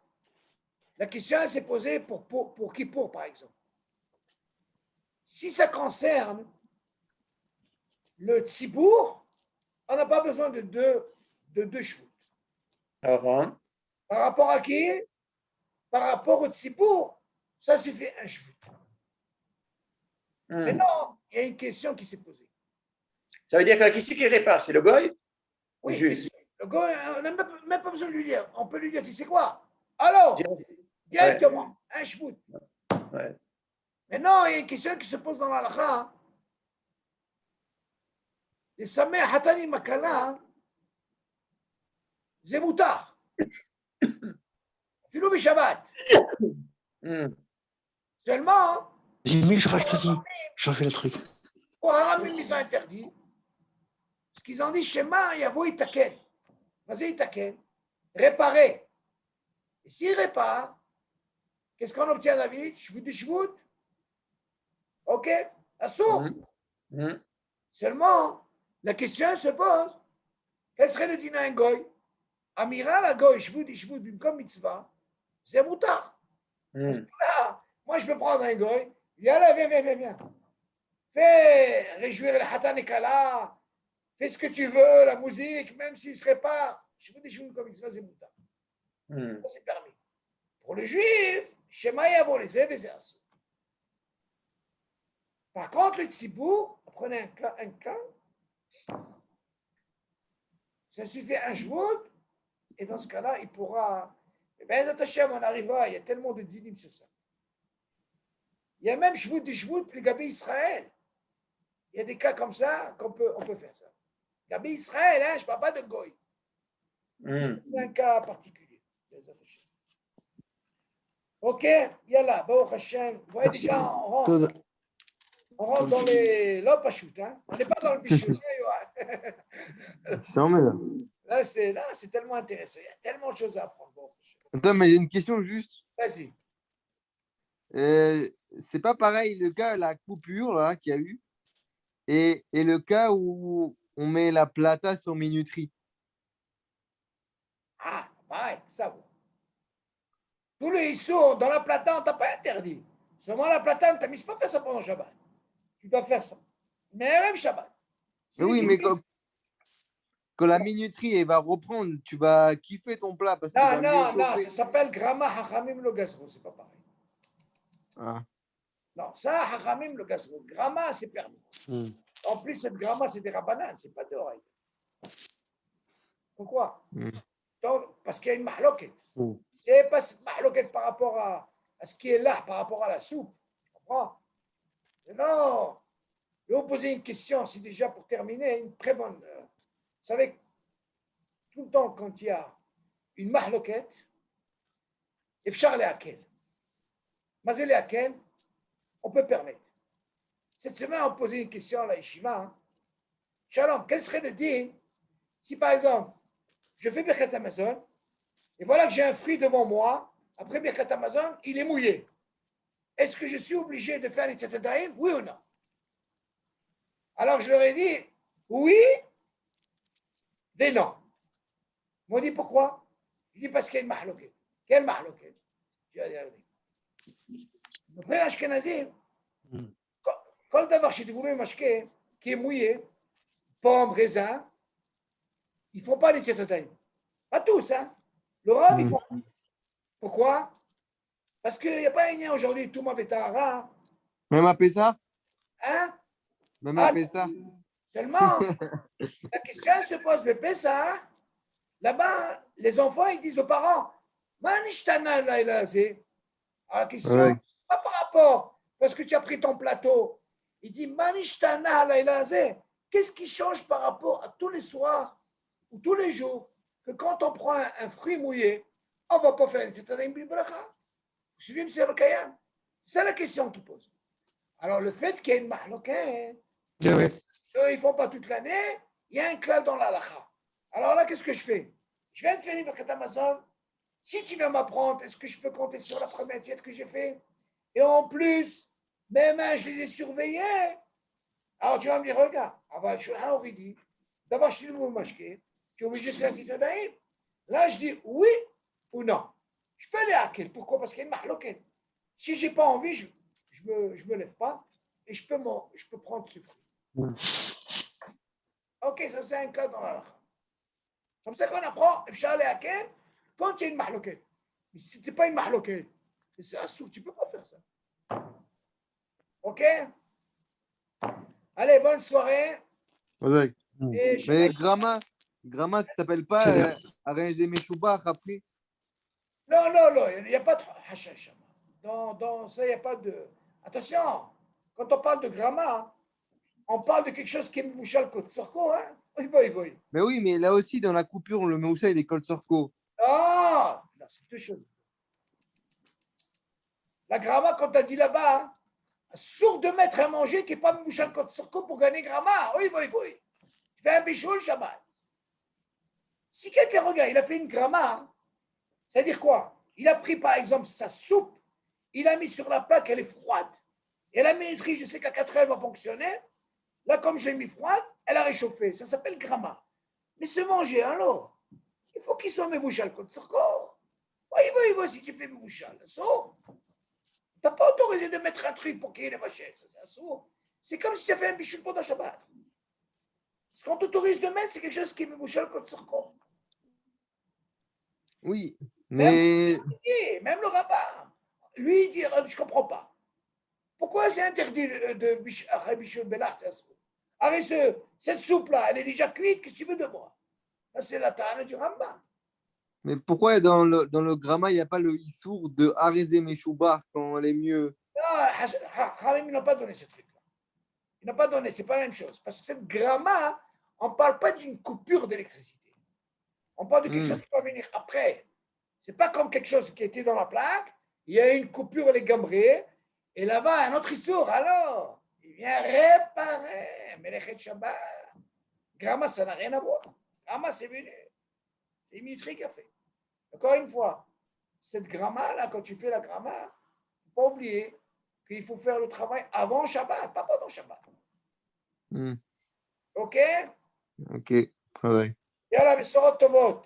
la question s'est posée pour Kippour, par exemple. Si ça concerne le tzibour, on n'a pas besoin de deux shvut. alors, Par rapport à qui? Par rapport au tzibour, ça suffit un shvut. Mais non, il y a une question qui s'est posée. ça veut dire que qui c'est qui répare? C'est le goy? Oui, Juif. bien sûr. Le gars, on n'a même pas besoin de lui dire. On peut lui dire, tu sais quoi? Alors, directement, un shvut. Ouais. Mais non, il y a une question qui se pose dans la halakha. Les sameh hatani makala, c'est moutar. Filou Shabbat. Seulement, Jimmy, je refais le truc. pour Haramim, ils ont interdit. Parce qu'ils ont dit, Shema, Yavo, Itaken. Vas-y, Itaken. Réparer. Et s'il répare, qu'est-ce qu'on obtient, David? Shvut. OK? Assour. Seulement, la question se pose. Quel serait le dîner un goy? Amira, la goy, shvut, comme mitzvah, c'est moutard. Parce que là, moi, je peux prendre un goy. Viens là, viens. Fais réjouir le hatan et kala. Fais ce que tu veux, la musique, même s'il ne serait pas. Shvut, comme mitzvah, c'est moutard. Ça, c'est permis. Pour le juif, Shema Yavo, les Zév et Zéas. Par contre, le tzibour, prenez un cas, ça suffit un shvut, et dans ce cas-là, il pourra. Ben, Hashem, on arrivera, il y a tellement de dinim sur ça. Il y a même shvut, le Gabi Israël. Il y a des cas comme ça qu'on peut faire ça. Gabi Israël, hein, je ne parle pas de Goy. C'est un cas particulier. Ok, yalla, Baruch Hashem. Vous voyez déjà, on rentre dans les l'opachut, hein. On n'est pas dans le bichou. c'est charmé, là. Là, c'est tellement intéressant. Il y a tellement de choses à apprendre. Bon, Attends, mais il y a une question juste. vas-y. C'est pas pareil le cas, la coupure là qu'il y a eu, et le cas où on met la plata sur minuterie. Ah, pareil, ça va. Tous les issours dans la plata, on ne t'a pas interdit. Seulement la plata, on ne t'a mis pas faire ça pendant Shabbat. Tu dois faire ça. Mais même Shabbat. Mais oui, mais quand la minuterie elle va reprendre, tu vas kiffer ton plat parce que tu vas mieux Non, chauffer. ça s'appelle Grama Hachamim le Gazro, c'est pas pareil. Ah. Non, ça, Hachamim le Gazro. Grama, c'est permis. En plus, cette Grama, c'est des rabananes, c'est pas d'oreille. Pourquoi? Donc, parce qu'il y a une mahloket. C'est pas cette mahloket par rapport à ce qui est là, par rapport à la soupe. Tu comprends? Non. Je vais vous poser une question, c'est déjà pour terminer, une très bonne. Vous savez, tout le temps, quand il y a une mahloket, Efchar le hakel. Mazel le hakel, on peut permettre. Cette semaine, on posait une question à la yeshiva. Hein. Shalom, quel serait le din si, par exemple, je fais Birkat Amazon, et voilà que j'ai un fruit devant moi, après Birkat Amazon, il est mouillé. Est-ce que je suis obligé de faire les Tzetadaim, oui ou non? Alors, je leur ai dit, oui, mais non. Ils m'ont dit, pourquoi? Je dis, parce qu'il y a une mahloket. Quelle mahloket? Je vais regarder. Nos frères Ashkenazim, quand d'abord chez vous mashké, qui est mouillé, pomme, raisin, ils ne font pas les Tzetadaim. Pas tous, hein. Le Rav, ils font. Pourquoi? Parce qu'il n'y a pas un lien aujourd'hui, tout m'avait Même à Pessa? hein? Même Ah, à Pessa? seulement, la question se pose, mais ça, là-bas, les enfants, ils disent aux parents, Manishtana la la question, Ouais. pas par rapport, parce que tu as pris ton plateau. Il dit, Manishtana la qu'est-ce qui change par rapport à tous les soirs ou tous les jours que quand on prend un fruit mouillé, on ne va pas faire une bibracha. C'est la question qu'il pose. Alors, le fait qu'il y ait une mahloquin, Ouais. eux, ils ne font pas toute l'année, il y a un clal dans la lacha. Alors là, qu'est-ce que je fais? Je viens de faire une Birkat Amazon. Si tu viens m'apprendre, est-ce que je peux compter sur la première tiède que j'ai fait? Et en plus, mes mains, je les ai surveillées. Alors tu vas me dire, regarde, je suis dit, d'abord, je suis le mashké, tu es obligé de faire un petit daïm. Là, je dis oui ou non. Je peux aller à quel? Pourquoi? Parce qu'il y a une mahloquette. Si je n'ai pas envie, je me lève pas et je peux prendre ce fruit. Ok, ça c'est un cas dans la lacha. Comme ça qu'on apprend, aller à quel? Quand il y a une mahloquette. Mais si ce n'est pas une mahloquette, c'est assourd, tu ne peux pas faire ça. Ok? Allez, bonne soirée. Ouais. Et Mais Grama, ça ne s'appelle pas Arezé Meshoubach après. Non, il n'y a pas de hashash. Dans ça, il n'y a pas de. Attention, quand on parle de gramma, on parle de quelque chose qui est mouchal côte sorko, hein? Oui. Mais oui, mais là aussi, dans la coupure, le Moussa, il est Kol Sorko. Ah, non, c'est deux choses. La gramma, quand tu as dit là-bas, hein, sourd de mettre à manger qui n'est pas mouchal côte sorko pour gagner gramma. Oui. Tu fais un bichou le Shabbat. Si quelqu'un regarde, il a fait une gramma, hein, c'est-à-dire quoi? Il a pris par exemple sa soupe, il a mis sur la plaque, elle est froide. Et la minuterie, je sais qu'à 4 heures, elle va fonctionner. Là, comme j'ai mis froide, elle a réchauffé. Ça s'appelle gramma. Mais se manger alors, il faut qu'il soit mébouchal comme ça. Oui, si tu fais mébouchal, tu n'as pas autorisé de mettre un truc pour qu'il y ait les vachettes. C'est comme si tu as fait un bichou pendant Shabbat. Ce qu'on t'autorise de mettre, c'est quelque chose qui est mébouchal comme ça. Oui, mais Même le rabbin, lui, il dit, je ne comprends pas. Pourquoi c'est interdit de bichou Belach? Cette soupe-là, elle est déjà cuite, qu'est-ce que tu veux de moi? Ça, c'est la ta'ana du Rambam. Mais pourquoi dans le gramma, il n'y a pas le issour de Arezé Meshoubach quand elle est mieux? Khamim n'a pas donné ce truc-là. Il n'a pas donné, c'est pas la même chose. Parce que cette gramma, on ne parle pas d'une coupure d'électricité. On parle de quelque chose qui va venir après. Ce n'est pas comme quelque chose qui était dans la plaque, il y a une coupure, elle est gambrée, et là-bas, un autre issour, alors, il vient réparer. Melechet Shabbat. Gramma, ça n'a rien à voir. Gramma, c'est venu. C'est une minuterie qui a fait. Encore une fois, cette gramma-là, quand tu fais la gramma, il ne faut pas oublier qu'il faut faire le travail avant Shabbat, pas pendant Shabbat. OK? Ok, ouais. Yalla, Besorot Tovot.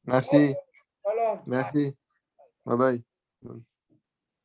Merci. Shalom. Merci. Bye bye.